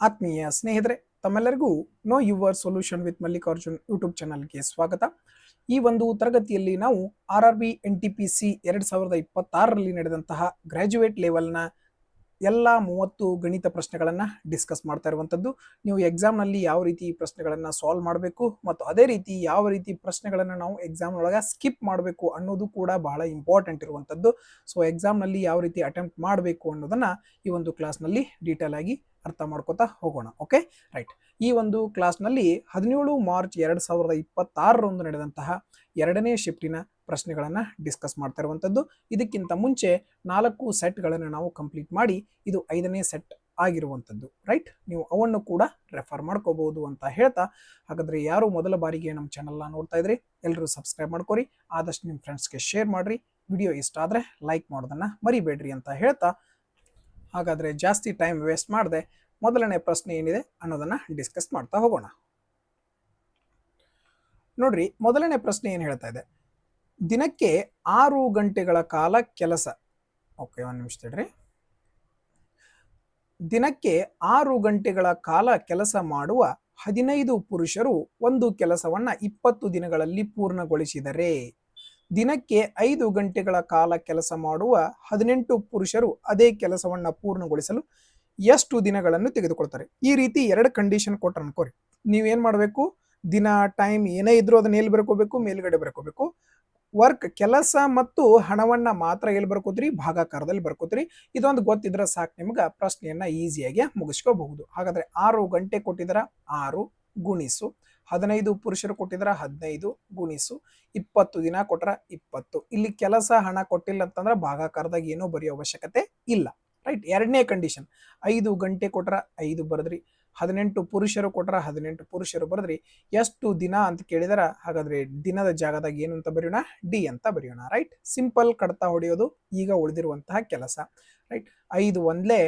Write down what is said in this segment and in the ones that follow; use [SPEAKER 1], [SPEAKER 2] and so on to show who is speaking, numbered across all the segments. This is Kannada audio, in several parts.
[SPEAKER 1] ಆತ್ಮೀಯ ಸ್ನೇಹಿತರೆ, ತಮ್ಮೆಲ್ಲರಿಗೂ know your solution with Mallikarjun YouTube ಚಾನಲ್ಗೆ ಸ್ವಾಗತ. ಈ ಒಂದು ತರಗತಿಯಲ್ಲಿ ನಾವು RRB NTPC 2026ರಲ್ಲಿ ನಡೆದಂತಹ ಗ್ರಾಜ್ಯುಯೇಟ್ ಲೆವೆಲ್ನ ಎಲ್ಲ 30 ಗಣಿತ ಪ್ರಶ್ನೆಗಳನ್ನು ಡಿಸ್ಕಸ್ ಮಾಡ್ತಾ ಇರುವಂಥದ್ದು. ನೀವು ಎಕ್ಸಾಮ್ನಲ್ಲಿ ಯಾವ ರೀತಿ ಪ್ರಶ್ನೆಗಳನ್ನು ಸಾಲ್ವ್ ಮಾಡಬೇಕು ಮತ್ತು ಅದೇ ರೀತಿ ಯಾವ ರೀತಿ ಪ್ರಶ್ನೆಗಳನ್ನು ನಾವು ಎಕ್ಸಾಮ್ ಒಳಗೆ ಸ್ಕಿಪ್ ಮಾಡಬೇಕು ಅನ್ನೋದು ಕೂಡ ಬಹಳ ಇಂಪಾರ್ಟೆಂಟ್ ಇರುವಂಥದ್ದು. ಸೊ ಎಕ್ಸಾಮ್ನಲ್ಲಿ ಯಾವ ರೀತಿ ಅಟೆಂಪ್ಟ್ ಮಾಡಬೇಕು ಅನ್ನೋದನ್ನು ಈ ಒಂದು ಕ್ಲಾಸ್ನಲ್ಲಿ ಡೀಟೇಲ್ ಆಗಿ ಅರ್ಥ ಮಾಡ್ಕೋತಾ ಹೋಗೋಣ. Okay, right. ಈ ಒಂದು ಕ್ಲಾಸ್ನಲ್ಲಿ 17 ಮಾರ್ಚ್ 2026ರಂದು ನಡೆದಂತಹ ಎರಡನೇ ಶಿಫ್ಟಿನ ಪ್ರಶ್ನೆಗಳನ್ನು ಡಿಸ್ಕಸ್ ಮಾಡ್ತಾ ಇರುವಂಥದ್ದು. ಇದಕ್ಕಿಂತ ಮುಂಚೆ 4 ಸೆಟ್ಗಳನ್ನು ನಾವು ಕಂಪ್ಲೀಟ್ ಮಾಡಿ ಇದು 5ನೇ ಸೆಟ್ ಆಗಿರುವಂಥದ್ದು. ರೈಟ್, ನೀವು ಅವನ್ನು ಕೂಡ ರೆಫರ್ ಮಾಡ್ಕೋಬಹುದು ಅಂತ ಹೇಳ್ತಾ, ಹಾಗಾದರೆ ಯಾರು ಮೊದಲ ಬಾರಿಗೆ ನಮ್ಮ ಚಾನಲ್ನ ನೋಡ್ತಾ ಇದ್ರಿ ಎಲ್ಲರೂ ಸಬ್ಸ್ಕ್ರೈಬ್ ಮಾಡ್ಕೊರಿ, ಆದಷ್ಟು ನಿಮ್ಮ ಫ್ರೆಂಡ್ಸ್ಗೆ ಶೇರ್ ಮಾಡಿರಿ, ವಿಡಿಯೋ ಇಷ್ಟ ಆದರೆ ಲೈಕ್ ಮಾಡೋದನ್ನು ಮರಿಬೇಡ್ರಿ ಅಂತ ಹೇಳ್ತಾ, ಹಾಗಾದರೆ ಜಾಸ್ತಿ ಟೈಮ್ ವೇಸ್ಟ್ ಮಾಡದೆ ಮೊದಲನೇ ಪ್ರಶ್ನೆ ಏನಿದೆ ಅನ್ನೋದನ್ನು ಡಿಸ್ಕಸ್ ಮಾಡ್ತಾ ಹೋಗೋಣ. ನೋಡ್ರಿ, ಮೊದಲನೇ ಪ್ರಶ್ನೆ ಏನು ಹೇಳ್ತಾ ಇದೆ, ದಿನಕ್ಕೆ 6 ಗಂಟೆಗಳ ಕಾಲ ಕೆಲಸ. ಓಕೆ, ಒಂದು ನಿಮಿಷ ತಡ್ರಿ. ದಿನಕ್ಕೆ 6 ಗಂಟೆಗಳ ಕಾಲ ಕೆಲಸ ಮಾಡುವ 15 ಪುರುಷರು ಒಂದು ಕೆಲಸವನ್ನ 20 ದಿನಗಳಲ್ಲಿ ಪೂರ್ಣಗೊಳಿಸಿದರೆ, ದಿನಕ್ಕೆ 5 ಗಂಟೆಗಳ ಕಾಲ ಕೆಲಸ ಮಾಡುವ 18 ಪುರುಷರು ಅದೇ ಕೆಲಸವನ್ನ ಪೂರ್ಣಗೊಳಿಸಲು ಎಷ್ಟು ದಿನಗಳನ್ನು ತೆಗೆದುಕೊಳ್ತಾರೆ? ಈ ರೀತಿ 2 ಕಂಡೀಷನ್ ಕೊಟ್ಟರೆ ಅನ್ಕೋರಿ, ನೀವೇನ್ ಮಾಡಬೇಕು, ದಿನ ಟೈಮ್ ಏನೇ ಇದ್ರೂ ಅದನ್ನ ಎಲ್ಲಿ ಬರ್ಕೋಬೇಕು, ಮೇಲ್ಗಡೆ ಬರ್ಕೋಬೇಕು. ವರ್ಕ್ ಕೆಲಸ ಮತ್ತು ಹಣವನ್ನ ಮಾತ್ರ ಎಲ್ಲಿ ಬರ್ಕೋತೀರಿ, ಭಾಗಾಕಾರದಲ್ಲಿ ಬರ್ಕೋತೀರಿ. ಇದೊಂದು ಗೊತ್ತಿದ್ರೆ ಸಾಕು, ನಿಮ್ಗೆ ಪ್ರಶ್ನೆಯನ್ನ ಈಸಿಯಾಗಿ ಮುಗಿಸ್ಕೋಬಹುದು. ಹಾಗಾದ್ರೆ 6 ಗಂಟೆ ಕೊಟ್ಟಿದ್ರ 6 ಗುಣಿಸು 15 ಪುರುಷರು ಕೊಟ್ಟಿದ್ರ 15 ಗುಣಿಸು 20 ದಿನ ಕೊಟ್ರ 20. ಇಲ್ಲಿ ಕೆಲಸ ಹಣ ಕೊಟ್ಟಿಲ್ಲ ಅಂತಂದ್ರೆ ಭಾಗಾಕಾರದಾಗ ಏನೋ ಬರೆಯೋ ಅವಶ್ಯಕತೆ ಇಲ್ಲ. ರೈಟ್, ಎರಡನೇ ಕಂಡೀಷನ್ 5 ಗಂಟೆ ಕೊಟ್ರ 5 ಬರೆದ್ರಿ, 18 ಪುರುಷರು ಕೊಟ್ರ 18 ಪುರುಷರು ಬರೆದ್ರಿ. ಎಷ್ಟು ದಿನ ಅಂತ ಕೇಳಿದಾರ, ಹಾಗಾದ್ರೆ ದಿನದ ಜಾಗದಾಗ ಏನು ಅಂತ ಬರೆಯೋಣ, ಡಿ ಅಂತ ಬರೆಯೋಣ. ರೈಟ್, ಸಿಂಪಲ್ ಕಡ್ತಾ ಹೊಡೆಯೋದು ಈಗ ಉಳಿದಿರುವಂತಹ ಕೆಲಸ. ರೈಟ್, 5 ಒಂದ್ಲೆ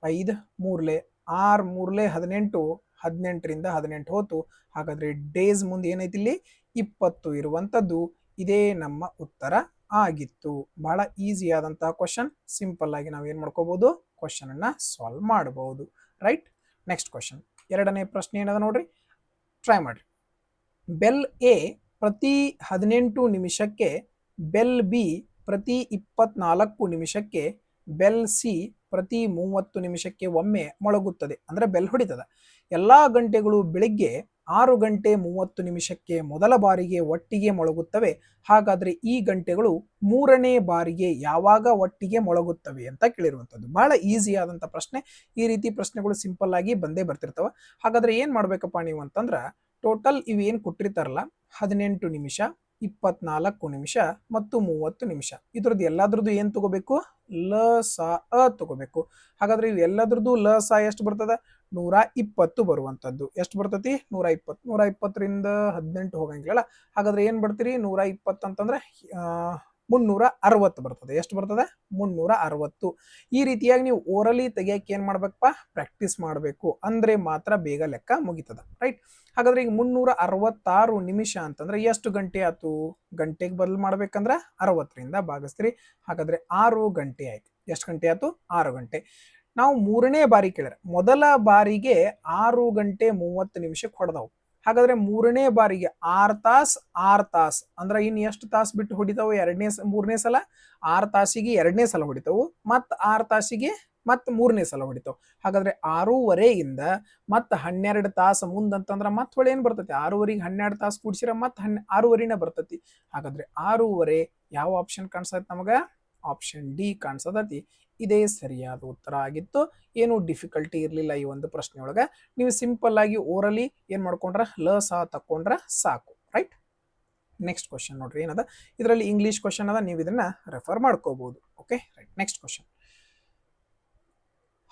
[SPEAKER 1] 5 ಮೂರ್ಲೆ 6 ಮೂರ್ಲೆ 18, 18ರಿಂದ 18 ಹೋತು. ಹಾಗಾದ್ರೆ ಡೇಸ್ ಮುಂದೆ ಏನೈತಿ ಇಲ್ಲಿ 20 ಇರುವಂತದ್ದು. ಇದೇ ನಮ್ಮ ಉತ್ತರ ಆಗಿತ್ತು. ಬಹಳ ಈಸಿ ಆದಂತಹ ಕ್ವಶನ್, ಸಿಂಪಲ್ ಆಗಿ ನಾವು ಏನ್ ಮಾಡ್ಕೋಬಹುದು, ಕ್ವಶನ್ ಅನ್ನ ಸಾಲ್ವ್ ಮಾಡಬಹುದು. ರೈಟ್, ನೆಕ್ಸ್ಟ್ ಕ್ವಶನ್, ಎರಡನೇ ಪ್ರಶ್ನೆ ಏನದ ನೋಡ್ರಿ, ಟ್ರೈ ಮಾಡ್ರಿ. ಬೆಲ್ ಎ ಪ್ರತಿ 18 ನಿಮಿಷಕ್ಕೆ, ಬೆಲ್ ಬಿ ಪ್ರತಿ 24 ನಿಮಿಷಕ್ಕೆ, ಬೆಲ್ ಸಿ ಪ್ರತಿ 30 ನಿಮಿಷಕ್ಕೆ ಒಮ್ಮೆ ಮೊಳಗುತ್ತದೆ. ಅಂದ್ರೆ ಬೆಲ್ ಹೊಡಿತದ. ಎಲ್ಲಾ ಗಂಟೆಗಳು ಬೆಳಿಗ್ಗೆ 6 ಗಂಟೆ 30 ನಿಮಿಷಕ್ಕೆ ಮೊದಲ ಬಾರಿಗೆ ಒಟ್ಟಿಗೆ ಮೊಳಗುತ್ತವೆ. ಹಾಗಾದ್ರೆ ಈ ಗಂಟೆಗಳು 3ನೇ ಬಾರಿಗೆ ಯಾವಾಗ ಒಟ್ಟಿಗೆ ಮೊಳಗುತ್ತವೆ ಅಂತ ಕೇಳಿರುವಂಥದ್ದು. ಬಹಳ ಈಸಿ ಆದಂತ ಪ್ರಶ್ನೆ. ಈ ರೀತಿ ಪ್ರಶ್ನೆಗಳು ಸಿಂಪಲ್ ಆಗಿ ಬಂದೇ ಬರ್ತಿರ್ತಾವ. ಹಾಗಾದ್ರೆ ಏನ್ ಮಾಡ್ಬೇಕಪ್ಪ ನೀವು ಅಂತಂದ್ರ, ಟೋಟಲ್ ಇವು ಏನ್ ಕೊಟ್ಟಿರ್ತಾರಲ್ಲ, 18 ನಿಮಿಷ, 24 ನಿಮಿಷ ಮತ್ತು 30 ನಿಮಿಷ, ಇದ್ರದ್ದು ಎಲ್ಲಾದ್ರದ್ದು ಏನ್ ತಗೋಬೇಕು, ಲ ಸ ಅ ತಗೋಬೇಕು. ಹಾಗಾದ್ರೆ ಇವು ಎಲ್ಲದ್ರದ್ದು ಲ ಸ ಎಷ್ಟು ಬರ್ತದ, 120 ಬರುವಂತದ್ದು. ಎಷ್ಟು ಬರ್ತತಿ, 120. 120ರಿಂದ 18 ಹೋಗಂಗಿಲ್ಲ. ಹಾಗಾದ್ರೆ ಏನ್ ಬರ್ತೀರಿ, 120 ಅಂತಂದ್ರೆ 360 ಬರ್ತದೆ. ಎಷ್ಟು ಬರ್ತದೆ, 360. ಈ ರೀತಿಯಾಗಿ ನೀವು ಓರಲಿ ತೆಗಿಯಕ್ಕೆ ಏನ್ ಮಾಡ್ಬೇಕಪ್ಪ, ಪ್ರಾಕ್ಟೀಸ್ ಮಾಡಬೇಕು. ಅಂದ್ರೆ ಮಾತ್ರ ಬೇಗ ಲೆಕ್ಕ ಮುಗಿತದ. ರೈಟ್, ಹಾಗಾದ್ರೆ ಈಗ 366 ನಿಮಿಷ ಅಂತಂದ್ರೆ ಎಷ್ಟು ಗಂಟೆ ಆಯ್ತು, ಗಂಟೆಗೆ ಬದಲು ಮಾಡ್ಬೇಕಂದ್ರೆ 60ರಿಂದ ಭಾಗಿಸ್ತೀರಿ. ಹಾಗಾದ್ರೆ 6 ಗಂಟೆ ಆಯ್ತು. ಎಷ್ಟು ಗಂಟೆ ಆಯ್ತು, 6 ಗಂಟೆ. ನಾವು 3ನೇ ಬಾರಿ ಕೇಳಿದ್ರೆ, ಮೊದಲ ಬಾರಿಗೆ 6 ಗಂಟೆ 30 ನಿಮಿಷಕ್ಕೆ ಹೊಡೆದವು. ಹಾಗಾದ್ರೆ 3ನೇ ಬಾರಿಗೆ 6 ತಾಸು ಅಂದ್ರೆ ಇನ್ನು ಎಷ್ಟು ತಾಸು ಬಿಟ್ಟು ಹೊಡಿತಾವು, 3ನೇ ಸಲ 6 ತಾಸಿಗೆ 2ನೇ ಸಲ ಹೊಡಿತಾವು, ಮತ್ 6 ತಾಸಿಗೆ ಮತ್ 3ನೇ ಸಲ ಹೊಡಿತಾವ್. ಹಾಗಾದ್ರೆ 6:30ಯಿಂದ ಮತ್ 12 ತಾಸು ಮುಂದಂತಂದ್ರ ಮತ್ ಹೊಳೆ ಏನ್ ಬರ್ತೈತಿ, 6:30ಗೆ 12 ತಾಸು ಕೂಡಿಸಿರ ಮತ್ 6:30ನೇ ಬರ್ತೈತಿ. ಹಾಗಾದ್ರೆ 6:30 ಯಾವ ಆಪ್ಷನ್ ಕಾಣಿಸ್ತೈತಿ ನಮಗ, ಆಪ್ಷನ್ ಡಿ ಕಾಣಿಸತೈತಿ. ಇದೇ ಸರಿಯಾದ ಉತ್ತರ ಆಗಿತ್ತು. ಏನು ಡಿಫಿಕಲ್ಟಿ ಇರಲಿಲ್ಲ ಈ ಒಂದು ಪ್ರಶ್ನೆ ಒಳಗ. ನೀವು ಸಿಂಪಲ್ ಆಗಿ ಓರಲಿ ಏನ್ ಮಾಡ್ಕೊಂಡ್ರ, ಲ ಸಾ ತಕೊಂಡ್ರ ಸಾಕು. ರೈಟ್, ನೆಕ್ಸ್ಟ್ ಕ್ವಶನ್ ನೋಡ್ರಿ ಏನದ, ಇದರಲ್ಲಿ ಇಂಗ್ಲಿಷ್ ಕ್ವಶನ್ ಅದ, ನೀವು ಇದನ್ನ ರೆಫರ್ ಮಾಡ್ಕೋಬಹುದು. Okay, right, next question.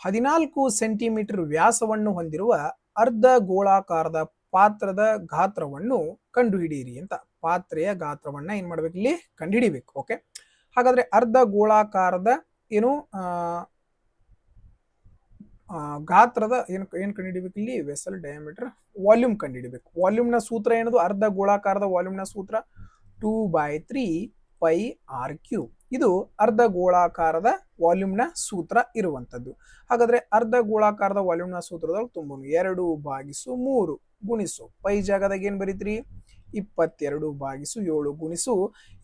[SPEAKER 1] 14 centimetre ವ್ಯಾಸವನ್ನು ಹೊಂದಿರುವ ಅರ್ಧ ಗೋಳಾಕಾರದ ಪಾತ್ರದ ಗಾತ್ರವನ್ನು ಕಂಡುಹಿಡಿಯಿರಿ ಅಂತ. ಪಾತ್ರೆಯ ಗಾತ್ರವನ್ನ ಏನ್ ಮಾಡ್ಬೇಕು, ಇಲ್ಲಿ ಕಂಡುಹಿಡಿಬೇಕು. ಓಕೆ, ಹಾಗಾದ್ರೆ ಅರ್ಧ ಗೋಳಾಕಾರದ ಏನು ಗಾತ್ರದ ಏನು ಕಂಡುಹಿಡಿಬೇಕು, ಇಲ್ಲಿ ವೆಸಲ್ ಡಯಾಮೀಟರ್ ವಾಲ್ಯೂಮ್ ಕಂಡುಹಿಡಿಬೇಕು. ವಾಲ್ಯೂಮ್ನ ಸೂತ್ರ ಏನದು, ಅರ್ಧ ಗೋಳಾಕಾರದ ವಾಲ್ಯೂಮ್ನ ಸೂತ್ರ 2/3 ಪೈ ಆರ್ ಕ್ಯೂಬ್. ಇದು ಅರ್ಧ ಗೋಳಾಕಾರದ ವಾಲ್ಯೂಮ್ನ ಸೂತ್ರ ಇರುವಂತದ್ದು. ಹಾಗಾದ್ರೆ ಅರ್ಧ ಗೋಳಾಕಾರದ ವಾಲ್ಯೂಮ್ನ ಸೂತ್ರದಲ್ಲಿ ತುಂಬೋನು 2/3 ಗುಣಿಸು ಪೈ ಜಾಗದಾಗ ಏನ್ ಬರೀತ್ರಿ 22/7 ಗುಣಿಸು.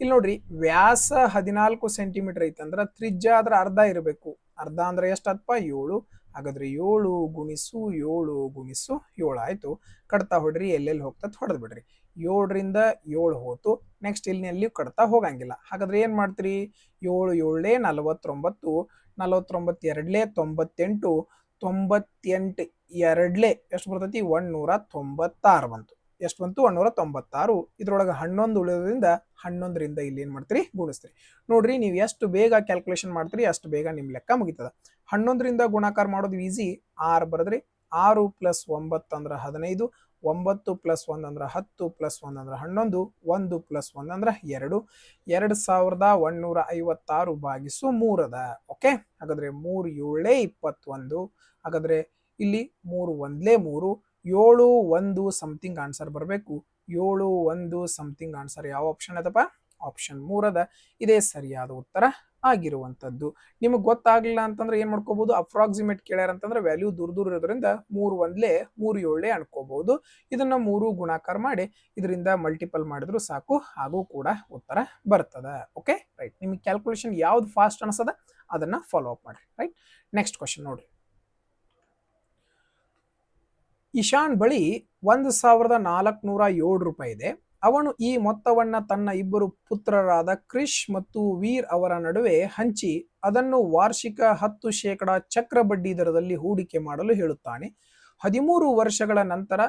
[SPEAKER 1] ಇಲ್ಲಿ ನೋಡ್ರಿ ವ್ಯಾಸ 14 ಸೆಂಟಿಮೀಟರ್ ಐತಂದ್ರ ತ್ರಿಜ್ಯ ಅದ್ರ ಅರ್ಧ ಇರಬೇಕು. ಅರ್ಧ ಅಂದ್ರೆ ಎಷ್ಟಪ್ಪ 7. ಹಾಗಾದ್ರೆ 7 ಗುಣಿಸು 7 ಗುಣಿಸು 7 ಆಯ್ತು. ಕಡ್ತಾ ಹೊಡ್ರಿ ಎಲ್ಲೆಲ್ಲಿ ಹೋಗ್ತತ್ ಹೊಡೆದ್ ಬಿಡ್ರಿ. 7ರಿಂದ 7 ಹೋತು. ನೆಕ್ಸ್ಟ್ ಇಲ್ಲಿ ಎಲ್ಲಿ ಕಡ್ತಾ ಹೋಗಂಗಿಲ್ಲ. ಹಾಗಾದ್ರೆ ಏನ್ ಮಾಡ್ತೀರಿ 7 7 49, 49 2 98, 98 2 ಎಷ್ಟು ಬರ್ತೈತಿ 196 ಬಂತು. ಎಷ್ಟು ಬಂತು 196. ಇದ್ರೊಳಗೆ 11 ಉಳಿಯೋದ್ರಿಂದ 11ರಿಂದ ಇಲ್ಲಿ ಏನ್ ಮಾಡ್ತೀರಿ ಗುಣಿಸ್ತೀರಿ. ನೋಡ್ರಿ ನೀವು ಎಷ್ಟು ಬೇಗ ಕ್ಯಾಲ್ಕುಲೇಷನ್ ಮಾಡ್ತೀರಿ ಅಷ್ಟು ಬೇಗ ನಿಮ್ ಲೆಕ್ಕ ಮುಗಿತದ. 11ರಿಂದ ಗುಣಾಕಾರ ಮಾಡೋದು ಈಸಿ. 6 ಬರದ್ರಿ 6 + 9 ಅಂದ್ರೆ 15, 9 + 1 ಅಂದ್ರೆ 10 + 1 ಅಂದ್ರೆ 11, 1 + 1 ಅಂದ್ರೆ 2, 2156/3 ಅದ. ಓಕೆ, ಹಾಗಾದ್ರೆ 3 7 21. ಹಾಗಾದ್ರೆ ಇಲ್ಲಿ 3 1 3, 7 1 ಸಮಥಿಂಗ್ ಆನ್ಸರ್ ಬರಬೇಕು. 7 1 ಸಮಥಿಂಗ್ ಆನ್ಸರ್ ಯಾವ ಆಪ್ಷನ್ ಅದಪ್ಪ ಆಪ್ಷನ್ 3 ಅದ. ಇದೇ ಸರಿಯಾದ ಉತ್ತರ ಆಗಿರುವಂತದ್ದು. ನಿಮಗೆ ಗೊತ್ತಾಗ್ಲಿಲ್ಲ ಅಂತಂದ್ರೆ ಏನ್ ಮಾಡ್ಕೋಬಹುದು, ಅಪ್ರಾಕ್ಸಿಮೇಟ್ ಕೇಳ್ಯಾರ ಅಂತಂದ್ರೆ ವ್ಯಾಲ್ಯೂ ದೂರ ದೂರ ಇರೋದ್ರಿಂದ 3 1 3 7 ಅನ್ಕೋಬಹುದು. ಇದನ್ನ 3 ಗುಣಾಕಾರ ಮಾಡಿ ಇದರಿಂದ ಮಲ್ಟಿಪಲ್ ಮಾಡಿದ್ರು ಸಾಕು, ಹಾಗೂ ಕೂಡ ಉತ್ತರ ಬರ್ತದ. Okay right. ನಿಮಗೆ ಕ್ಯಾಲ್ಕುಲೇಷನ್ ಯಾವ್ದು ಫಾಸ್ಟ್ ಅನ್ಸದ ಅದನ್ನ ಫಾಲೋ ಅಪ್ ಮಾಡ್ರಿ. ರೈಟ್. ನೆಕ್ಸ್ಟ್ ಕ್ವಶನ್ ನೋಡ್ರಿ. ಇಶಾನ್ ಬಳಿ 1407 ರೂಪಾಯಿ ಇದೆ. ಅವನು ಈ ಮೊತ್ತವನ್ನ ತನ್ನ ಇಬ್ಬರು ಪುತ್ರರಾದ ಕ್ರಿಶ್ ಮತ್ತು ವೀರ್ ಅವರ ನಡುವೆ ಹಂಚಿ ಅದನ್ನು ವಾರ್ಷಿಕ 10% ಚಕ್ರ ಬಡ್ಡಿ ದರದಲ್ಲಿ ಹೂಡಿಕೆ ಮಾಡಲು ಹೇಳುತ್ತಾನೆ. 13 ವರ್ಷಗಳ ನಂತರ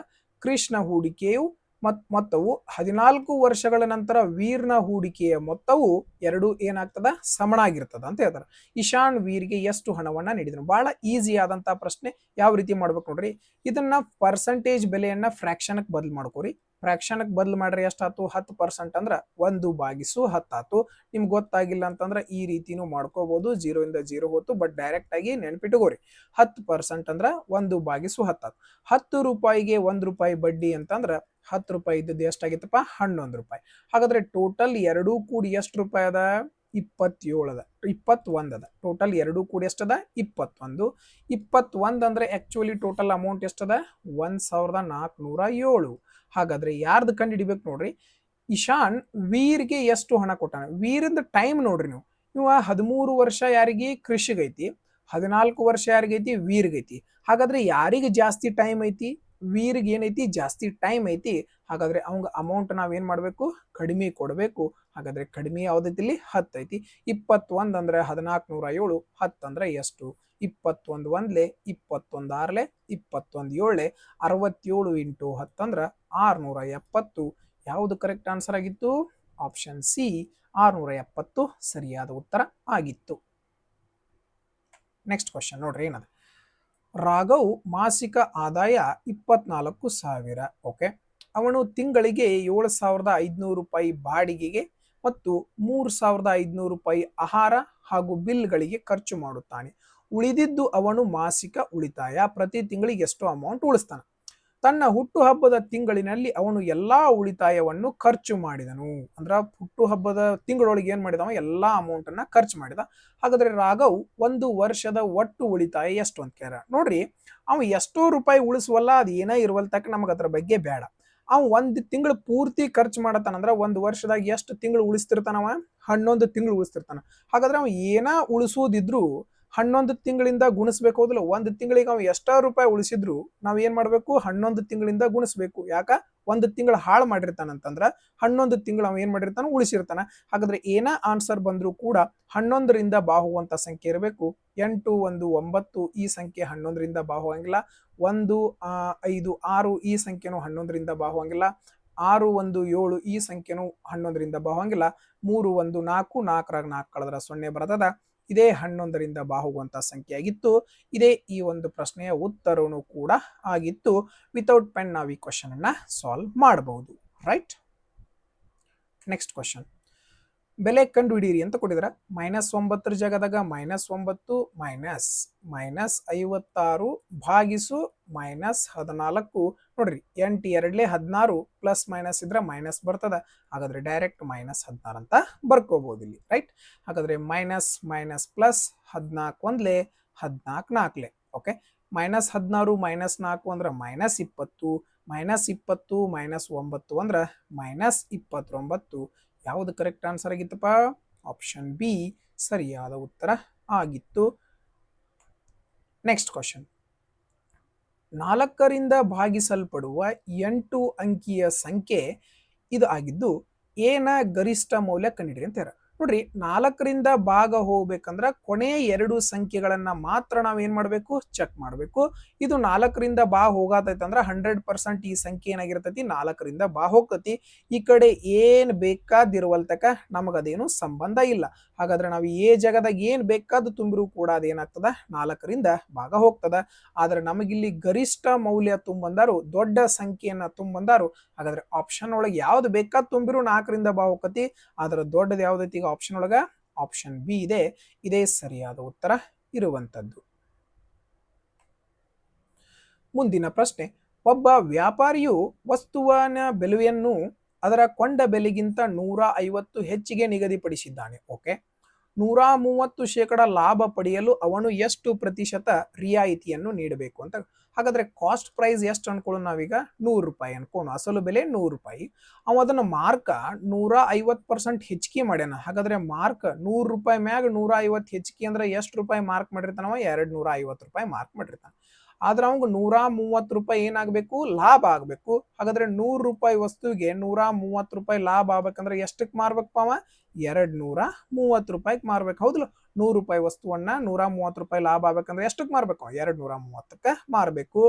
[SPEAKER 1] ಕ್ರಿಶ್ನ ಹೂಡಿಕೆಯು ಮೊತ್ತವು 14 ವರ್ಷಗಳ ನಂತರ ವೀರ್ನ ಹೂಡಿಕೆಯ ಮೊತ್ತವು ಎರಡು ಏನಾಗ್ತದ ಸಮನಾಗಿರ್ತದ ಅಂತ ಹೇಳ್ತಾರೆ. ಇಶಾನ್ ವೀರ್ಗೆ ಎಷ್ಟು ಹಣವನ್ನ ನೀಡಿದ್ರು? ಬಹಳ ಈಸಿ ಆದಂತ ಪ್ರಶ್ನೆ. ಯಾವ ರೀತಿ ಮಾಡ್ಬೇಕು ನೋಡ್ರಿ, ಇದನ್ನ ಪರ್ಸೆಂಟೇಜ್ ಬೆಲೆಯನ್ನ ಫ್ರಾಕ್ಷನ್ ಬದಲು ಮಾಡ್ಕೋರಿ. ಫ್ರಾಕ್ಷನ್ ಬದಲು ಮಾಡ್ರಿ ಎಷ್ಟಾತು 10% ಅಂದ್ರ 1/10 ಆತು. ನಿಮ್ಗೆ ಗೊತ್ತಾಗಿಲ್ಲ ಅಂತಂದ್ರೆ ಈ ರೀತಿನೂ ಮಾಡ್ಕೋಬಹುದು. 0 ಇಂದ 0 ಹೋತು, ಬಟ್ ಡೈರೆಕ್ಟ್ ಆಗಿ ನೆನ್ಪಿಟ್ಕೋರಿ. 10% ಅಂದ್ರ 1/10 ಆತು. 10 ರೂಪಾಯಿಗೆ 1 ರೂಪಾಯಿ ಬಡ್ಡಿ ಅಂತಂದ್ರ 10 ರೂಪಾಯಿ ಇದ್ದದ್ದು ಎಷ್ಟಾಗಿತ್ತಪ್ಪ 11 ರೂಪಾಯಿ. ಹಾಗಾದ್ರೆ ಟೋಟಲ್ ಎರಡೂ ಕೂಡಿ ಎಷ್ಟು ರೂಪಾಯಿ ಅದ 27 ಅದ 21 ಅದ. ಟೋಟಲ್ ಎರಡೂ ಕೂಡಿ ಎಷ್ಟದ 21. 21 ಅಂದ್ರೆ ಆಕ್ಚುಲಿ ಟೋಟಲ್ ಅಮೌಂಟ್ ಎಷ್ಟದ 1407. ಹಾಗಾದ್ರೆ ಯಾರ್ದು ಕಂಡು ಹಿಡಿಬೇಕು ನೋಡ್ರಿ, ಇಶಾನ್ ವೀರ್ಗೆ ಎಷ್ಟು ಹಣ ಕೊಟ್ಟಾನ. ವೀರಿಂದ ಟೈಮ್ ನೋಡ್ರಿ ನೀವು. ಇವ 13 ವರ್ಷ ಯಾರಿಗೆ ಕೃಷಿಗೈತಿ, 14 ವರ್ಷ ಯಾರಿಗೈತಿ ವೀರ್ಗೈತಿ. ಹಾಗಾದ್ರೆ ಯಾರಿಗೆ ಜಾಸ್ತಿ ಟೈಮ್ ಐತಿ, ವೀರ್ಗೆ ಏನೈತಿ ಜಾಸ್ತಿ ಟೈಮ್ ಐತಿ. ಹಾಗಾದ್ರೆ ಅವಂಗ ಅಮೌಂಟ್ ನಾವೇನ್ ಮಾಡ್ಬೇಕು ಕಡಿಮೆ ಕೊಡಬೇಕು. ಹಾಗಾದ್ರೆ ಕಡಿಮೆ ಯಾವ್ದೈತಿ ಇಲ್ಲಿ 10 ಐತಿ. 21 ಅಂದ್ರೆ 1407, 10 ಅಂದ್ರೆ ಎಷ್ಟು 21 1 21 6 21 7 67 ಇಂಟು 10 ಅಂದ್ರೆ 670. ಯಾವುದು ಕರೆಕ್ಟ್ ಆನ್ಸರ್ ಆಗಿತ್ತು? ಆಪ್ಷನ್ ಸಿ 670 ಸರಿಯಾದ ಉತ್ತರ ಆಗಿತ್ತು. ನೆಕ್ಸ್ಟ್ ಕ್ವಶನ್ ನೋಡ್ರಿ ಏನದ. ರಾಘವ್ ಮಾಸಿಕ ಆದಾಯ 24,000. ಓಕೆ, ಅವನು ತಿಂಗಳಿಗೆ 7,500 ರೂಪಾಯಿ ಬಾಡಿಗೆಗೆ ಮತ್ತು 3,500 ರೂಪಾಯಿ ಆಹಾರ ಹಾಗೂ ಬಿಲ್ಗಳಿಗೆ ಖರ್ಚು ಮಾಡುತ್ತಾನೆ. ಉಳಿದಿದ್ದು ಅವನು ಮಾಸಿಕ ಉಳಿತಾಯ ಪ್ರತಿ ತಿಂಗಳಿಗೆ ಎಷ್ಟು ಅಮೌಂಟ್ ಉಳಿಸ್ತಾನೆ. ತನ್ನ ಹುಟ್ಟುಹಬ್ಬದ ತಿಂಗಳಿನಲ್ಲಿ ಅವನು ಎಲ್ಲಾ ಉಳಿತಾಯವನ್ನು ಖರ್ಚು ಮಾಡಿದನು. ಅಂದ್ರ ಹುಟ್ಟುಹಬ್ಬದ ತಿಂಗಳೊಳಗೆ ಏನ್ ಮಾಡಿದವ ಎಲ್ಲಾ ಅಮೌಂಟ್ ಅನ್ನ ಖರ್ಚು ಮಾಡಿದ. ಹಾಗಾದ್ರೆ ರಾಘವ್ ಒಂದು ವರ್ಷದ ಒಟ್ಟು ಉಳಿತಾಯ ಎಷ್ಟು ಅಂತ ಕೇಳ ನೋಡ್ರಿ. ಅವ ಎಷ್ಟೋ ರೂಪಾಯಿ ಉಳಿಸುವಲ್ಲ, ಅದು ಏನ ಇರುವಲ್ತಕ್ಕ ನಮಗ ಅದ್ರ ಬಗ್ಗೆ ಬೇಡ. ಅವ್ ಒಂದ್ ತಿಂಗಳು ಪೂರ್ತಿ ಖರ್ಚು ಮಾಡತಾನಂದ್ರ ಒಂದ್ ವರ್ಷದಾಗ ಎಷ್ಟು ತಿಂಗಳು ಉಳಿಸ್ತಿರ್ತಾನವ 11 ತಿಂಗಳು ಉಳಿಸ್ತಿರ್ತಾನ. ಹಾಗಾದ್ರೆ ಅವ ಏನ ಉಳಿಸೋದಿದ್ರು 11 ತಿಂಗಳಿಂದ ಗುಣಿಸ್ಬೇಕು. ಹೌದಲ್ಲ, ಒಂದು ತಿಂಗಳಿಗೆ ಅವ್ ಎಷ್ಟೋ ರೂಪಾಯಿ ಉಳಿಸಿದ್ರು ನಾವ್ ಏನ್ ಮಾಡ್ಬೇಕು 11 ತಿಂಗಳಿಂದ ಗುಣಿಸ್ಬೇಕು. ಯಾಕ ಒಂದು ತಿಂಗಳು ಹಾಳು ಮಾಡಿರ್ತಾನಂತಂದ್ರ 11 ತಿಂಗಳು ಅವ್ ಏನ್ ಮಾಡಿರ್ತಾನ ಉಳಿಸಿರ್ತಾನ. ಹಾಗಾದ್ರೆ ಏನ ಆನ್ಸರ್ ಬಂದ್ರು ಕೂಡ 11ರಿಂದ ಬಾಹುವಂತ ಸಂಖ್ಯೆ ಇರಬೇಕು. 8 1 9 ಈ ಸಂಖ್ಯೆ 11ರಿಂದ ಬಾಹುವಂಗಿಲ್ಲ. 1 5 6 ಈ ಸಂಖ್ಯೆನೂ 11ರಿಂದ ಬಾಹುವಂಗಿಲ್ಲ. 6 1 7 ಈ ಸಂಖ್ಯೆನೂ 11ರಿಂದ ಬಾಹುವಂಗಿಲ್ಲ. 3 1 4 4 4 ಕಳೆದ್ರ 0 ಬರ್ತದ. ಇದೇ 11ರಿಂದ ಬಾಹುವಂತ ಸಂಖ್ಯೆ ಆಗಿತ್ತು. ಇದೇ ಈ ಒಂದು ಪ್ರಶ್ನೆಯ ಉತ್ತರನು ಕೂಡ ಆಗಿತ್ತು. ವಿತೌಟ್ ಪೆನ್ ನಾವು ಈ ಕ್ವಶನ್ ಅನ್ನ ಸಾಲ್ವ್ ಮಾಡಬಹುದು. ರೈಟ್. ನೆಕ್ಸ್ಟ್ ಕ್ವಶನ್ ಬೆಲೆ ಕಂಡು ಹಿಡೀರಿ ಅಂತ ಕೊಟ್ಟಿದ್ರ. -9 ಜಾಗದಾಗ -9 -56 ಭಾಗಿಸು -14. ನೋಡ್ರಿ 8 2 16 ಪ್ಲಸ್ ಮೈನಸ್ ಇದ್ರೆ ಮೈನಸ್ ಬರ್ತದ. ಹಾಗಾದ್ರೆ ಡೈರೆಕ್ಟ್ -16 ಅಂತ ಬರ್ಕೋಬಹುದು ಇಲ್ಲಿ, ರೈಟ್. ಹಾಗಾದ್ರೆ ಮೈನಸ್ ಮೈನಸ್ ಪ್ಲಸ್ 14 ಒಂದ್ಲೆ 14 ನಾಲ್ಕಲೆ. ಓಕೆ, -16 -4 ಅಂದ್ರೆ -20, -20 -9 ಅಂದ್ರೆ -29. ಯಾವುದು ಕರೆಕ್ಟ್ ಆನ್ಸರ್ ಆಗಿತ್ತಪ್ಪ? ಆಪ್ಷನ್ ಬಿ ಸರಿಯಾದ ಉತ್ತರ ಆಗಿತ್ತು. Next question. 4ರಿಂದ ಭಾಗಿಸಲ್ಪಡುವ 8 ಅಂಕಿಯ ಸಂಖ್ಯೆ ಇದು ಆಗಿದ್ದು ಎ ನ ಗರಿಷ್ಠ ಮೌಲ್ಯ ಕಂಡುಹಿಡಿಯಿರಿ ಅಂತ ಹೇಳ್ಯಾರ. ನೋಡ್ರಿ, 4ರಿಂದ ಭಾಗ ಹೋಗ್ಬೇಕಂದ್ರ ಕೊನೆಯ 2 ಸಂಖ್ಯೆಗಳನ್ನ ಮಾತ್ರ ನಾವೇನ್ ಮಾಡ್ಬೇಕು? ಚೆಕ್ ಮಾಡ್ಬೇಕು. ಇದು 4ರಿಂದ ಬಾ ಹೋಗತೈತಿ ಅಂದ್ರ 100% ಈ ಸಂಖ್ಯೆ ಏನಾಗಿರ್ತೈತಿ? 4ರಿಂದ ಬಾ ಹೋಗ್ತತಿ. ಈ ಕಡೆ ಏನ್ ಬೇಕಾದಿರುವಲ್ತಕ ನಮಗದೇನು ಸಂಬಂಧ ಇಲ್ಲ. ಹಾಗಾದ್ರೆ ನಾವು ಎ ಜಾಗದಾಗ ಏನ್ ಬೇಕಾದ ತುಂಬಿರು ಕೂಡ ಅದೇನಾಗ್ತದ? 4ರಿಂದ ಭಾಗ ಹೋಗ್ತದ. ಆದ್ರೆ ನಮಗಿಲ್ಲಿ ಗರಿಷ್ಠ ಮೌಲ್ಯ ತುಂಬಂದಾರು, ದೊಡ್ಡ ಸಂಖ್ಯೆಯನ್ನ ತುಂಬಂದಾರು. ಹಾಗಾದ್ರೆ ಆಪ್ಷನ್ ಒಳಗೆ ಯಾವ್ದು ಬೇಕಾದ ತುಂಬಿರು 4ರಿಂದ ಬಾ ಹೋಗತಿ. ಆದ್ರೆ ದೊಡ್ಡದು ಯಾವ್ದೈತಿ ಈಗ ಆಪ್ಷನ್ ಒಳಗ? ಆಪ್ಷನ್ ಬಿ ಇದೆ. ಇದೇ ಸರಿಯಾದ ಉತ್ತರ ಇರುವಂತದ್ದು. ಮುಂದಿನ ಪ್ರಶ್ನೆ. ಒಬ್ಬ ವ್ಯಾಪಾರಿಯು ವಸ್ತುವಿನ ಬೆಲೆಯನ್ನು ಅದರ ಕೊಂಡ ಬೆಲೆಗಿಂತ 150 ಹೆಚ್ಚಿಗೆ ನಿಗದಿಪಡಿಸಿದ್ದಾನೆ. ಓಕೆ, 130% ಲಾಭ ಪಡೆಯಲು ಅವನು ಎಷ್ಟು ಪ್ರತಿಶತ ರಿಯಾಯಿತಿಯನ್ನು ನೀಡಬೇಕು ಅಂತ. ಹಾಗಾದ್ರೆ ಕಾಸ್ಟ್ ಪ್ರೈಸ್ ಎಷ್ಟು ಅನ್ಕೊಳ್ಳೋಣ ನಾವೀಗ? 100 ರೂಪಾಯಿ ಅನ್ಕೋಣ. ಅಸಲು ಬೆಲೆ 100 ರೂಪಾಯಿ. ಅವ ಅದನ್ನ ಮಾರ್ಕ 150% ಹೆಚ್ಚಿಗೆ ಮಾಡ್ಯಾನ. ಹಾಗಾದ್ರೆ ಮಾರ್ಕ್ 100 ರೂಪಾಯಿ ಮ್ಯಾಗ 150 ಹೆಚ್ಚಿಗೆ ಅಂದ್ರೆ ಎಷ್ಟು ರೂಪಾಯಿ ಮಾರ್ಕ್ ಮಾಡಿರ್ತಾನವ? 250 ರೂಪಾಯಿ ಮಾರ್ಕ್ ಮಾಡಿರ್ತಾನ. ಆದ್ರೆ ಅವಂಗ 130 ರೂಪಾಯಿ ಏನಾಗಬೇಕು? ಲಾಭ ಆಗ್ಬೇಕು. ಹಾಗಾದ್ರೆ 100 ರೂಪಾಯಿ ವಸ್ತುವಿಗೆ 130 ರೂಪಾಯಿ ಲಾಭ ಆಗ್ಬೇಕಂದ್ರೆ ಎಷ್ಟಕ್ಕೆ ಮಾರ್ಬೇಕಪ್ಪ ಅವ? 230 ರೂಪಾಯಿಗೆ ಮಾರ್ಬೇಕು. ಹೌದಲ್ಲ? 100 ರೂಪಾಯಿ ವಸ್ತುವನ್ನ 130 ರೂಪಾಯಿ ಲಾಭ ಆಗ್ಬೇಕಂದ್ರೆ ಎಷ್ಟಕ್ಕೆ ಮಾರ್ಬೇಕು? 230ಕ್ಕೆ ಮಾರ್ಬೇಕು.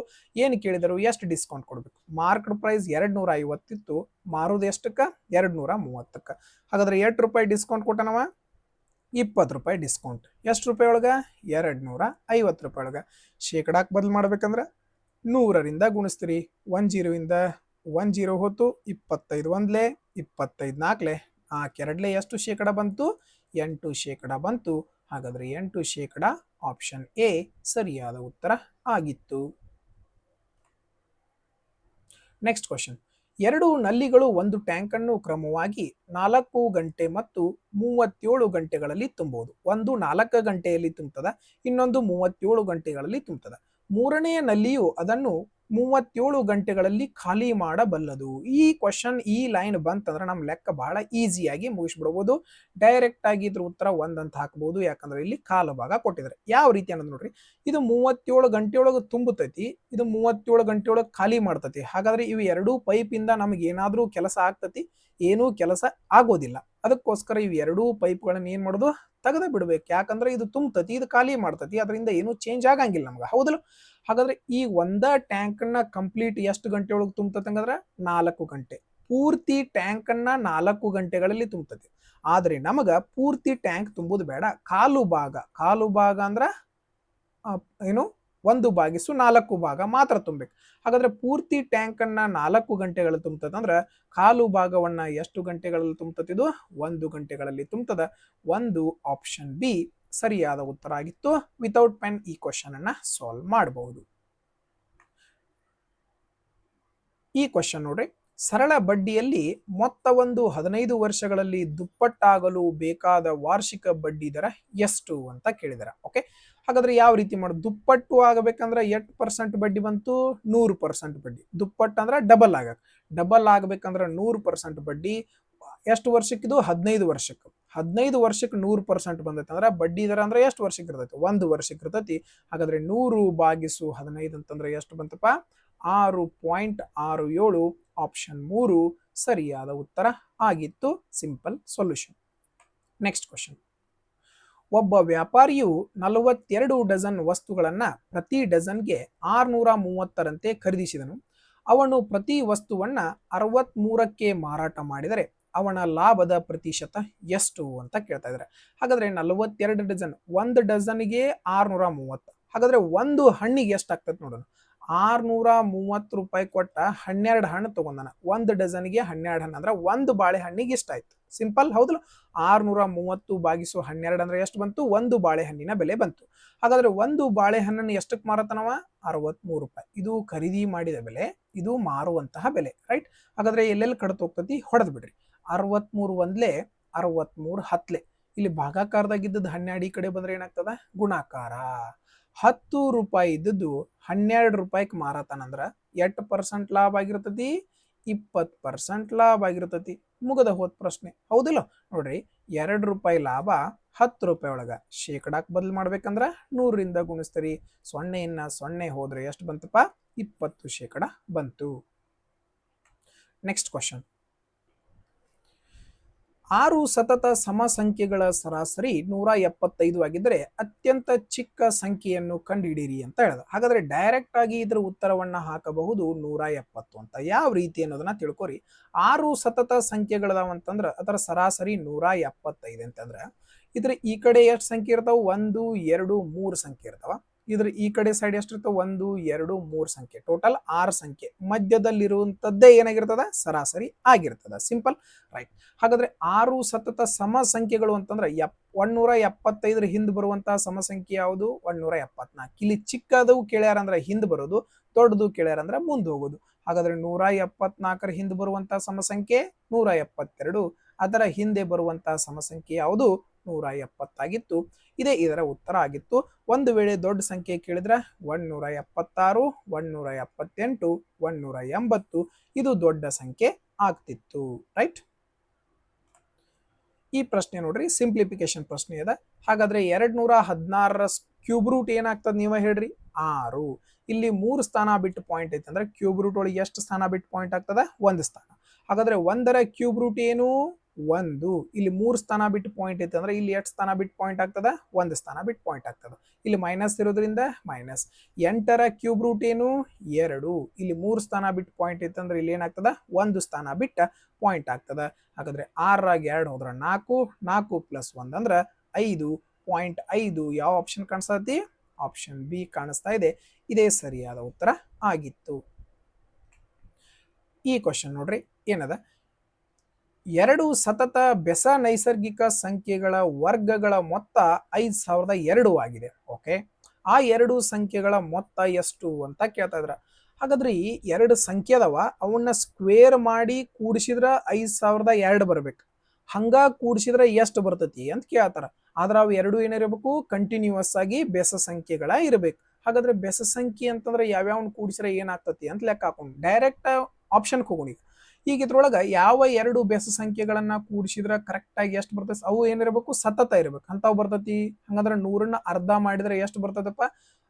[SPEAKER 1] ಏನು ಕೇಳಿದರು? ಎಷ್ಟು ಡಿಸ್ಕೌಂಟ್ ಕೊಡ್ಬೇಕು? ಮಾರ್ಕೆಟ್ ಪ್ರೈಸ್ 250 ಇತ್ತು, ಮಾರೋದು ಎಷ್ಟಕ್ಕೆ? 230ಕ್ಕೆ. ಹಾಗಾದ್ರೆ ಎಷ್ಟು ರೂಪಾಯಿ ಡಿಸ್ಕೌಂಟ್ ಕೊಟ್ಟನವ? 20 ರೂಪಾಯಿ ಡಿಸ್ಕೌಂಟ್. ಎಷ್ಟು ರೂಪಾಯಿ ಒಳಗ? 250 ರೂಪಾಯಿ ಒಳಗ. ಶೇಕಡಾಕ್ ಬದಲು ಮಾಡ್ಬೇಕಂದ್ರೆ 100ರಿಂದ ಗುಣಿಸ್ತೀರಿ. 10 ಹೋತು, 25 ಒಂದ್ಲೆ, 25 ನಾಲ್ಕಲೆ, 4 ಎಷ್ಟು ಶೇಕಡ ಬಂತು? 8% ಬಂತು. ಹಾಗಾದ್ರೆ 8% ಆಪ್ಷನ್ ಎ ಸರಿಯಾದ ಉತ್ತರ ಆಗಿತ್ತು. Next question. 2 ನಲ್ಲಿಗಳು ಒಂದು ಟ್ಯಾಂಕ್ ಅನ್ನು ಕ್ರಮವಾಗಿ 4 ಗಂಟೆ ಮತ್ತು 37 ಗಂಟೆಗಳಲ್ಲಿ ತುಂಬಬಹುದು. ಒಂದು 4 ಗಂಟೆಯಲ್ಲಿ ತುಂಬುತ್ತದೆ, ಇನ್ನೊಂದು 37 ಗಂಟೆಗಳಲ್ಲಿ ತುಂಬುತ್ತದೆ. ಮೂರನೆಯ ನಲ್ಲಿಯು ಅದನ್ನು 37 ಗಂಟೆಗಳಲ್ಲಿ ಖಾಲಿ ಮಾಡಬಲ್ಲದು. ಈ ಕ್ವಶನ್, ಈ ಲೈನ್ ಬಂತಂದ್ರೆ ನಮ್ಮ ಲೆಕ್ಕ ಬಹಳ ಈಸಿಯಾಗಿ ಮುಗಿಸ್ಬಿಡಬಹುದು. ಡೈರೆಕ್ಟ್ ಆಗಿ ಇದ್ರ ಉತ್ತರ 1 ಅಂತ ಹಾಕಬಹುದು. ಯಾಕಂದ್ರೆ ಇಲ್ಲಿ ಕಾಲು ಭಾಗ ಕೊಟ್ಟಿದ್ದಾರೆ. ಯಾವ ರೀತಿ ಅನ್ನೋದು ನೋಡ್ರಿ, ಇದು 37 ಗಂಟೆಯೊಳಗೆ ತುಂಬುತ್ತೈತಿ, ಇದು 37 ಗಂಟೆಯೊಳಗೆ ಖಾಲಿ ಮಾಡ್ತತಿ. ಹಾಗಾದ್ರೆ ಇವು ಎರಡೂ ಪೈಪ್ ಇಂದ ನಮಗೆ ಏನಾದ್ರೂ ಕೆಲಸ ಆಗ್ತತಿ? ಏನೂ ಕೆಲಸ ಆಗೋದಿಲ್ಲ. ಅದಕ್ಕೋಸ್ಕರ ಇವು ಎರಡೂ ಪೈಪ್ಗಳನ್ನ ಏನ್ ಮಾಡೋದು? ತೆಗೆದ ಬಿಡ್ಬೇಕು. ಯಾಕಂದ್ರೆ ಇದು ತುಂಬತತಿ, ಇದು ಖಾಲಿ ಮಾಡ್ತತಿ, ಅದರಿಂದ ಏನು ಚೇಂಜ್ ಆಗಂಗಿಲ್ಲ ನಮ್ಗೆ. ಹೌದಲ್ಲ? ಹಾಗಾದ್ರೆ ಈ ಒಂದ ಟ್ಯಾಂಕ್ ಅನ್ನ ಕಂಪ್ಲೀಟ್ ಎಷ್ಟು ಗಂಟೆ ಒಳಗೆ ತುಂಬತತಿ ಹಂಗಂದ್ರೆ? 4 ಗಂಟೆ. ಪೂರ್ತಿ ಟ್ಯಾಂಕ್ ಅನ್ನ 4 ಗಂಟೆಗಳಲ್ಲಿ ತುಂಬತತಿ. ಆದ್ರೆ ನಮಗ ಪೂರ್ತಿ ಟ್ಯಾಂಕ್ ತುಂಬುದು ಬೇಡ, ಕಾಲು ಭಾಗ ಅಂದ್ರ ಏನು? 1/4 ಭಾಗ ಮಾತ್ರ ತುಂಬಬೇಕು. ಹಾಗಾದ್ರೆ ಪೂರ್ತಿ ಟ್ಯಾಂಕ್ ಅನ್ನ 4 ಗಂಟೆಗಳು ತುಂಬತದ ಅಂದ್ರೆ ಕಾಲು ಭಾಗವನ್ನ ಎಷ್ಟು ಗಂಟೆಗಳಲ್ಲಿ ತುಂಬತತಿದು? 1 ಗಂಟೆಗಳಲ್ಲಿ ತುಂಬತದ. 1 ಆಪ್ಷನ್ ಬಿ ಸರಿಯಾದ ಉತ್ತರ ಆಗಿತ್ತು. ವಿತೌಟ್ ಪೆನ್ ಈ ಕ್ವಶನ್ ಅನ್ನ ಸಾಲ್ವ್ ಮಾಡಬಹುದು. ಈ ಕ್ವಶನ್ ನೋಡ್ರಿ, ಸರಳ ಬಡ್ಡಿಯಲ್ಲಿ ಮೊತ್ತವೊಂದು 15 ವರ್ಷಗಳಲ್ಲಿ ದುಪ್ಪಟ್ಟಾಗಲು ಬೇಕಾದ ವಾರ್ಷಿಕ ಬಡ್ಡಿ ದರ ಎಷ್ಟು ಅಂತ ಕೇಳಿದಾರೆ. ಓಕೆ, ಹಾಗಾದ್ರೆ ಯಾವ ರೀತಿ ಮಾಡೋದು? ದುಪ್ಪಟ್ಟು ಆಗಬೇಕಂದ್ರೆ 8% ಬಡ್ಡಿ ಬಂತು? 100% ಬಡ್ಡಿ. ದುಪ್ಪಟ್ಟು ಅಂದ್ರೆ ಡಬಲ್ ಆಗಬೇಕಂದ್ರೆ 100% ಬಡ್ಡಿ. ಎಷ್ಟು ವರ್ಷಕ್ಕಿದು? 15 ವರ್ಷಕ್ಕೆ. 15 ವರ್ಷಕ್ಕೆ 100% ಬಂದೈತೆ ಅಂದ್ರೆ ಬಡ್ಡಿ ದರ ಅಂದ್ರೆ ಎಷ್ಟು ವರ್ಷಕ್ಕೆ ಇರ್ತೈತಿ? 1 ವರ್ಷಕ್ಕೆ ಇರ್ತೈತಿ. ಹಾಗಾದ್ರೆ 100/15 ಅಂತಂದ್ರೆ ಎಷ್ಟು ಬಂತಪ್ಪ? 6.67. ಆಪ್ಷನ್ 3 ಸರಿಯಾದ ಉತ್ತರ ಆಗಿತ್ತು. Simple solution. Next question. ಒಬ್ಬ ವ್ಯಾಪಾರಿಯು 42 ಡಜನ್ ವಸ್ತುಗಳನ್ನ ಪ್ರತಿ ಡಜನ್ಗೆ 630ರಂತೆ ಖರೀದಿಸಿದನು. ಅವನು ಪ್ರತಿ ವಸ್ತುವನ್ನ 63ಕ್ಕೆ ಮಾರಾಟ ಮಾಡಿದರೆ ಅವನ ಲಾಭದ ಪ್ರತಿಶತ ಎಷ್ಟು ಅಂತ ಕೇಳ್ತಾ ಇದ್ದಾರೆ. ಹಾಗಾದ್ರೆ 42 ಡಜನ್, ಒಂದು ಡಜನ್ಗೆ 630. ಹಾಗಾದ್ರೆ ಒಂದು ಹಣ್ಣಿಗೆ ಎಷ್ಟು ಆಗ್ತದೆ ನೋಡೋಣ. 630 ಕೊಟ್ಟ 12 ಹಣ್ಣು ತಗೊಂಡನ. ಒಂದು ಡಜನ್ಗೆ 12 ಹಣ್ಣು ಅಂದ್ರೆ ಒಂದು ಬಾಳೆಹಣ್ಣಿಗೆ ಇಷ್ಟಾಯ್ತು. ಸಿಂಪಲ್ ಹೌದಲ್ಲ. 630 ಭಾಗಿಸು 12 ಅಂದ್ರೆ ಎಷ್ಟು ಬಂತು? ಒಂದು ಬಾಳೆಹಣ್ಣಿನ ಬೆಲೆ ಬಂತು. ಹಾಗಾದ್ರೆ ಒಂದು ಬಾಳೆಹಣ್ಣನ್ನು ಎಷ್ಟಕ್ಕೆ ಮಾರತನವ? 63 ರೂಪಾಯಿ. ಇದು ಖರೀದಿ ಮಾಡಿದ ಬೆಲೆ, ಇದು ಮಾರುವಂತಹ ಬೆಲೆ. ರೈಟ್. ಹಾಗಾದ್ರೆ ಎಲ್ಲೆಲ್ಲಿ ಕಡಿತ ಹೋಗ್ತತಿ ಹೊಡೆದ್ ಬಿಡ್ರಿ. 63 ಒಂದ್ಲೆ 63 ಹತ್ಲೆ. ಇಲ್ಲಿ ಭಾಗಾಕಾರದಾಗಿದ್ದದ್ದು 12 ಈ ಕಡೆ ಬಂದ್ರೆ ಏನಾಗ್ತದ? ಗುಣಾಕಾರ. 10 ರೂಪಾಯಿ ಇದ್ದದ್ದು 12 ರೂಪಾಯಿಗೆ ಮಾರತಾನಂದ್ರ ಎಷ್ಟು ಪರ್ಸೆಂಟ್ ಲಾಭ ಆಗಿರ್ತತಿ? 20% ಲಾಭ ಆಗಿರ್ತತಿ. ಮುಗದ ಹೋದ ಪ್ರಶ್ನೆ. ಹೌದಿಲ್ಲ? ನೋಡ್ರಿ, 2 ರೂಪಾಯಿ ಲಾಭ 10 ರೂಪಾಯಿ ಒಳಗ ಶೇಕಡಾಕ್ ಬದಲು ಮಾಡ್ಬೇಕಂದ್ರ 100ರಿಂದ ಗುಣಿಸ್ತೀರಿ. 0 ಹೋದ್ರೆ ಎಷ್ಟು ಬಂತಪ್ಪ? 20% ಬಂತು. Next question. 6 ಸತತ ಸಮ ಸಂಖ್ಯೆಗಳ ಸರಾಸರಿ 175 ಆಗಿದ್ದರೆ ಅತ್ಯಂತ ಚಿಕ್ಕ ಸಂಖ್ಯೆಯನ್ನು ಕಂಡುಹಿಡಿಯಿರಿ ಅಂತ ಹೇಳ್ದ. ಹಾಗಾದ್ರೆ ಡೈರೆಕ್ಟ್ ಆಗಿ ಇದ್ರ ಉತ್ತರವನ್ನ ಹಾಕಬಹುದು 170 ಅಂತ. ಯಾವ ರೀತಿ ಅನ್ನೋದನ್ನ ತಿಳ್ಕೊರಿ. 6 ಸತತ ಸಂಖ್ಯೆಗಳದಾವಂತಂದ್ರ ಅದರ ಸರಾಸರಿ 175 ಅಂತಂದ್ರ ಇದ್ರ ಈ ಕಡೆ ಎಷ್ಟು ಸಂಖ್ಯೆ ಇರ್ತಾವ? 1, 2, 3 ಸಂಖ್ಯೆ ಇರ್ತಾವ. ಇದ್ರ ಈ ಕಡೆ ಸೈಡ್ ಎಷ್ಟಿರ್ತಾವ? 1, 2, 3 ಸಂಖ್ಯೆ. ಟೋಟಲ್ 6 ಸಂಖ್ಯೆ. ಮಧ್ಯದಲ್ಲಿರುವಂತದ್ದೇ ಏನಾಗಿರ್ತದ? ಸರಾಸರಿ ಆಗಿರ್ತದ. ಸಿಂಪಲ್. ರೈಟ್. ಹಾಗಾದ್ರೆ 6 ಸತತ ಸಮ ಸಂಖ್ಯೆಗಳು ಅಂತಂದ್ರೆ 175 ಹಿಂದ್ ಬರುವಂತಹ ಸಮ ಸಂಖ್ಯೆ ಯಾವುದು? 174. ಇಲ್ಲಿ ಚಿಕ್ಕದು ಕೇಳ್ಯಾರ ಅಂದ್ರೆ ಹಿಂದ್ ಬರೋದು, ದೊಡ್ಡದು ಕೇಳ್ಯಾರ ಅಂದ್ರೆ ಮುಂದೆ ಹೋಗೋದು. ಹಾಗಾದ್ರೆ 174 ಹಿಂದ್ ಬರುವಂತಹ ಸಮ ಸಂಖ್ಯೆ 172. ಅದರ ಹಿಂದೆ ಬರುವಂತಹ ಸಮ ಸಂಖ್ಯೆ ಯಾವುದು? 170 ಆಗಿತ್ತು. ಇದೇ ಇದರ ಉತ್ತರ ಆಗಿತ್ತು. ಒಂದು ವೇಳೆ ದೊಡ್ಡ ಸಂಖ್ಯೆ ಕೇಳಿದ್ರೆ 176, 178, 180 ಇದು ದೊಡ್ಡ ಸಂಖ್ಯೆ ಆಗ್ತಿತ್ತು. ರೈಟ್. ಈ ಪ್ರಶ್ನೆ ನೋಡ್ರಿ, ಸಿಂಪ್ಲಿಫಿಕೇಶನ್ ಪ್ರಶ್ನೆ ಅದ. ಹಾಗಾದ್ರೆ 216ರ ಕ್ಯೂಬ್ ರೂಟ್ ಏನಾಗ್ತದ ನೀವ ಹೇಳ್ರಿ? 6. ಇಲ್ಲಿ 3 ಸ್ಥಾನ ಬಿಟ್ಟು ಪಾಯಿಂಟ್ ಐತೆ ಅಂದ್ರೆ ಕ್ಯೂಬ್ ರೂಟ್ ಒಳಗೆ ಎಷ್ಟು ಸ್ಥಾನ ಬಿಟ್ಟು ಪಾಯಿಂಟ್ ಆಗ್ತದ? 1 ಸ್ಥಾನ. ಹಾಗಾದ್ರೆ 1ರ ಕ್ಯೂಬ್ ರೂಟ್ ಏನು? 1. ಇಲ್ಲಿ 3 ಸ್ಥಾನ ಬಿಟ್ಟು ಪಾಯಿಂಟ್ ಐತೆ ಅಂದ್ರೆ ಇಲ್ಲಿ ಎಷ್ಟು ಸ್ಥಾನ ಬಿಟ್ಟು ಪಾಯಿಂಟ್ ಆಗ್ತದ? 1 ಸ್ಥಾನ ಬಿಟ್ಟು ಪಾಯಿಂಟ್ ಆಗ್ತದ. ಇಲ್ಲಿ ಮೈನಸ್ ಇರೋದ್ರಿಂದ ಮೈನಸ್. 8ರ ಕ್ಯೂಬ್ ರೂಟ್ ಏನು? 2. ಇಲ್ಲಿ 3 ಸ್ಥಾನ ಬಿಟ್ಟು ಪಾಯಿಂಟ್ ಐತೆ ಅಂದ್ರೆ ಇಲ್ಲಿ ಏನಾಗ್ತದ? 1 ಸ್ಥಾನ ಬಿಟ್ಟ ಪಾಯಿಂಟ್ ಆಗ್ತದ. ಹಾಗಾದ್ರೆ 6ರಾಗ 2 ಹೋದ್ರ 4, 4 ಪ್ಲಸ್ 1 ಅಂದ್ರೆ 5.5. ಯಾವ ಆಪ್ಷನ್ ಕಾಣಿಸ್ತತಿ? ಆಪ್ಷನ್ ಬಿ ಕಾಣಿಸ್ತಾ ಇದೆ. ಇದೇ ಸರಿಯಾದ ಉತ್ತರ ಆಗಿತ್ತು. ಈ ಕ್ವಶನ್ ನೋಡ್ರಿ ಏನದ? 2 ಸತತ ಬೆಸ ನೈಸರ್ಗಿಕ ಸಂಖ್ಯೆಗಳ ವರ್ಗಗಳ ಮೊತ್ತ 5002 ಆಗಿದೆ. ಓಕೆ, ಆ 2 ಸಂಖ್ಯೆಗಳ ಮೊತ್ತ ಎಷ್ಟು ಅಂತ ಕೇಳ್ತಾ ಇದ್ರ. ಹಾಗಾದ್ರೆ ಈ 2 ಸಂಖ್ಯೆ ಅದಾವ, ಅವನ್ನ ಸ್ಕ್ವೇರ್ ಮಾಡಿ ಕೂಡಿಸಿದ್ರ 5002 ಬರ್ಬೇಕು. ಹಂಗ ಕೂಡಿಸಿದ್ರೆ ಎಷ್ಟು ಬರ್ತತಿ ಅಂತ ಕೇಳ್ತಾರ. ಆದ್ರ ಅವು ಎರಡು ಏನಿರಬೇಕು? ಕಂಟಿನ್ಯೂಸ್ ಆಗಿ ಬೆಸ ಸಂಖ್ಯೆಗಳ ಇರಬೇಕು. ಹಾಗಾದ್ರೆ ಬೆಸ ಸಂಖ್ಯೆ ಅಂತಂದ್ರೆ ಯಾವ್ಯಾವನ್ ಕೂಡಿಸಿದ್ರೆ ಏನಾಗ್ತತಿ ಅಂತ ಲೆಕ್ಕ ಹಾಕೊಂಡು ಡೈರೆಕ್ಟ್ ಆಪ್ಷನ್ ಹೋಗೋಣ. ಈಗ ಇದ್ರೊಳಗ ಯಾವ 2 ಬೆಸ ಸಂಖ್ಯೆಗಳನ್ನ ಕೂಡಿಸಿದ್ರ ಕರೆಕ್ಟ್ ಆಗಿ ಎಷ್ಟು ಬರ್ತದೆ? ಅವು ಏನಿರಬೇಕು? ಸತತ ಇರ್ಬೇಕು ಅಂತಾವ್ ಬರ್ತತಿ. ಹಂಗಂದ್ರೆ 100ನ್ನ ಅರ್ಧ ಮಾಡಿದ್ರೆ ಎಷ್ಟು ಬರ್ತದಪ್ಪ?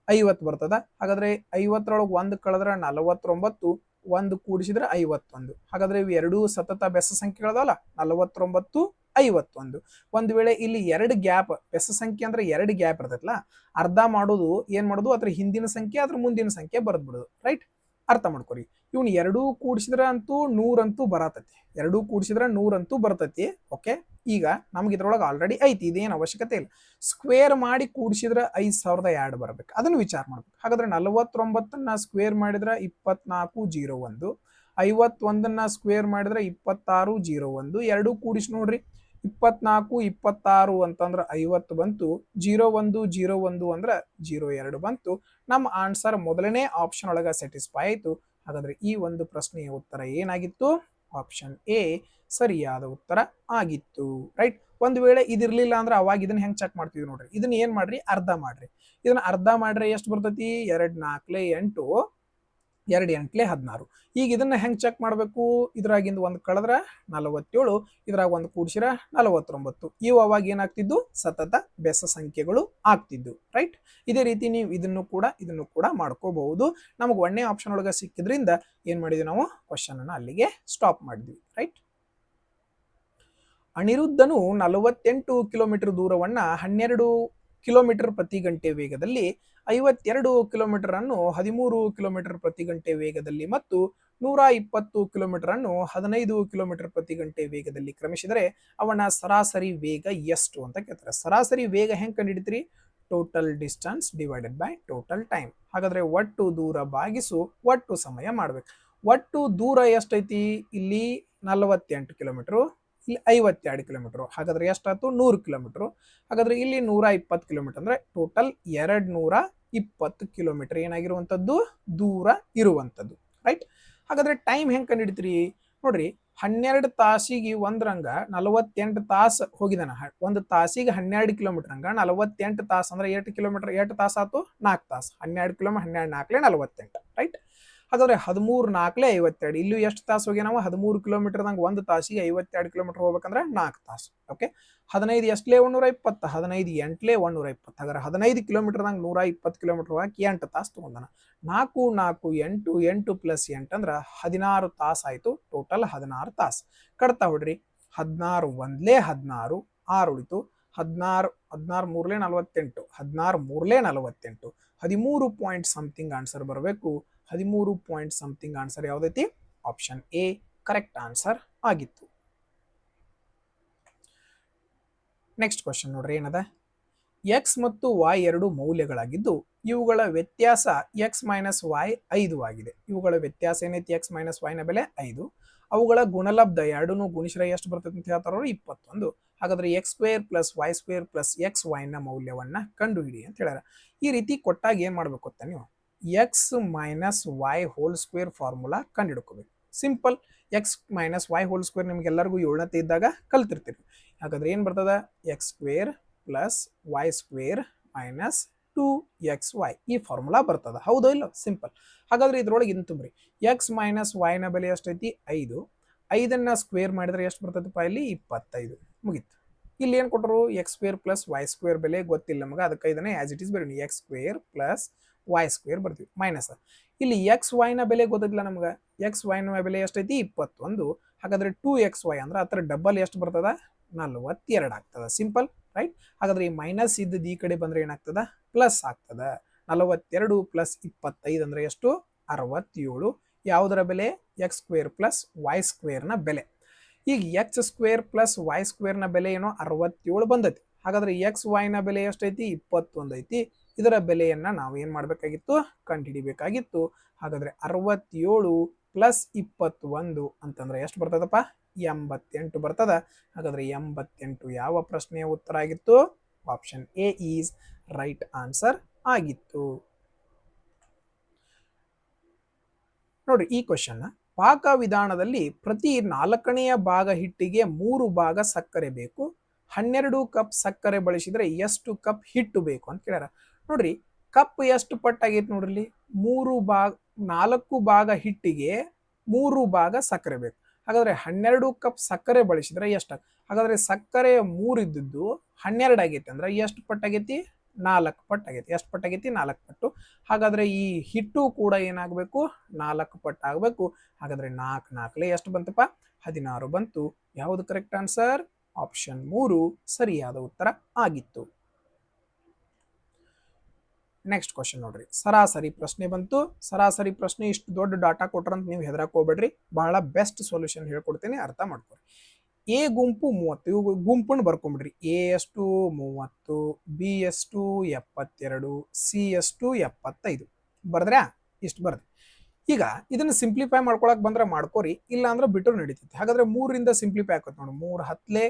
[SPEAKER 1] 50 ಬರ್ತದ. ಹಾಗಾದ್ರೆ 50ರೊಳಗೆ 1 ಕಳೆದ್ರೆ 49, 1 ಕೂಡಿಸಿದ್ರೆ 51. ಹಾಗಾದ್ರೆ ಇವು 2 ಸತತ ಬೆಸ ಸಂಖ್ಯೆಗಳದಲ್ಲ, 49, 51. ಒಂದ್ ವೇಳೆ ಇಲ್ಲಿ 2 ಗ್ಯಾಪ್, ಬೆಸ ಸಂಖ್ಯೆ ಅಂದ್ರೆ 2 ಗ್ಯಾಪ್ ಇರ್ತೈತಲ್ಲ, ಅರ್ಧ ಮಾಡೋದು ಏನ್ ಮಾಡೋದು? ಅದ್ರ ಹಿಂದಿನ ಸಂಖ್ಯೆ ಅದ್ರ ಮುಂದಿನ ಸಂಖ್ಯೆ ಬರ್ದ್ ಬಿಡುದು. ರೈಟ್. ಅರ್ಥ ಮಾಡ್ಕೊರಿ. ಇವ್ನು 2 ಕೂಡಿಸಿದ್ರ ಅಂತೂ 100 ಅಂತೂ ಬರತತಿ. 2 ಕೂಡಿಸಿದ್ರ 100 ಅಂತೂ ಬರ್ತತಿ. ಓಕೆ, ಈಗ ನಮ್ಗೆ ಇದ್ರೊಳಗೆ ಆಲ್ರೆಡಿ ಐತಿ, ಇದೇನು ಅವಶ್ಯಕತೆ ಇಲ್ಲ. ಸ್ಕ್ವೇರ್ ಮಾಡಿ ಕೂಡಿಸಿದ್ರೆ 5002 ಬರ್ಬೇಕು. ಅದನ್ನು ವಿಚಾರ ಮಾಡ್ಬೇಕು. ಹಾಗಾದ್ರೆ 49ನ್ನ ಸ್ಕ್ವೇರ್ ಮಾಡಿದ್ರೆ 2401, 51ನ್ನ ಸ್ಕ್ವೇರ್ ಮಾಡಿದ್ರೆ 2601. 2 ಕೂಡಿಸಿ ನೋಡ್ರಿ, 24, 26 ಅಂತಂದ್ರೆ 50 ಬಂತು. 01, 01 ಅಂದ್ರೆ 02 ಬಂತು. ನಮ್ಮ ಆನ್ಸರ್ ಮೊದಲನೇ ಆಪ್ಷನ್ ಒಳಗ ಸ್ಯಾಟಿಸ್ಫೈ ಆಯ್ತು. ಹಾಗಾದ್ರೆ ಈ ಒಂದು ಪ್ರಶ್ನೆಯ ಉತ್ತರ ಏನಾಗಿತ್ತು? ಆಪ್ಷನ್ ಎ ಸರಿಯಾದ ಉತ್ತರ ಆಗಿತ್ತು. ರೈಟ್. ಒಂದು ವೇಳೆ ಇದಿರ್ಲಿಲ್ಲ ಅಂದ್ರೆ ಅವಾಗ ಇದನ್ನ ಹೆಂಗ್ ಚೆಕ್ ಮಾಡ್ತೀವಿ ನೋಡ್ರಿ. ಇದನ್ನ ಏನ್ ಮಾಡ್ರಿ? ಅರ್ಧ ಮಾಡ್ರಿ. ಇದನ್ನ ಅರ್ಧ ಮಾಡ್ರೆ ಎಷ್ಟು ಬರ್ತತಿ? 2 4 8, 2 8 16. ಈಗ ಇದನ್ನ ಹೆಂಗ್ ಚೆಕ್ ಮಾಡ್ಬೇಕು? ಇದ್ರಾಗಿಂದ 1 ಕಳೆದ್ರ 47, ಇದ್ರಾಗ 1 ಕೂಡಿಸಿರ 49. ಇವು ಅವಾಗ ಏನಾಗ್ತಿದ್ದು? ಸತತ ಬೆಸ ಸಂಖ್ಯೆಗಳು ಆಗ್ತಿದ್ದು. ರೈಟ್. ಇದೇ ರೀತಿ ನೀವು ಇದನ್ನು ಕೂಡ ಮಾಡ್ಕೋಬಹುದು. ನಮಗೆ 1ನೇ ಆಪ್ಷನ್ ಒಳಗೆ ಸಿಕ್ಕಿದ್ರಿಂದ ಏನ್ ಮಾಡಿದ್ವಿ ನಾವು? ಕ್ವಶನ್ ಅನ್ನ ಅಲ್ಲಿಗೆ ಸ್ಟಾಪ್ ಮಾಡಿದ್ವಿ. ರೈಟ್. ಅನಿರುದ್ಧನು 48 ಕಿಲೋಮೀಟರ್ ದೂರವನ್ನ 12 ಕಿಲೋಮೀಟರ್ ಪ್ರತಿ ಗಂಟೆ ವೇಗದಲ್ಲಿ, 52 ಕಿಲೋಮೀಟರ್ ಅನ್ನು 13 ಕಿಲೋಮೀಟರ್ ಪ್ರತಿ ಗಂಟೆ ವೇಗದಲ್ಲಿ ಮತ್ತು 120 ಕಿಲೋಮೀಟರ್ ಅನ್ನು 15 ಕಿಲೋಮೀಟರ್ ಪ್ರತಿ ಗಂಟೆ ವೇಗದಲ್ಲಿ ಕ್ರಮಿಸಿದರೆ ಅವನ ಸರಾಸರಿ ವೇಗ ಎಷ್ಟು ಅಂತ ಕೇಳ್ತಾರೆ. ಸರಾಸರಿ ವೇಗ ಹೆಂಗ್ ಕಂಡುಹಿಡಿತೀರಿ? Total distance divided by total time. ಹಾಗಾದ್ರೆ ಒಟ್ಟು ದೂರ ಭಾಗಿಸು ಒಟ್ಟು ಸಮಯ ಮಾಡ್ಬೇಕು. ಒಟ್ಟು ದೂರ ಎಷ್ಟೈತಿ? ಇಲ್ಲಿ 48 ಕಿಲೋಮೀಟರ್, ಇಲ್ಲಿ 52 ಕಿಲೋಮೀಟರ್. ಹಾಗಾದ್ರೆ ಎಷ್ಟಾಯ್ತು? 100 ಕಿಲೋಮೀಟರ್. ಹಾಗಾದ್ರೆ ಇಲ್ಲಿ 120 ಕಿಲೋಮೀಟರ್ ಅಂದ್ರೆ ಟೋಟಲ್ 220 ಕಿಲೋಮೀಟರ್ ಏನಾಗಿರುವಂತದ್ದು ದೂರ ಇರುವಂತದ್ದು. ರೈಟ್. ಹಾಗಾದ್ರೆ ಟೈಮ್ ಹೆಂಗ್ ಕಂಡಿಡ್ತೀರಿ ನೋಡ್ರಿ. 12 ತಾಸಿಗೆ ಒಂದ್ರಂಗ 48 ತಾಸು ಹೋಗಿದಾನ. ಒಂದು ತಾಸಿಗೆ 12 ಕಿಲೋಮೀಟರ್ ಹಂಗ 48 ತಾಸು ಅಂದ್ರೆ 8 ಕಿಲೋಮೀಟರ್ 8 ತಾಸು ಆಯ್ತು 4 ತಾಸು. 12 ಕಿಲೋಮೀಟರ್ 12 4 48. ರೈಟ್. ಹಾಗಾದ್ರೆ 13 4 52. ಇಲ್ಲೂ ಎಷ್ಟು ತಾಸು ಹೋಗಿ ನಾವು 13 ಕಿಲೋಮೀಟರ್ದಂಗ ಒಂದು ತಾಸಿಗೆ 52 ಕಿಲೋಮೀಟರ್ ಹೋಗ್ಬೇಕಂದ್ರೆ 4 ತಾಸು. ಓಕೆ. 15 ಎಷ್ಟಲೇ 120, 15 8ಲೇ 120. ಹಾಗಾದ್ರೆ 15 ಕಿಲೋಮೀಟರ್ದಂಗ 120 ಕಿಲೋಮೀಟರ್ ಹೋಗಕ್ಕೆ 8 ತಾಸು ತಗೊಂಡಾನ. 4 4 8 8 ಪ್ಲಸ್ 8 ಅಂದ್ರೆ 16 ತಾಸು ಆಯ್ತು. ಟೋಟಲ್ 16 ತಾಸು. ಕಡ್ತಾ ಹೊಡ್ರಿ. 16 1ಲೇ 16, 6 ಉಳಿತು. 16 16 3ಲೇ 48, 16 3ಲೇ 48, 13 ಪಾಯಿಂಟ್ ಸಮಥಿಂಗ್ ಆನ್ಸರ್ ಬರಬೇಕು. 13 ಪಾಯಿಂಟ್ ಸಮಥಿಂಗ್ ಆನ್ಸರ್ ಯಾವ್ದೈತಿ? ಆಪ್ಷನ್ ಎ ಕರೆಕ್ಟ್ ಆನ್ಸರ್ ಆಗಿತ್ತು. ನೆಕ್ಸ್ಟ್ ಕ್ವಶನ್ ನೋಡ್ರಿ ಏನದ. ಎಕ್ಸ್ ಮತ್ತು ವೈ ಎರಡು ಮೌಲ್ಯಗಳಾಗಿದ್ದು ಇವುಗಳ ವ್ಯತ್ಯಾಸ ಎಕ್ಸ್ ಮೈನಸ್ ವೈ 5 ಆಗಿದೆ. ಇವುಗಳ ವ್ಯತ್ಯಾಸ ಏನೈತಿ? ಎಕ್ಸ್ ಮೈನಸ್ ವೈ ನ ಬೆಲೆ 5. ಅವುಗಳ ಗುಣಲಬ್ಧ ಎರಡೂ ಗುಣಿಸಿದ್ರೆ ಎಷ್ಟು ಬರ್ತದೆ ಅಂತ ಹೇಳ್ತಾರ 21. ಹಾಗಾದ್ರೆ x square plus y square plus x y ನ ಮೌಲ್ಯವನ್ನ ಕಂಡುಹಿಡಿ ಅಂತ ಹೇಳ್ಯಾರ. ಈ ರೀತಿ ಕೊಟ್ಟಾಗ ಏನ್ ಮಾಡ್ಬೇಕು ಅಂತ ನೀವು x minus y whole square formula ಕಂಡುಹಿಡ್ಕೋಬೇಕು. Simple. X minus y whole square ನಿಮ್ಗೆಲ್ಲರಿಗೂ 7ನೇ ಇದ್ದಾಗ ಕಲ್ತಿರ್ತೀರಿ. ಹಾಗಾದ್ರೆ ಏನ್ ಬರ್ತದ? X square plus y square minus 2xy ಈ ಫಾರ್ಮುಲಾ ಬರ್ತದ. ಹೌದೋ ಇಲ್ಲೋ? ಸಿಂಪಲ್. ಹಾಗಾದ್ರೆ ಇದ್ರೊಳಗೆ ಇನ್ ತುಂಬ್ರಿ. ಎಕ್ಸ್ ಮೈನಸ್ ವೈ ನ ಬೆಲೆ ಎಷ್ಟೈತಿ? 5. 5ನ್ನ ಸ್ಕ್ವೇರ್ ಮಾಡಿದ್ರೆ ಎಷ್ಟು ಬರ್ತದಪ್ಪ? ಇಲ್ಲಿ 25. ಮುಗೀತು. ಇಲ್ಲಿ ಏನ್ ಕೊಟ್ಟರು? X square plus y square ಬೆಲೆ ಗೊತ್ತಿಲ್ಲ ನಮಗೆ, ಅದಕ್ಕೆ ಇದನ್ನ ಆಸ್ ಇಟ್ ಇಸ್ ಬರೀ x square plus y square ಬರ್ತೀವಿ ಮೈನಸ್. ಇಲ್ಲಿ ಎಕ್ಸ್ ವೈ ನ ಬೆಲೆ ಗೊತ್ತಿಲ್ಲ ನಮ್ಗೆ. ಎಕ್ಸ್ ವೈ ನ ಬೆಲೆ ಎಷ್ಟೈತಿ? 21. ಹಾಗಾದ್ರೆ 2xy ಅಂದ್ರೆ ಅದರ ಡಬಲ್ ಎಷ್ಟು ಬರ್ತದ? 42 ಆಗ್ತದ. ಸಿಂಪಲ್. ರೈಟ್. ಹಾಗಾದ್ರೆ ಈ ಮೈನಸ್ ಇದ್ದದ್ದು ಈ ಕಡೆ ಬಂದ್ರೆ ಏನಾಗ್ತದ? ಪ್ಲಸ್ ಆಗ್ತದ. 42 ಪ್ಲಸ್ 25 ಅಂದ್ರೆ ಎಷ್ಟು? 67. ಯಾವುದರ ಬೆಲೆ? X square plus y square ನ ಬೆಲೆ. ಈಗ x square plus y square ನ ಬೆಲೆ ಏನೋ 67 ಬಂದೈತಿ. ಹಾಗಾದ್ರೆ ಎಕ್ಸ್ ವೈ ನ ಬೆಲೆ ಎಷ್ಟೈತಿ? 21 ಐತಿ. ಇದರ ಬೆಲೆಯನ್ನ ನಾವು ಏನ್ ಮಾಡ್ಬೇಕಾಗಿತ್ತು? ಕಂಡುಹಿಡಿಬೇಕಾಗಿತ್ತು. ಹಾಗಾದ್ರೆ 67 ಪ್ಲಸ್ 21 ಅಂತಂದ್ರೆ ಎಷ್ಟು ಬರ್ತದಪ್ಪ? 88 ಬರ್ತದ. ಹಾಗಾದ್ರೆ 88 ಯಾವ ಪ್ರಶ್ನೆಯ ಉತ್ತರ ಆಗಿತ್ತು? Option A is right answer ಆಗಿತ್ತು. ನೋಡ್ರಿ ಈ ಕ್ವಶನ್. ಪಾಕ ವಿಧಾನದಲ್ಲಿ ಪ್ರತಿ 4ನೇ ಭಾಗ ಹಿಟ್ಟಿಗೆ 3 ಭಾಗ ಸಕ್ಕರೆ ಬೇಕು. 12 ಕಪ್ ಸಕ್ಕರೆ ಬಳಸಿದ್ರೆ ಎಷ್ಟು ಕಪ್ ಹಿಟ್ಟು ಬೇಕು ಅಂತ ಕೇಳ್ಯಾರ. ನೋಡ್ರಿ ಕಪ್ ಎಷ್ಟು ಪಟ್ಟಾಗೈತಿ ನೋಡ್ರಿ. 4 ಭಾಗ ಹಿಟ್ಟಿಗೆ 3 ಭಾಗ ಸಕ್ಕರೆ ಬೇಕು. ಹಾಗಾದ್ರೆ 12 ಕಪ್ ಸಕ್ಕರೆ ಬಳಸಿದ್ರೆ ಎಷ್ಟು? ಹಾಗಾದ್ರೆ ಸಕ್ಕರೆ 3 ಇದ್ದದ್ದು 12 ಆಗೈತಿ ಅಂದ್ರೆ ಎಷ್ಟು ಪಟ್ಟಾಗೈತಿ? 4 ಪಟ್ಟಾಗೈತಿ. ಎಷ್ಟು ಪಟ್ಟಾಗೈತಿ? 4 ಪಟ್ಟು. ಹಾಗಾದ್ರೆ ಈ ಹಿಟ್ಟು ಕೂಡ ಏನಾಗಬೇಕು? 4 ಪಟ್ಟು ಆಗಬೇಕು. ಹಾಗಾದ್ರೆ 4 4ಲೇ ಎಷ್ಟು ಬಂತಪ್ಪ? 16 ಬಂತು. ಯಾವುದು ಕರೆಕ್ಟ್ ಆನ್ಸರ್? ಆಪ್ಷನ್ 3 ಸರಿಯಾದ ಉತ್ತರ ಆಗಿತ್ತು. ನೆಕ್ಸ್ಟ್ ಕ್ವಶನ್ ನೋಡ್ರಿ. ಸರಾಸರಿ ಪ್ರಶ್ನೆ ಬಂತು. ಸರಾಸರಿ ಪ್ರಶ್ನೆ ಇಷ್ಟು ದೊಡ್ಡ ಡಾಟಾ ಕೊಟ್ರಂತ ನೀವು ಹೆದರಕ್ ಹೋಗ್ಬೇಡ್ರಿ. ಬಹಳ ಬೆಸ್ಟ್ ಸೊಲ್ಯೂಷನ್ ಹೇಳ್ಕೊಡ್ತೀನಿ, ಅರ್ಥ ಮಾಡ್ಕೊರಿ. ಎ ಗುಂಪು 30. ಇವು ಗುಂಪನ್ನು ಬರ್ಕೊಂಬಿಡ್ರಿ. ಎ ಎಷ್ಟು? 30. ಬಿ ಎಷ್ಟು? 72. ಸಿ ಎಷ್ಟು? 75. ಬರ್ದ್ರಾ? ಇಷ್ಟು ಬರ್ರಿ. ಈಗ ಇದನ್ನ ಸಿಂಪ್ಲಿಫೈ ಮಾಡ್ಕೊಳಕ್ ಬಂದ್ರೆ ಮಾಡ್ಕೋರಿ, ಇಲ್ಲ ಅಂದ್ರೆ ಬಿಟ್ಟರು ನಡೀತೈತಿ. ಹಾಗಾದ್ರೆ 3ರಿಂದ ಸಿಂಪ್ಲಿಫೈ ಆಕತ್ ನೋಡಿ. 3 10ಲೇ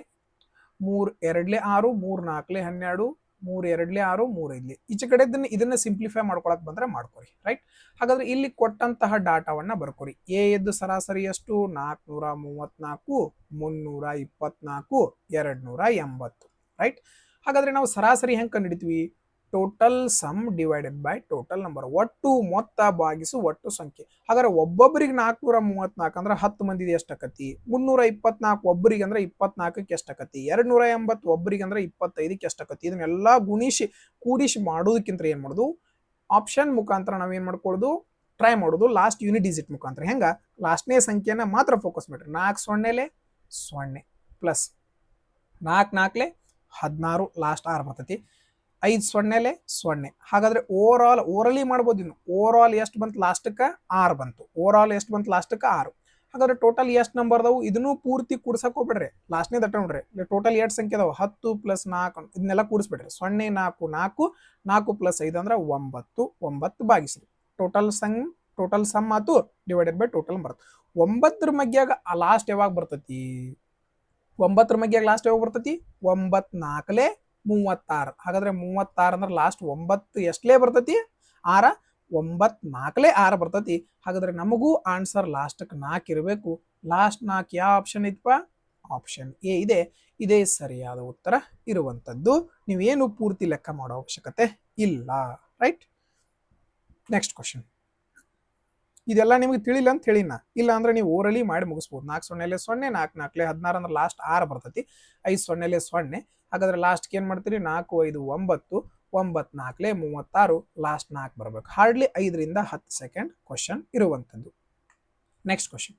[SPEAKER 1] 3 2ಲೇ 6, 3 4ಲೇ 12, 3 2ಲೇ 6, 3 5ಲೇ. ಈಚೆ ಕಡೆ ಇದನ್ನ ಸಿಂಪ್ಲಿಫೈ ಮಾಡ್ಕೊಳಕ್ ಬಂದ್ರೆ ಮಾಡ್ಕೋರಿ. ರೈಟ್. ಹಾಗಾದ್ರೆ ಇಲ್ಲಿ ಕೊಟ್ಟಂತಹ ಡಾಟಾವನ್ನ ಬರ್ಕೋರಿ. ಎ ಎದ್ದು ಸರಾಸರಿ ಎಷ್ಟು? 434, 324, 280. ರೈಟ್. ಹಾಗಾದ್ರೆ ನಾವು ಸರಾಸರಿ ಹೆಂಗ್ ಕಂಡುಹಿಡಿತೀವಿ? Total sum divided by total number. ಒಟ್ಟು ಮೊತ್ತ ಭಾಗಿಸು ಒಟ್ಟು ಸಂಖ್ಯೆ. ಹಾಗಾದ್ರೆ ಒಬ್ಬೊಬ್ಬರಿಗೆ 434 ಅಂದ್ರೆ 10 ಮಂದಿದು ಎಷ್ಟಾಕತಿ? 324 ಒಬ್ಬರಿಗೆ ಅಂದ್ರೆ 24ಕ್ಕೆ ಎಷ್ಟಾಕತಿ? 280 ಒಬ್ಬರಿಗೆ ಅಂದ್ರೆ 25ಕ್ಕೆ ಎಷ್ಟಾಕತಿ? ಇದನ್ನೆಲ್ಲ ಗುಣಿಸಿ ಕೂಡಿಸಿ ಮಾಡೋದಕ್ಕಿಂತ ಏನ್ ಮಾಡೋದು? ಆಪ್ಷನ್ ಮುಖಾಂತರ ನಾವೇನ್ ಮಾಡ್ಕೊಳ್ಳೋದು? ಟ್ರೈ ಮಾಡೋದು ಲಾಸ್ಟ್ ಯೂನಿಟ್ ಡಿಜಿಟ್ ಮುಖಾಂತರ. ಹೆಂಗ? ಲಾಸ್ಟ್ನೇ ಸಂಖ್ಯೆನ ಮಾತ್ರ ಫೋಕಸ್ ಮಾಡ್ರಿ. 4 0ಲೇ 0 ಪ್ಲಸ್ 4 4ಲೇ 16 ಲಾಸ್ಟ್ 6 ಬರ್ತೈತಿ. 5 0ಲೇ 0. ಹಾಗಾದ್ರೆ ಓವರಾಲಿ ಮಾಡ್ಬೋದು. ಇನ್ನು ಓವರಾಲ್ ಎಷ್ಟು ಬಂತು? ಲಾಸ್ಟಕ್ಕೆ 6 ಬಂತು. ಓವರಾಲ್ ಎಷ್ಟು ಬಂತು? ಲಾಸ್ಟಕ್ಕೆ 6. ಹಾಗಾದ್ರೆ ಟೋಟಲ್ ಎಷ್ಟು ನಂಬರ್ ಅದಾವು ಇದನ್ನು ಪೂರ್ತಿ ಕೂಡ್ಸಕ್ ಹೋಗ್ಬೇಡ್ರಿ, ಲಾಸ್ಟ್ನೇ ದಟ್ಟ ನೋಡ್ರಿ ಟೋಟಲ್ ಎಷ್ಟು ಸಂಖ್ಯೆ ಅದಾವ 10 + 4 ಇದನ್ನೆಲ್ಲ ಕೂಡಿಸ್ಬಿಡ್ರಿ. 0 4 4 4 + 5 ಅಂದ್ರೆ 9 9 ಭಾಗಿಸ್ರಿ. ಟೋಟಲ್ ಸಮ್ ಆತು ಡಿವೈಡೆಡ್ ಬೈ ಟೋಟಲ್ ಬರ್ತದೆ. 9ರ ಮಗ್ಯಾಗ ಲಾಸ್ಟ್ ಯಾವಾಗ ಬರ್ತೈತಿ? 9ರ ಮಗ್ಯಾಗ ಲಾಸ್ಟ್ ಯಾವಾಗ ಬರ್ತೈತಿ? 9 4 36. ಹಾಗಾದ್ರೆ 36 ಅಂದ್ರೆ ಲಾಸ್ಟ್ 9 ಎಷ್ಟಲೇ ಬರ್ತೈತಿ? 6. 9 4 6 ಬರ್ತೈತಿ. ಹಾಗಾದ್ರೆ ನಮಗೂ ಆನ್ಸರ್ ಲಾಸ್ಟ್ಗೆ 4 ಇರಬೇಕು. ಲಾಸ್ಟ್ 4 ಯಾವ ಆಪ್ಷನ್ ಐತಪ್ಪ? ಆಪ್ಷನ್ ಎ ಇದೆ. ಇದೇ ಸರಿಯಾದ ಉತ್ತರ ಇರುವಂತದ್ದು. ನೀವೇನು ಪೂರ್ತಿ ಲೆಕ್ಕ ಮಾಡೋ ಅವಶ್ಯಕತೆ ಇಲ್ಲ. ರೈಟ್. Next question. ಇದೆಲ್ಲ ನಿಮ್ಗೆ ತಿಳಿಲ್ಲ ಅಂತ ಹೇಳಿನ, ಇಲ್ಲ ಅಂದ್ರೆ ನೀವು ಓರಲಿ ಮಾಡಿ ಮುಗಿಸ್ಬೋದು. 4 0 0 4 4 16 ಅಂದ್ರೆ ಲಾಸ್ಟ್ 6 ಬರ್ತೈತಿ. 5 0 0. ಹಾಗಾದ್ರೆ ಲಾಸ್ಟ್ಗೆ ಏನ್ ಮಾಡ್ತೀರಿ? 4 5 9 9 4 36 ಲಾಸ್ಟ್ 4 ಬರಬೇಕು. ಹಾರ್ಡ್ಲಿ 5ರಿಂದ 10 ಸೆಕೆಂಡ್ ಕ್ವಶನ್ ಇರುವಂತದ್ದು. Next question.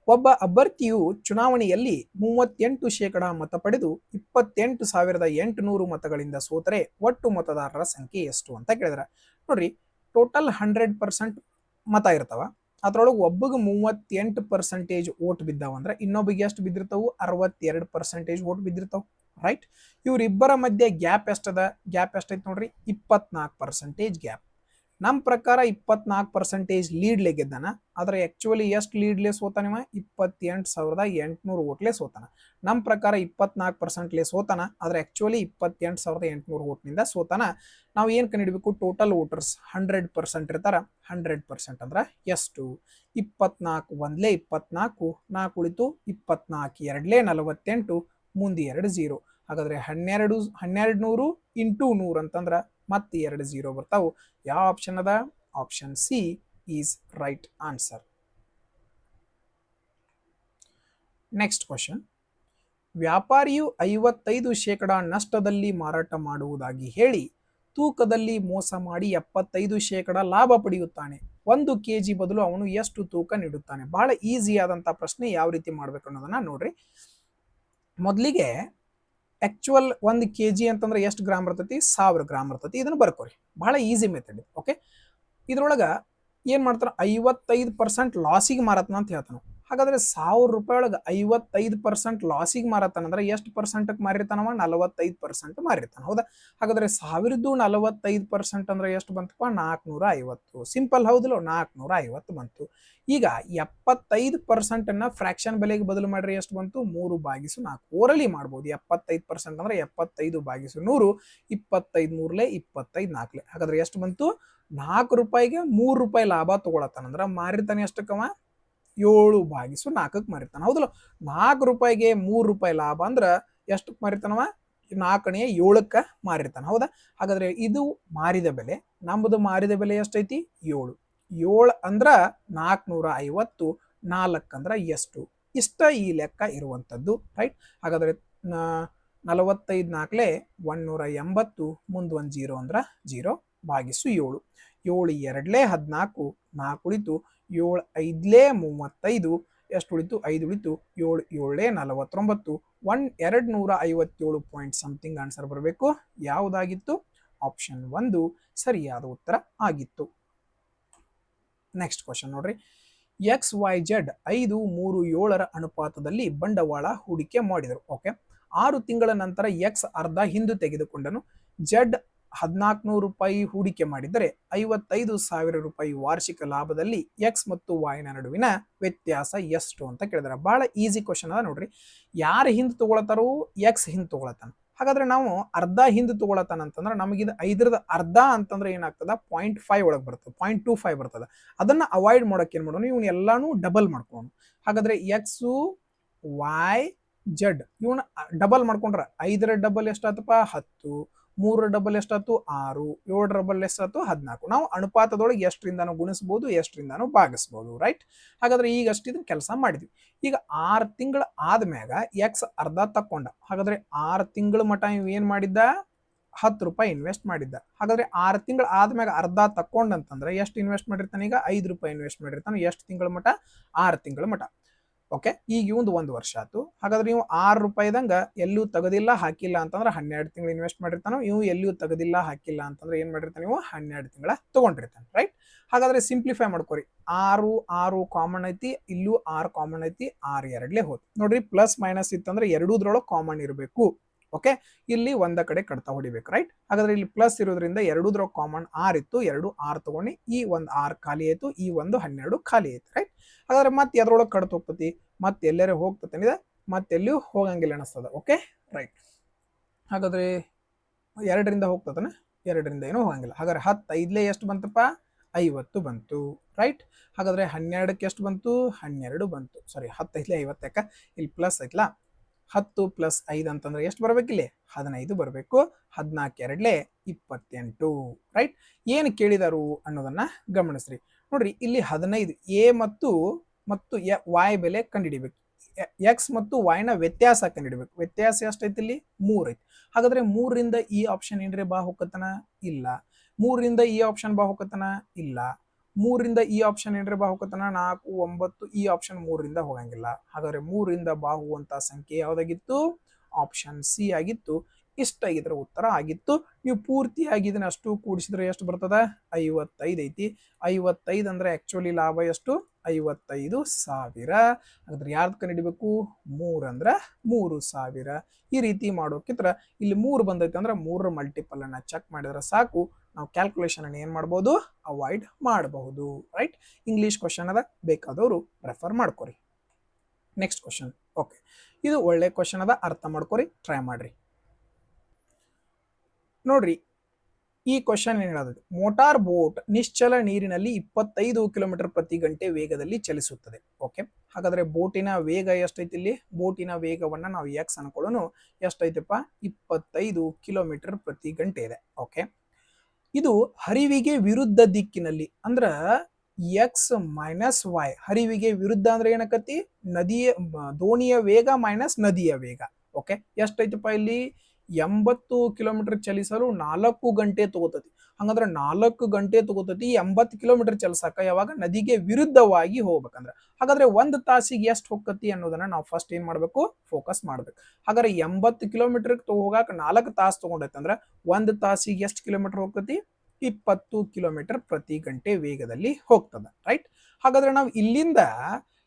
[SPEAKER 1] ಒಬ್ಬ ಅಭ್ಯರ್ಥಿಯು ಚುನಾವಣೆಯಲ್ಲಿ 38% ಮತ ಪಡೆದು 28,800 ಮತಗಳಿಂದ ಸೋತರೆ ಒಟ್ಟು ಮತದಾರರ ಸಂಖ್ಯೆ ಎಷ್ಟು ಅಂತ ಕೇಳಿದ್ರೆ, ನೋಡ್ರಿ ಟೋಟಲ್ 100% ಮತ ಇರ್ತಾವ. ಅದ್ರೊಳಗೆ ಒಬ್ಬಗೆ 38% ಓಟ್ ಬಿದ್ದಾವ ಅಂದ್ರೆ ಇನ್ನೊಬ್ಬಗೆ ಎಷ್ಟು ಬಿದ್ದಿರ್ತಾವು? 62% ಓಟ್ ಬಿದ್ದಿರ್ತಾವ. ರೈಟ್. ಇವ್ರಿಬ್ಬರ ಮಧ್ಯೆ ಗ್ಯಾಪ್ ಎಷ್ಟದ? ಗ್ಯಾಪ್ ಎಷ್ಟೈತೆ ನೋಡ್ರಿ? 24% ಗ್ಯಾಪ್. ನಮ್ಮ ಪ್ರಕಾರ 24% ಲೀಡ್ಲೆ ಗೆದ್ದಾನ. ಆದ್ರೆ ಆಕ್ಚುಲಿ ಎಷ್ಟು ಲೀಡ್ಲೆ ಸೋತಾನಿವ? 28,800 ಓಟ್ಲೆ ಸೋತಾನ. ನಮ್ಮ ಪ್ರಕಾರ 24% ಸೋತಾನ, ಆದ್ರೆ ಆಕ್ಚುಲಿ 28,800 ಓಟ್ನಿಂದ ಸೋತಾನ. ನಾವು ಏನ್ ಕಂಡಿಡ್ಬೇಕು? ಟೋಟಲ್ ವೋಟರ್ಸ್ 100% ಇರ್ತಾರ. 100% ಅಂದ್ರ ಎಷ್ಟು? 24 ಒಂದ್ಲೆ 24, 4 ಉಳಿತು 24 ಎರಡ್ಲೆ 48, ಮುಂದೆ 2 0. ಹಾಗಾದ್ರೆ 1200 ಇಂಟು 100 ಅಂತಂದ್ರ ಮತ್ತೆ 2 0 ಬರ್ತಾವು. ಯಾವ ಆಪ್ಷನ್ ಅದ? Option C is right answer. Next question. ವ್ಯಾಪಾರಿಯು 55% ನಷ್ಟದಲ್ಲಿ ಮಾರಾಟ ಮಾಡುವುದಾಗಿ ಹೇಳಿ ತೂಕದಲ್ಲಿ ಮೋಸ ಮಾಡಿ 75% ಲಾಭ ಪಡೆಯುತ್ತಾನೆ. 1 kg ಬದಲು ಅವನು ಎಷ್ಟು ತೂಕ ನೀಡುತ್ತಾನೆ? ಬಹಳ ಈಸಿ ಆದಂತ ಪ್ರಶ್ನೆ. ಯಾವ ರೀತಿ ಮಾಡ್ಬೇಕು ಅನ್ನೋದನ್ನ ನೋಡ್ರಿ. ಮೊದಲಿಗೆ ಆಕ್ಚುಯಲ್ 1 kg ಅಂತಂದ್ರೆ ಎಷ್ಟು ಗ್ರಾಮ್ ಬರ್ತೈತಿ? 1000 ಗ್ರಾಮ್ ಬರ್ತೈತಿ. ಇದನ್ನ ಬರ್ಕೋರಿ. ಬಹಳ ಈಸಿ ಮೆಥಡ್. ಓಕೆ. ಇದ್ರೊಳಗ ಏನ್ ಮಾಡ್ತಾನ? 55% ಲಾಸಿಗೆ ಮಾರತಾನ ಅಂತ ಹೇಳ್ತಾನ. ಹಾಗಾದ್ರೆ 1000 ರೂಪಾಯಿ ಒಳಗೆ 55% ಲಾಸಿಗೆ ಮಾರತಾನ ಅಂದ್ರೆ ಎಷ್ಟು ಪರ್ಸೆಂಟ್ ಮಾರಿರ್ತಾನವ? 45% ಮಾರಿರ್ತಾನ. ಹೌದಾ? ಹಾಗಾದ್ರೆ 1000ದ್ದು 45% ಅಂದ್ರೆ ಎಷ್ಟು ಬಂತಪ್ಪ? 450. ಸಿಂಪಲ್ ಹೌದಿಲ್ಲ? 450 ಬಂತು. ಈಗ 75% ಅನ್ನ ಫ್ರಾಕ್ಷನ್ ಬೆಲೆಗೆ ಬದಲು ಮಾಡ್ರಿ. ಎಷ್ಟು ಬಂತು? 3/4. ಓರಲಿ ಮಾಡ್ಬೋದು. 75% ಅಂದ್ರೆ 75/100. 25 3 25 4. ಹಾಗಾದ್ರೆ ಎಷ್ಟು ಬಂತು? 4 ರೂಪಾಯಿಗೆ 3 ರೂಪಾಯಿ ಲಾಭ ತಗೊಳತಾನ ಅಂದ್ರೆ ಮಾರಿರ್ತಾನೆ ಎಷ್ಟಕ್ಕವ? 7/4 ಮಾರಿರ್ತಾನ. ಹೌದಲ್ಲ? 4 ರೂಪಾಯಿಗೆ 3 ರೂಪಾಯಿ ಲಾಭ ಅಂದ್ರ ಎಷ್ಟಕ್ಕೆ ಮಾರಿರ್ತಾನವ? 4ನೇ 7ಕ್ಕೆ ಮಾರಿರ್ತಾನ. ಹೌದಾ? ಹಾಗಾದ್ರೆ ಇದು ಮಾರಿದ ಬೆಲೆ. ನಮ್ಮದು ಮಾರಿದ ಬೆಲೆ ಎಷ್ಟೈತಿ? 7. 7 ಅಂದ್ರ 450. 4 ಅಂದ್ರ ಎಷ್ಟು? ಇಷ್ಟ ಈ ಲೆಕ್ಕ ಇರುವಂತದ್ದು. ರೈಟ್. ಹಾಗಾದ್ರೆ 45 4 180, ಮುಂದೆ 1 0 ಅಂದ್ರ 0/7. 7 2 14, 4 ಉಳಿತು 7 5 35, ಎಷ್ಟು ಉಳಿತು? 5 ಉಳಿತು. 7 7 49, 257 ಪಾಯಿಂಟ್ ಸಮಥಿಂಗ್ ಆನ್ಸರ್ ಬರಬೇಕು. ಯಾವುದಾಗಿತ್ತು? ಆಪ್ಷನ್ 1 ಸರಿಯಾದ ಉತ್ತರ ಆಗಿತ್ತು. ನೆಕ್ಸ್ಟ್ ಕ್ವಶನ್ ನೋಡ್ರಿ. XYZ 5 3 7ರ ಅನುಪಾತದಲ್ಲಿ ಬಂಡವಾಳ ಹೂಡಿಕೆ ಮಾಡಿದರು. ಓಕೆ. 6 ತಿಂಗಳ ನಂತರ ಎಕ್ಸ್ ಅರ್ಧ ಹಿಂದೆ ತೆಗೆದುಕೊಂಡನು. ಜೆಡ್ 1400 ರೂಪಾಯಿ ಹೂಡಿಕೆ ಮಾಡಿದರೆ 55,000 ರೂಪಾಯಿ ವಾರ್ಷಿಕ ಲಾಭದಲ್ಲಿ ಎಕ್ಸ್ ಮತ್ತು ವಾಯ್ನ ನಡುವಿನ ವ್ಯತ್ಯಾಸ ಎಷ್ಟು ಅಂತ ಕೇಳಿದಾರೆ. ಬಹಳ ಈಸಿ ಕ್ವಶನ್ ಅದ ನೋಡ್ರಿ. ಯಾರು ಹಿಂದೆ ತಗೊಳತಾರೋ? ಎಕ್ಸ್ ಹಿಂದೆ ತಗೊಳತಾನ. ಹಾಗಾದ್ರೆ ನಾವು ಅರ್ಧ ಹಿಂದೆ ತಗೊಳತಾನ ಅಂತಂದ್ರೆ ನಮಗಿದು 5ರದ ಅರ್ಧ ಅಂತಂದ್ರೆ ಏನಾಗ್ತದ? 0.5 ಒಳಗೆ ಬರ್ತದೆ. 0.25 ಬರ್ತದೆ. ಅದನ್ನ ಅವಾಯ್ಡ್ ಮಾಡೋಕೆ ಏನ್ ಮಾಡೋಣ? ಇವನ್ ಎಲ್ಲಾನು ಡಬಲ್ ಮಾಡ್ಕೊಂಡು, ಹಾಗಾದ್ರೆ ಎಕ್ಸ್ ವೈ ಜೆಡ್ ಇವನ್ನ ಡಬಲ್ ಮಾಡ್ಕೊಂಡ್ರ 5ರ ಡಬಲ್ ಎಷ್ಟಾತಪ್ಪ? 10. 3ರ ಡಬಲ್ ಎಷ್ಟಾತು? 6. 7ರ ಡಬಲ್ ಎಷ್ಟಾತು? 14. ನಾವು ಅನುಪಾತದೊಳಗೆ ಎಷ್ಟರಿಂದಾನು ಗುಣಿಸಬಹುದು, ಎಷ್ಟರಿಂದಾನು ಭಾಗಿಸಬಹುದು. ರೈಟ್. ಹಾಗಾದ್ರೆ ಈಗ ಅಷ್ಟಿದ ಕೆಲಸ ಮಾಡಿದ್ವಿ. ಈಗ 6 ತಿಂಗಳ ಆದ್ಮ್ಯಾಗ ಎಕ್ಸ್ ಅರ್ಧ ತಕೊಂಡ. ಹಾಗಾದ್ರೆ 6 ತಿಂಗಳ ಮಟ ಇವ್ ಏನ್ ಮಾಡಿದ್ದ? 10 ರೂಪಾಯಿ ಇನ್ವೆಸ್ಟ್ ಮಾಡಿದ್ದ. ಹಾಗಾದ್ರೆ 6 ತಿಂಗಳ ಆದ್ಮ್ಯಾಗ ಅರ್ಧ ತಕೊಂಡಂತಂದ್ರೆ ಎಷ್ಟು ಇನ್ವೆಸ್ಟ್ ಮಾಡಿರ್ತಾನೆ? ಈಗ 5 ರೂಪಾಯಿ ಇನ್ವೆಸ್ಟ್ ಮಾಡಿರ್ತಾನೆ. ಎಷ್ಟು ತಿಂಗಳ ಮಟ? 6 ತಿಂಗಳ ಮಟ. ಓಕೆ. ಈಗ ಇವಂದು 1 ವರ್ಷ ಆಯ್ತು. ಹಾಗಾದ್ರೆ ನೀವು 6 ರೂಪಾಯಿದಂಗ ಎಲ್ಲೂ ತೆಗೆದಿಲ್ಲ ಹಾಕಿಲ್ಲ ಅಂತಂದ್ರೆ 12 ತಿಂಗಳು ಇನ್ವೆಸ್ಟ್ ಮಾಡಿರ್ತಾನೋ. ಇವು ಎಲ್ಲೂ ತೆಗೆದಿಲ್ಲ ಹಾಕಿಲ್ಲ ಅಂತಂದ್ರೆ ಏನ್ ಮಾಡಿರ್ತಾನೆ? ನೀವು 12 ತಿಂಗಳ ತಗೊಂಡಿರ್ತಾನೆ. ರೈಟ್. ಹಾಗಾದ್ರೆ ಸಿಂಪ್ಲಿಫೈ ಮಾಡ್ಕೊರಿ. 6 ಕಾಮನ್ ಐತಿ, ಇಲ್ಲೂ 6 ಕಾಮನ್ ಐತಿ, 6 ಎರಡ್ಲೆ ಹೋದ್ ನೋಡ್ರಿ. ಪ್ಲಸ್ ಮೈನಸ್ ಇತ್ತಂದ್ರೆ ಎರಡೂದ್ರೊಳಗೆ ಕಾಮನ್ ಇರಬೇಕು. ಓಕೆ, ಇಲ್ಲಿ ಒಂದ ಕಡೆ ಕಡ್ತಾ ಹೊಡಿಬೇಕು, ರೈಟ್. ಹಾಗಾದ್ರೆ ಇಲ್ಲಿ ಪ್ಲಸ್ ಇರೋದ್ರಿಂದ ಎರಡೂದ್ರ ಕಾಮನ್ 6 ಇತ್ತು, 2 6 ತಗೊಂಡು ಈ ಒಂದು 6 ಖಾಲಿ ಆಯ್ತು, ಈ ಒಂದು 12 ಖಾಲಿ ಆಯ್ತು, ರೈಟ್. ಹಾಗಾದ್ರೆ ಮತ್ತೆ ಎದ್ರೊಳಗೆ ಕಡ್ತ ಹೋಗ್ತತಿ, ಮತ್ತೆ ಎಲ್ಲರೂ ಹೋಗ್ತತನಿದೆ, ಮತ್ತೆಲ್ಲಿಯೂ ಹೋಗಂಗಿಲ್ಲ ಅನಿಸ್ತದ. Okay, right. ಹಾಗಾದ್ರೆ 2ರಿಂದ ಹೋಗ್ತದನ, 2ರಿಂದ ಏನೂ ಹೋಗಂಗಿಲ್ಲ. ಹಾಗಾದ್ರೆ 10 5ಲೇ ಎಷ್ಟು ಬಂತಪ್ಪ, 50 ಬಂತು, ರೈಟ್. ಹಾಗಾದ್ರೆ 12ಕ್ಕೆ ಎಷ್ಟು ಬಂತು, 12 ಬಂತು. ಸಾರಿ, 10 5ಲೇ 50, ಯಾಕ ಇಲ್ಲಿ ಪ್ಲಸ್ ಐತ್ಲಾ. 10 ಪ್ಲಸ್ 5 ಅಂತಂದ್ರೆ ಎಷ್ಟು ಬರ್ಬೇಕು, ಇಲ್ಲಿ 15 ಬರಬೇಕು. 14 ಎರಡ್ಲೆ 28, ರೈಟ್. ಏನು ಕೇಳಿದಾರು ಅನ್ನೋದನ್ನ ಗಮನಿಸ್ರಿ. ನೋಡ್ರಿ, ಇಲ್ಲಿ 15 ಎ ಮತ್ತು ವೈ ಬೆಲೆ ಕಂಡುಹಿಡಿಬೇಕು. ಎಕ್ಸ್ ಮತ್ತು ವೈನ ವ್ಯತ್ಯಾಸ ಕಂಡುಹಿಡಬೇಕು. ವ್ಯತ್ಯಾಸ ಎಷ್ಟೈತಿ, ಇಲ್ಲಿ 3 ಐತಿ. ಹಾಗಾದ್ರೆ 3ರಿಂದ ಈ ಆಪ್ಷನ್ ಏನ್ರಿ ಬಾ ಹೋಗತನ, ಇಲ್ಲ. 3ರಿಂದ ಈ ಆಪ್ಷನ್ ಬಾ ಹೋಗತನ, ಇಲ್ಲ. 3ರಿಂದ ಈ ಆಪ್ಷನ್ ಏನ್ರಿ ಬಾ ಹೋಗತನ, 4 9, ಈ ಆಪ್ಷನ್ 3ರಿಂದ ಹೋಗಂಗಿಲ್ಲ. ಹಾಗಾದ್ರೆ 3ರಿಂದ ಬಾ ಹೋಗುವಂತ ಸಂಖ್ಯೆ ಯಾವ್ದಾಗಿತ್ತು, ಆಪ್ಷನ್ ಸಿ ಆಗಿತ್ತು. ಇಷ್ಟ ಇದರ ಉತ್ತರ ಆಗಿತ್ತು. ನೀವು ಪೂರ್ತಿಯಾಗಿ ಇದನ್ನ ಅಷ್ಟು ಕೂಡಿಸಿದ್ರೆ ಎಷ್ಟು ಬರ್ತದ, 55 ಐತಿ. 55 ಅಂದ್ರೆ ಆಕ್ಚುಲಿ ಲಾಭ ಎಷ್ಟು, 55,000. ಹಾಗಾದ್ರೆ ಯಾರ್ದು ಕಂಡುಹಿಡಿಬೇಕು, 3 ಅಂದ್ರೆ 3,000. ಈ ರೀತಿ ಮಾಡೋಕಿತ್ರ ಇಲ್ಲಿ 3 ಬಂದೈತೆ ಅಂದ್ರೆ 3 ಮಲ್ಟಿಪಲ್ ಅನ್ನ ಚೆಕ್ ಮಾಡಿದ್ರೆ ಸಾಕು, ನಾವು ಕ್ಯಾಲ್ಕುಲೇಷನ್ ಅನ್ನು ಏನ್ ಮಾಡಬಹುದು, ಅವಾಯ್ಡ್ ಮಾಡಬಹುದು, ರೈಟ್. ಇಂಗ್ಲಿಷ್ ಕ್ವಶನ್ ಅದ, ಬೇಕಾದವರು ರೆಫರ್ ಮಾಡ್ಕೊರಿ. Next question. ಓಕೆ, ಇದು ಒಳ್ಳೆ ಕ್ವಶನ್ ಅದ, ಅರ್ಥ ಮಾಡ್ಕೊರಿ, ಟ್ರೈ ಮಾಡ್ರಿ. ನೋಡ್ರಿ, ಈ ಕ್ವಶನ್ ಏನ್ ಹೇಳೋದು, ಮೋಟಾರ್ ಬೋಟ್ ನಿಶ್ಚಲ ನೀರಿನಲ್ಲಿ 25 ಕಿಲೋಮೀಟರ್ ಪ್ರತಿ ಗಂಟೆ ವೇಗದಲ್ಲಿ ಚಲಿಸುತ್ತದೆ. ಓಕೆ, ಹಾಗಾದ್ರೆ ಬೋಟಿನ ವೇಗ ಎಷ್ಟೈತಿ, ಇಲ್ಲಿ ಬೋಟಿನ ವೇಗವನ್ನ ನಾವು ಎಕ್ಸ್ ಅನ್ಕೊಳ್ಳೋನು, ಎಷ್ಟೈತಪ್ಪ, 25 ಕಿಲೋಮೀಟರ್ ಪ್ರತಿ ಗಂಟೆ ಇದೆ. ಓಕೆ, ಇದು ಹರಿವಿಗೆ ವಿರುದ್ಧ ದಿಕ್ಕಿನಲ್ಲಿ ಅಂದ್ರ ಎಕ್ಸ್ ಮೈನಸ್ ವೈ. ಹರಿವಿಗೆ ವಿರುದ್ಧ ಅಂದ್ರೆ ಏನಕತಿ, ನದಿಯ ದೋಣಿಯ ವೇಗ ಮೈನಸ್ ನದಿಯ ವೇಗ. ಓಕೆ, ಎಷ್ಟೈತಪ್ಪ, ಇಲ್ಲಿ 80 ಕಿಲೋಮೀಟರ್ ಚಲಿಸಲು 4 ಗಂಟೆ ತಗೋತತಿ. ಹಂಗಂದ್ರೆ 4 ಗಂಟೆ ತಗೋತತಿ 80 ಕಿಲೋಮೀಟರ್ ಚಲಿಸಾಕ. ಯಾವಾಗ, ನದಿಗೆ ವಿರುದ್ಧವಾಗಿ ಹೋಗ್ಬೇಕಂದ್ರ. ಹಾಗಾದ್ರೆ 1 ತಾಸಿಗೆ ಎಷ್ಟು ಹೋಗತಿ ಅನ್ನೋದನ್ನ ನಾವು ಫಸ್ಟ್ ಏನ್ ಮಾಡ್ಬೇಕು, ಫೋಕಸ್ ಮಾಡ್ಬೇಕು. ಹಾಗಾದ್ರೆ 80 ಕಿಲೋಮೀಟರ್ ಹೋಗಾಕ 4 ತಾಸು ತಗೊಂಡೈತೆ ಅಂದ್ರೆ 1 ತಾಸಿಗೆ ಎಷ್ಟು ಕಿಲೋಮೀಟರ್ ಹೋಗತಿ, 20 ಕಿಲೋಮೀಟರ್ ಪ್ರತಿ ಗಂಟೆ ವೇಗದಲ್ಲಿ ಹೋಗ್ತದ, ರೈಟ್. ಹಾಗಾದ್ರೆ ನಾವು ಇಲ್ಲಿಂದ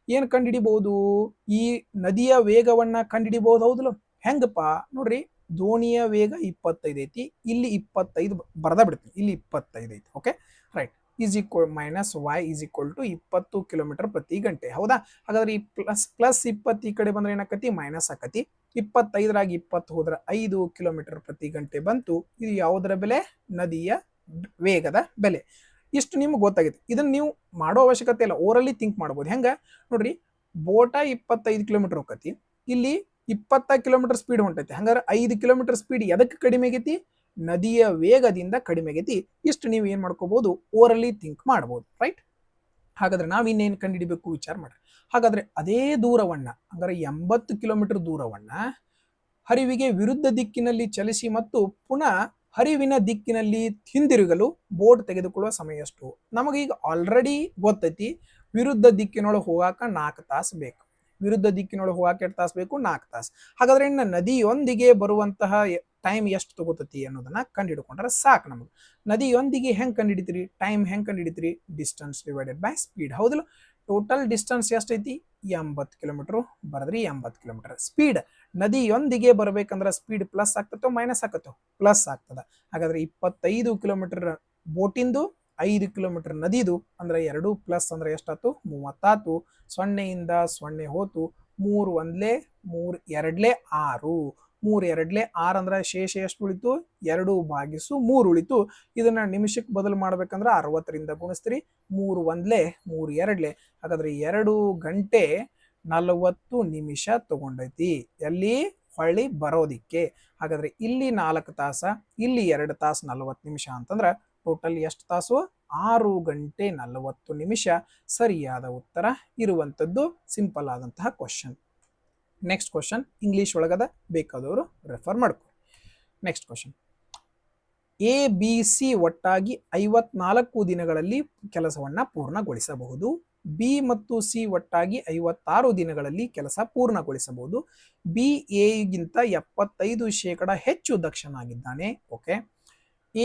[SPEAKER 1] ಏನ್ ಕಂಡುಹಿಡಿಬಹುದು, ಈ ನದಿಯ ವೇಗವನ್ನ ಕಂಡುಹಿಡಿಬಹುದು. ಹೌದಲ್ಲ, ಹೆಂಗಪ್ಪ ನೋಡ್ರಿ, ದೋಣಿಯ ವೇಗ 25 ಐತಿ, ಇಲ್ಲಿ 25 ಬರ್ದ ಬಿಡ್ತೀನಿ, ಇಲ್ಲಿ 25 ಐತಿ. Okay, right. Is equal minus y is equal to 20 kilometre ಪ್ರತಿ ಗಂಟೆ. ಹೌದಾ, ಹಾಗಾದ್ರೆ ಈ ಪ್ಲಸ್ 20 ಈ ಕಡೆ ಬಂದ್ರೆ ಏನಾಕತಿ, ಮೈನಸ್ ಆಕತಿ. 25ರಾಗಿ 20 ಹೋದ್ರೆ 5 ಕಿಲೋಮೀಟರ್ ಪ್ರತಿ ಗಂಟೆ ಬಂತು. ಇದು ಯಾವುದರ ಬೆಲೆ, ನದಿಯ ವೇಗದ ಬೆಲೆ. ಇಷ್ಟು ನಿಮ್ಗೆ ಗೊತ್ತಾಗಿದೆ. ಇದನ್ನ ನೀವು ಮಾಡೋ ಅವಶ್ಯಕತೆ ಇಲ್ಲ, ಓರಲ್ಲಿ ಥಿಂಕ್ ಮಾಡ್ಬೋದು. ಹೆಂಗ ನೋಡ್ರಿ, ಬೋಟ 25 ಕಿಲೋಮೀಟರ್ ಹೋಗತಿ, ಇಲ್ಲಿ 20 ಕಿಲೋಮೀಟರ್ ಸ್ಪೀಡ್ ಹೊಂಟೈತಿ. ಹಂಗಾರೆ 5 ಕಿಲೋಮೀಟರ್ ಸ್ಪೀಡ್ ಎದಕ್ಕೆ ಕಡಿಮೆ ಆಗೈತಿ, ನದಿಯ ವೇಗದಿಂದ ಕಡಿಮೆ ಆಗೈತಿ. ಇಷ್ಟು ನೀವು ಏನ್ ಮಾಡ್ಕೋಬಹುದು, ಓರಲ್ಲಿ ಥಿಂಕ್ ಮಾಡ್ಬೋದು, ರೈಟ್. ಹಾಗಾದ್ರೆ ನಾವ್ ಇನ್ನೇನು ಕಂಡುಹಿಡಿಬೇಕು, ವಿಚಾರ ಮಾಡ್ರಿ. ಹಾಗಾದ್ರೆ ಅದೇ ದೂರವನ್ನ, ಅಂದ್ರೆ 80 ಕಿಲೋಮೀಟರ್ ದೂರವನ್ನ ಹರಿವಿಗೆ ವಿರುದ್ಧ ದಿಕ್ಕಿನಲ್ಲಿ ಚಲಿಸಿ ಮತ್ತು ಪುನಃ ಹರಿವಿನ ದಿಕ್ಕಿನಲ್ಲಿ ಹಿಂದಿರುಗಲು ಬೋಟ್ ತೆಗೆದುಕೊಳ್ಳುವ ಸಮಯ ಎಷ್ಟು. ನಮಗೀಗ ಆಲ್ರೆಡಿ ಗೊತ್ತೈತಿ, ವಿರುದ್ಧ ದಿಕ್ಕಿನೊಳಗೆ ಹೋಗಾಕ 4 ತಾಸು ಬೇಕು. ವಿರುದ್ಧ ದಿಕ್ಕಿನೊಳಗೆ ಹೋಗಾಕ ಎಷ್ಟು ತಾಸು ಬೇಕು, 4 ತಾಸು. ಹಾಗಾದ್ರೆ ಇನ್ನು ನದಿಯೊಂದಿಗೆ ಬರುವಂತಹ ಟೈಮ್ ಎಷ್ಟು ತಗೋತತಿ ಅನ್ನೋದನ್ನ ಕಂಡುಹಿಡ್ಕೊಂಡ್ರೆ ಸಾಕು ನಮಗೆ. ನದಿಯೊಂದಿಗೆ ಹೆಂಗ್ ಕಂಡುಹಿಡಿತೀರಿ, ಟೈಮ್ ಹೆಂಗ್ ಕಂಡುಹಿಡಿತೀರಿ, ಡಿಸ್ಟೆನ್ಸ್ ಡಿವೈಡೆಡ್ ಬೈ ಸ್ಪೀಡ್. ಹೌದಿಲ್ಲ, ಟೋಟಲ್ ಡಿಸ್ಟೆನ್ಸ್ ಎಷ್ಟೈತಿ, 80 ಕಿಲೋಮೀಟರ್ ಬರದ್ರಿ, 80 ಕಿಲೋಮೀಟರ್. ಸ್ಪೀಡ್ ನದಿಯೊಂದಿಗೆ ಬರ್ಬೇಕಂದ್ರೆ ಸ್ಪೀಡ್ ಪ್ಲಸ್ ಆಗ್ತತೋ ಮೈನಸ್ ಆಗ್ತತೋ, ಪ್ಲಸ್ ಆಗ್ತದ. ಹಾಗಾದ್ರೆ 25 ಕಿಲೋಮೀಟರ್ ಬೋಟಿಂದು, 5 ಕಿಲೋಮೀಟರ್ ನದಿದು, ಅಂದ್ರೆ 2 ಪ್ಲಸ್ ಅಂದ್ರೆ ಎಷ್ಟಾತು, 30. 0ಯಿಂದ 0 ಹೋತು, 3 1 3 2 6. 3 2 6 ಅಂದ್ರೆ ಶೇಷ ಎಷ್ಟು ಉಳಿತು, 2/3 ಉಳಿತು. ಇದನ್ನ ನಿಮಿಷಕ್ಕೆ ಬದಲು ಮಾಡ್ಬೇಕಂದ್ರೆ 60ರಿಂದ ಗುಣಿಸ್ತೀರಿ. 3 1 3 2. ಹಾಗಾದ್ರೆ 2 ಗಂಟೆ 40 ನಿಮಿಷ ತಗೊಂಡೈತಿ ಎಲ್ಲಿ, ಹೊಳ್ಳಿ ಬರೋದಿಕ್ಕೆ. ಹಾಗಾದ್ರೆ ಇಲ್ಲಿ 4 ತಾಸ, ಇಲ್ಲಿ 2 ತಾಸು 40 ನಿಮಿಷ ಅಂತಂದ್ರೆ ಟೋಟಲ್ ಎಷ್ಟು ತಾಸು, 6 ಗಂಟೆ 40 ನಿಮಿಷ ಸರಿಯಾದ ಉತ್ತರ ಇರುವಂತದ್ದು. ಸಿಂಪಲ್ ಆದಂತಹ ಕ್ವಶನ್. ನೆಕ್ಸ್ಟ್ ಕ್ವಶನ್ ಇಂಗ್ಲಿಷ್ ಒಳಗದ, ಬೇಕಾದವರು ರೆಫರ್ ಮಾಡ್ಕೊ. ನೆಕ್ಸ್ಟ್ ಕ್ವಶನ್, ABC ಒಟ್ಟಾಗಿ 54 ದಿನಗಳಲ್ಲಿ ಕೆಲಸವನ್ನ ಪೂರ್ಣಗೊಳಿಸಬಹುದು. ಬಿ ಮತ್ತು ಸಿ ಒಟ್ಟಾಗಿ 56 ದಿನಗಳಲ್ಲಿ ಕೆಲಸ ಪೂರ್ಣಗೊಳಿಸಬಹುದು. ಬಿ ಎ ಗಿಂತ 75% ಹೆಚ್ಚು ದಕ್ಷನಾಗಿದ್ದಾನೆ. ಓಕೆ,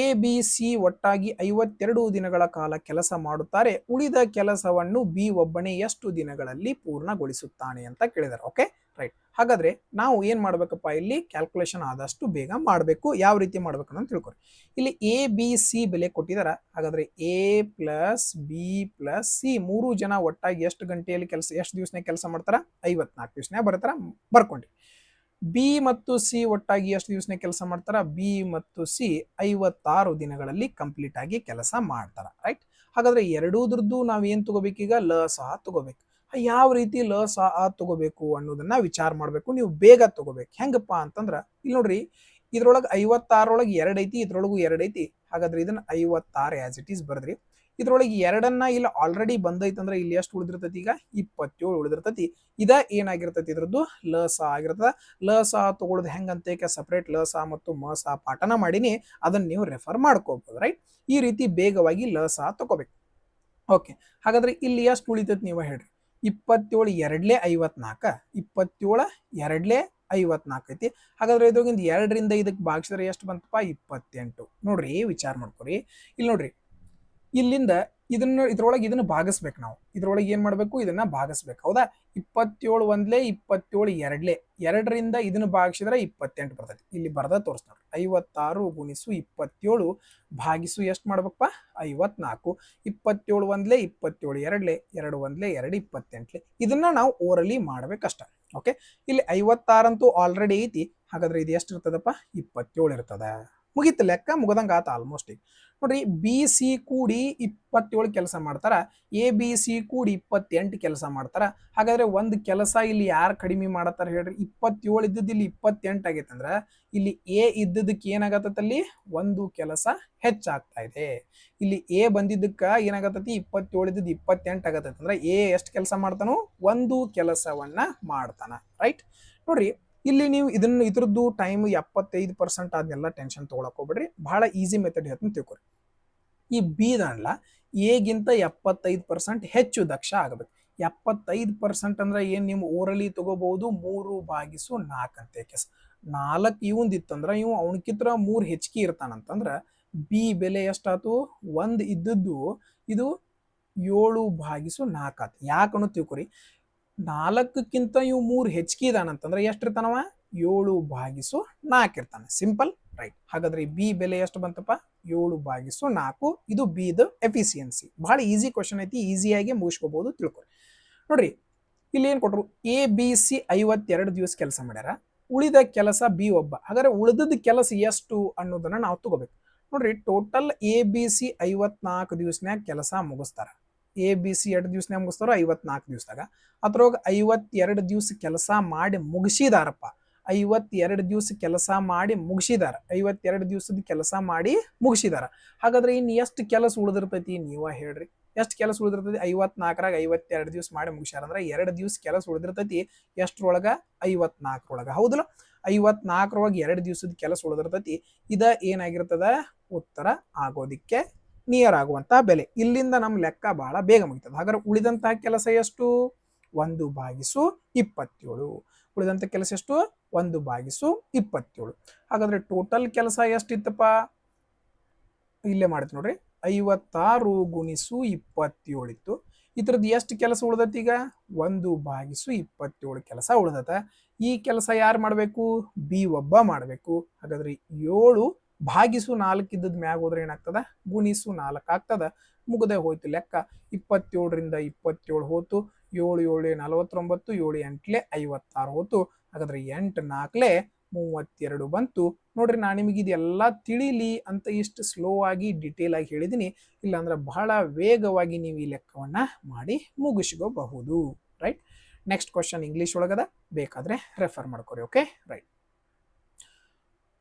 [SPEAKER 1] ಎ ಬಿ ಸಿ ಒಟ್ಟಾಗಿ 52 ದಿನಗಳ ಕಾಲ ಕೆಲಸ ಮಾಡುತ್ತಾರೆ. ಉಳಿದ ಕೆಲಸವನ್ನು ಬಿ ಒಬ್ಬನೇ ಎಷ್ಟು ದಿನಗಳಲ್ಲಿ ಪೂರ್ಣಗೊಳಿಸುತ್ತಾನೆ ಅಂತ ಕೇಳಿದ್ದಾರೆ. Okay right. ಹಾಗಾದ್ರೆ ನಾವು ಏನ್ ಮಾಡ್ಬೇಕಪ್ಪ, ಇಲ್ಲಿ ಕ್ಯಾಲ್ಕುಲೇಷನ್ ಆದಷ್ಟು ಬೇಗ ಮಾಡಬೇಕು. ಯಾವ ರೀತಿ ಮಾಡ್ಬೇಕು ಅಂತ ತಿಳ್ಕೊರಿ. ಇಲ್ಲಿ ಎ ಬಿ ಸಿ ಬೆಲೆ ಕೊಟ್ಟಿದಾರ. ಹಾಗಾದ್ರೆ A plus B plus C ಮೂರು ಜನ ಒಟ್ಟಾಗಿ ಎಷ್ಟು ಗಂಟೆಯಲ್ಲಿ ಕೆಲಸ, ಎಷ್ಟು ದಿವಸನಾಗ ಕೆಲಸ ಮಾಡ್ತಾರ, 54 ದಿವಸನಾಗ ಬರ್ತಾರ, ಬರ್ಕೊಂಡ್ರಿ. ಬಿ ಮತ್ತು ಸಿ ಒಟ್ಟಾಗಿ ಎಷ್ಟು ದಿವಸನಾಗ ಕೆಲಸ ಮಾಡ್ತಾರ, ಬಿ ಮತ್ತು ಸಿ 56 ದಿನಗಳಲ್ಲಿ ಕಂಪ್ಲೀಟ್ ಆಗಿ ಕೆಲಸ ಮಾಡ್ತಾರ. ರೈಟ್. ಹಾಗಾದ್ರೆ ಎರಡೂದ್ರದ್ದು ನಾವ್ ಏನ್ ತಗೋಬೇಕೀಗ, ಲ ಸಹ ತಗೋಬೇಕು. ಯಾವ ರೀತಿ ಲ ಸಹ ತಗೋಬೇಕು ಅನ್ನೋದನ್ನ ವಿಚಾರ ಮಾಡ್ಬೇಕು. ನೀವು ಬೇಗ ತಗೋಬೇಕು. ಹೆಂಗಪ್ಪ ಅಂತಂದ್ರ ಇಲ್ಲಿ ನೋಡ್ರಿ, ಇದ್ರೊಳಗೆ 56 2 ಐತಿ, ಇದ್ರೊಳಗೂ 2 ಐತಿ. ಹಾಗಾದ್ರೆ ಇದನ್ನ 56 ಆಸ್ ಇಟ್ ಈಸ್ ಬರ್ದ್ರಿ. ಇದ್ರೊಳಗೆ ಎರಡನ್ನ ಇಲ್ಲಿ ಆಲ್ರೆಡಿ ಬಂದೈತಂದ್ರ ಇಲ್ಲಿ ಎಷ್ಟು ಉಳಿದಿರ್ತೈತಿ, ಈಗ 27 ಉಳಿದಿರ್ತೈತಿ. ಇದ ಏನಾಗಿರ್ತೈತಿ, ಇದ್ರದ್ದು ಲ ಸಹ ಆಗಿರ್ತದ. ಲ ಸಹ ತಗೊಳ್ಳೋದು ಹೆಂಗಂತ ಸಪರೇಟ್ ಲ ಸಹ ಮತ್ತು ಮ ಸಹ ಪಾಠನ ಮಾಡೀನಿ, ಅದನ್ನ ನೀವು ರೆಫರ್ ಮಾಡ್ಕೋಬಹುದು. ರೈಟ್. ಈ ರೀತಿ ಬೇಗವಾಗಿ ಲ ಸಹ ತಗೋಬೇಕು. ಓಕೆ. ಹಾಗಾದ್ರೆ ಇಲ್ಲಿ ಎಷ್ಟು ಉಳಿತೈತಿ ನೀವು ಹೇಳ್ರಿ. 27 ಎರಡ್ಲೆ 54, 27 ಎರಡ್ಲೆ 54 ಐತಿ. ಹಾಗಾದ್ರೆ ಇದ್ರೊಳಗಿಂದ 2ರಿಂದ ಇದಕ್ಕೆ ಭಾಗಿಸಿದ್ರೆ ಎಷ್ಟು ಬಂತಪ್ಪ, 28. ನೋಡ್ರಿ ವಿಚಾರ ಮಾಡ್ಕೊರಿ. ಇಲ್ಲಿ ನೋಡ್ರಿ, ಇಲ್ಲಿಂದ ಇದ್ರೊಳಗೆ ಇದನ್ನ ಭಾಗಿಸ್ಬೇಕು. ನಾವು ಇದ್ರೊಳಗೆ ಏನ್ ಮಾಡ್ಬೇಕು, ಇದನ್ನ ಭಾಗಿಸ್ಬೇಕು. ಹೌದಾ. 27 ಒಂದ್ಲೆ 27 ಎರಡ್ಲೆ, 2ರಿಂದ ಇದನ್ನ ಭಾಗಿಸಿದ್ರೆ 28 ಬರ್ತೈತಿ. ಇಲ್ಲಿ ಬರ್ದ ತೋರಿಸ್ತಾರೆ 56 ಗುಣಿಸು 27 ಭಾಗಿಸು ಎಷ್ಟು ಮಾಡ್ಬೇಕಪ್ಪ, 54. 27 ಒಂದ್ಲೆ 27 ಎರಡ್ಲೆ, 2 ಒಂದ್ಲೆ 2 28. ಇದನ್ನ ನಾವು ಓರಲಿ ಮಾಡ್ಬೇಕಷ್ಟ. ಓಕೆ. ಇಲ್ಲಿ 56 ಅಂತೂ ಆಲ್ರೆಡಿ ಐತಿ. ಹಾಗಾದ್ರೆ ಇದು ಎಷ್ಟು ಇರ್ತದಪ್ಪ, 27 ಇರ್ತದ. ಮುಗೀತು, ಲೆಕ್ಕ ಮುಗದಂಗ ಆತ ಆಲ್ಮೋಸ್ಟ್. ಈಗ ನೋಡ್ರಿ, ಬಿ ಸಿ ಕೂಡಿ 27 ಕೆಲಸ ಮಾಡ್ತಾರ, ಎ ಬಿ ಸಿ ಕೂಡಿ 28 ಕೆಲಸ ಮಾಡ್ತಾರ. ಹಾಗಾದ್ರೆ ಒಂದು ಕೆಲಸ ಇಲ್ಲಿ ಯಾರು ಕಡಿಮೆ ಮಾಡತ್ತಾರ ಹೇಳ್ರಿ, 27 ಇದ್ದದ್ದು ಇಲ್ಲಿ 28 ಆಗೈತೆ ಅಂದ್ರ ಇಲ್ಲಿ ಎ ಇದ್ದದಕ್ಕೆ ಏನಾಗತ್ತಲ್ಲಿ, ಒಂದು ಕೆಲಸ ಹೆಚ್ಚಾಗ್ತಾ ಇದೆ. ಇಲ್ಲಿ ಎ ಬಂದಿದ್ದಕ್ಕ ಏನಾಗತ್ತತಿ, 27 ಇದ್ದದ್ದು 28 ಆಗತ್ತೈತಿ. ಅಂದ್ರೆ ಎ ಎಷ್ಟು ಕೆಲಸ ಮಾಡ್ತಾನೋ, ಒಂದು ಕೆಲಸವನ್ನ ಮಾಡ್ತಾನ. ರೈಟ್. ನೋಡ್ರಿ, ಇಲ್ಲಿ ನೀವು ಇದ್ರದ್ದು ಟೈಮ್ 75% ಆದ್ನೆಲ್ಲ ಟೆನ್ಷನ್ ತಗೊಳಕ್ ಹೋಗ್ಬಿಡ್ರಿ. ಬಹಳ ಈಸಿ ಮೆಥಡ್ ಹೇಳ್ತೀನಿ ತಿಳ್ಕೊರಿ. ಈ ಬಿ ದಲ್ಲ ಎಗಿಂತ 75% ಹೆಚ್ಚು ದಕ್ಷ ಆಗಬೇಕು. 75% ಅಂದ್ರೆ ಏನ್, ನೀವು ಓರಲಿ ತಗೋಬಹುದು 3/4 ಅಂತ. ಕೆಸ್ 4 ಇವಂದಿತ್ತಂದ್ರ ಇವು ಅವನಕಿತ್ರ 3 ಹೆಚ್ಚಿಗೆ ಇರ್ತಾನಂತಂದ್ರ ಬಿ ಬೆಲೆ ಎಷ್ಟಾತು, 1 ಇದ್ದದ್ದು ಇದು 7/4 ಆತು. ಯಾಕನ್ನು ತಿಳ್ಕೊರಿ, 4ಕ್ಕಿಂತ ಇವು 3 ಹೆಚ್ಚಿಗೆ ಇದಾನಂತಂದ್ರೆ ಎಷ್ಟಿರ್ತಾನವ, 7/4 ಇರ್ತಾನೆ. ಸಿಂಪಲ್. ರೈಟ್. ಹಾಗಾದ್ರೆ ಬಿ ಬೆಲೆ ಎಷ್ಟು ಬಂತಪ್ಪ, 7/4. ಇದು ಬಿದು ಎಫಿಸಿಯನ್ಸಿ. ಬಹಳ ಈಸಿ ಕ್ವಶನ್ ಐತಿ, ಈಸಿಯಾಗಿ ಮುಗಿಸ್ಕೋಬಹುದು, ತಿಳ್ಕೊರಿ. ನೋಡ್ರಿ, ಇಲ್ಲಿ ಏನ್ ಕೊಟ್ರು, ಎ ಬಿ ಸಿ 52 ದಿವಸ ಕೆಲಸ ಮಾಡ್ಯಾರ, ಉಳಿದ ಕೆಲಸ ಬಿ ಒಬ್ಬ. ಹಾಗಾದ್ರೆ ಉಳಿದದ ಕೆಲಸ ಎಷ್ಟು ಅನ್ನೋದನ್ನ ನಾವು ತಗೋಬೇಕು. ನೋಡ್ರಿ, ಟೋಟಲ್ ಎ ಬಿ ಸಿ 54 ದಿವಸನ್ಯಾಗ ಕೆಲಸ ಮುಗಿಸ್ತಾರ. ಎ ಬಿ ಸಿ 2 ದಿವಸನ್ಯಾಗ ಮುಗಿಸ್ತಾರ, 54 ದಿವಸದಾಗ. ಅದ್ರೊಳಗೆ 52 ದಿವಸ ಕೆಲಸ ಮಾಡಿ ಮುಗಿಸಿದಾರಪ್ಪ. 52 ದಿವಸ ಕೆಲಸ ಮಾಡಿ ಮುಗಿಸಿದಾರ. 52 ದಿವಸದ ಕೆಲಸ ಮಾಡಿ ಮುಗಿಸಿದಾರ. ಹಾಗಾದ್ರೆ ಇನ್ನು ಎಷ್ಟು ಕೆಲಸ ಉಳಿದಿರ್ತೈತಿ, ನೀವ ಹೇಳ್ರಿ. ಎಷ್ಟು ಕೆಲಸ ಉಳಿದಿರ್ತೈತಿ, 54ರಾಗ 52 ದಿವಸ ಮಾಡಿ ಮುಗಿಸ್ಯಾರ ಅಂದ್ರೆ 2 ದಿವಸ ಕೆಲಸ ಉಳಿದಿರ್ತೈತಿ. ಎಷ್ಟ್ರೊಳಗ, 54ರೊಳಗ. ಹೌದಲ್ಲ. 54ರೊಳಗೆ 2 ದಿವಸದ ಕೆಲಸ ಉಳಿದಿರ್ತೈತಿ. ಇದ ಏನಾಗಿರ್ತದ, ಉತ್ತರ ಆಗೋದಿಕ್ಕೆ ನಿಯರ್ ಆಗುವಂತಹ ಬೆಲೆ. ಇಲ್ಲಿಂದ ನಮ್ ಲೆಕ್ಕ ಬಹಳ ಬೇಗ ಮುಗಿತದೆ. ಹಾಗಾದ್ರೆ ಉಳಿದಂತಹ ಕೆಲಸ ಎಷ್ಟು, 1/27. ಉಳಿದಂತ ಕೆಲಸ ಎಷ್ಟು, 1/27. ಹಾಗಾದ್ರೆ ಟೋಟಲ್ ಕೆಲಸ ಎಷ್ಟಿತ್ತಪ್ಪ, ಇಲ್ಲೇ ಮಾಡ್ತೀವಿ ನೋಡ್ರಿ, 56 ಗುಣಿಸು 27 ಇತ್ತು. ಇದ್ರದ್ದು ಎಷ್ಟು ಕೆಲಸ ಉಳ್ದೈತಿ, ಈಗ 1/27 ಕೆಲಸ ಉಳ್ದತ. ಈ ಕೆಲಸ ಯಾರು ಮಾಡ್ಬೇಕು, ಬಿ ಒಬ್ಬ ಮಾಡ್ಬೇಕು. ಹಾಗಾದ್ರೆ 7/4 ಇದ್ದದ್ ಮ್ಯಾಗ ಹೋದ್ರೆ ಏನಾಗ್ತದ, ಗುಣಿಸು 4 ಆಗ್ತದ. ಮುಗದೆ ಹೋಯ್ತು ಲೆಕ್ಕ. 27ರಿಂದ 27 ಹೋತು, 7 7 49, 7 8 56 ಹೋತು. ಹಾಗಾದ್ರೆ 8 4 32 ಬಂತು. ನೋಡ್ರಿ, ನಾನು ನಿಮಗೆ ಇದೆಲ್ಲ ತಿಳಿಲಿ ಅಂತ ಇಷ್ಟು ಸ್ಲೋ ಆಗಿ ಡಿಟೇಲ್ ಆಗಿ ಹೇಳಿದೀನಿ. ಇಲ್ಲಾಂದ್ರೆ ಬಹಳ ವೇಗವಾಗಿ ನೀವು ಈ ಲೆಕ್ಕವನ್ನ ಮಾಡಿ ಮುಗಿಸ್ಕೋಬಹುದು. ರೈಟ್. ನೆಕ್ಸ್ಟ್ ಕ್ವಶನ್ ಇಂಗ್ಲಿಷ್ ಒಳಗದ, ಬೇಕಾದ್ರೆ ರೆಫರ್ ಮಾಡ್ಕೊರಿ. Okay right.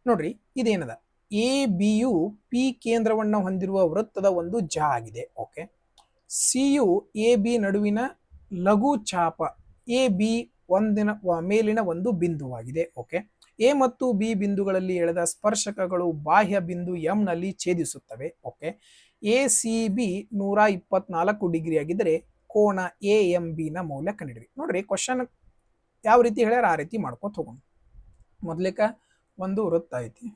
[SPEAKER 1] ನೋಡ್ರಿ, ಇದೇನದ, ಎ ಬಿಯು ಪಿ ಕೇಂದ್ರವನ್ನ ಹೊಂದಿರುವ ವೃತ್ತದ ಒಂದು ಜಾ ಆಗಿದೆ. ಓಕೆ. ಸಿಯು ಎ ಬಿ ನಡುವಿನ ಲಘು ಚಾಪ ಎ ಬಿ ಮೇಲಿನ ಒಂದು ಬಿಂದುವಾಗಿದೆ. ಓಕೆ. ಎ ಮತ್ತು ಬಿ ಬಿಂದುಗಳಲ್ಲಿ ಎಳೆದ ಸ್ಪರ್ಶಕಗಳು ಬಾಹ್ಯ ಬಿಂದು ಎಂ ನಲ್ಲಿ ಛೇದಿಸುತ್ತವೆ. Okay. A C B 124 degree ಆಗಿದ್ದರೆ ಕೋನ ಎ ಎಂ ಬಿ ನ ಮೌಲ್ಯ ಕಂಡಿಡಿರಿ. ನೋಡ್ರಿ, ಕ್ವಶನ್ ಯಾವ ರೀತಿ ಹೇಳ್ಯಾರ ಆ ರೀತಿ ಮಾಡ್ಕೊತ ಹೋಗೋಣ. ಮೊದ್ಲೇಕ ಒಂದು ವೃತ್ತ ಐತಿ.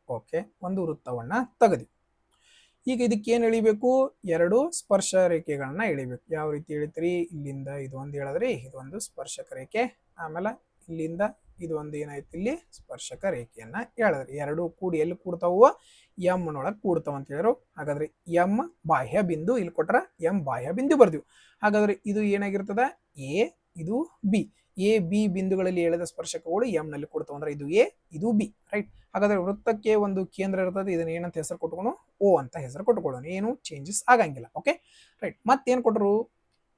[SPEAKER 1] ಓಕೆ. ಒಂದು ವೃತ್ತವನ್ನ ತೆಗೆದಿ. ಈಗ ಇದಕ್ಕೆ ಏನು ಎಳಿಬೇಕು, ಎರಡು ಸ್ಪರ್ಶ ರೇಖೆಗಳನ್ನ ಎಳಿಬೇಕು. ಯಾವ ರೀತಿ ಎಳಿತೀರಿ, ಇಲ್ಲಿಂದ ಇದು ಒಂದು ಹೇಳಿದ್ರಿ, ಇದೊಂದು ಸ್ಪರ್ಶಕ ರೇಖೆ, ಆಮೇಲೆ ಇಲ್ಲಿಂದ ಇದು ಒಂದು ಏನಾಯ್ತು ಇಲ್ಲಿ ಸ್ಪರ್ಶಕ ರೇಖೆಯನ್ನ ಹೇಳಿದ್ರಿ. ಎರಡು ಕೂಡಿ ಎಲ್ಲಿ ಕೂಡ್ತಾವ, ಎಂ ನೊಳಗೆ ಕೂಡ್ತಾವ ಅಂತ ಹೇಳಿದ್ರು. ಹಾಗಾದ್ರೆ ಎಂ ಬಾಹ್ಯ ಬಿಂದು, ಇಲ್ಲಿ ಕೊಟ್ರ ಎಂ ಬಾಹ್ಯ ಬಿಂದು ಬರ್ತೀವಿ. ಹಾಗಾದ್ರೆ ಇದು ಏನಾಗಿರ್ತದ, ಎ, ಇದು ಬಿ. ಎ ಬಿ ಬಿಂದುಗಳಲ್ಲಿ ಎಳೆದ ಸ್ಪರ್ಶಕಗಳು ಎಂ ನಲ್ಲಿ ಕೊಡ್ತಾವ ಅಂದ್ರೆ ಇದು ಎ, ಇದು ಬಿ, ರೈಟ್. ಹಾಗಾದ್ರೆ ವೃತ್ತಕ್ಕೆ ಒಂದು ಕೇಂದ್ರ ಇರ್ತದೆ, ಇದನ್ನ ಏನಂತ ಹೆಸರು ಕೊಟ್ಕೊಂಡು ಓ ಅಂತ ಹೆಸರು ಕೊಟ್ಕೊಳ್ಳೋಣ, ಏನು ಚೇಂಜಸ್ ಆಗಂಗಿಲ್ಲ. Okay, right. ಮತ್ತೇನ್ ಕೊಟ್ಟರು,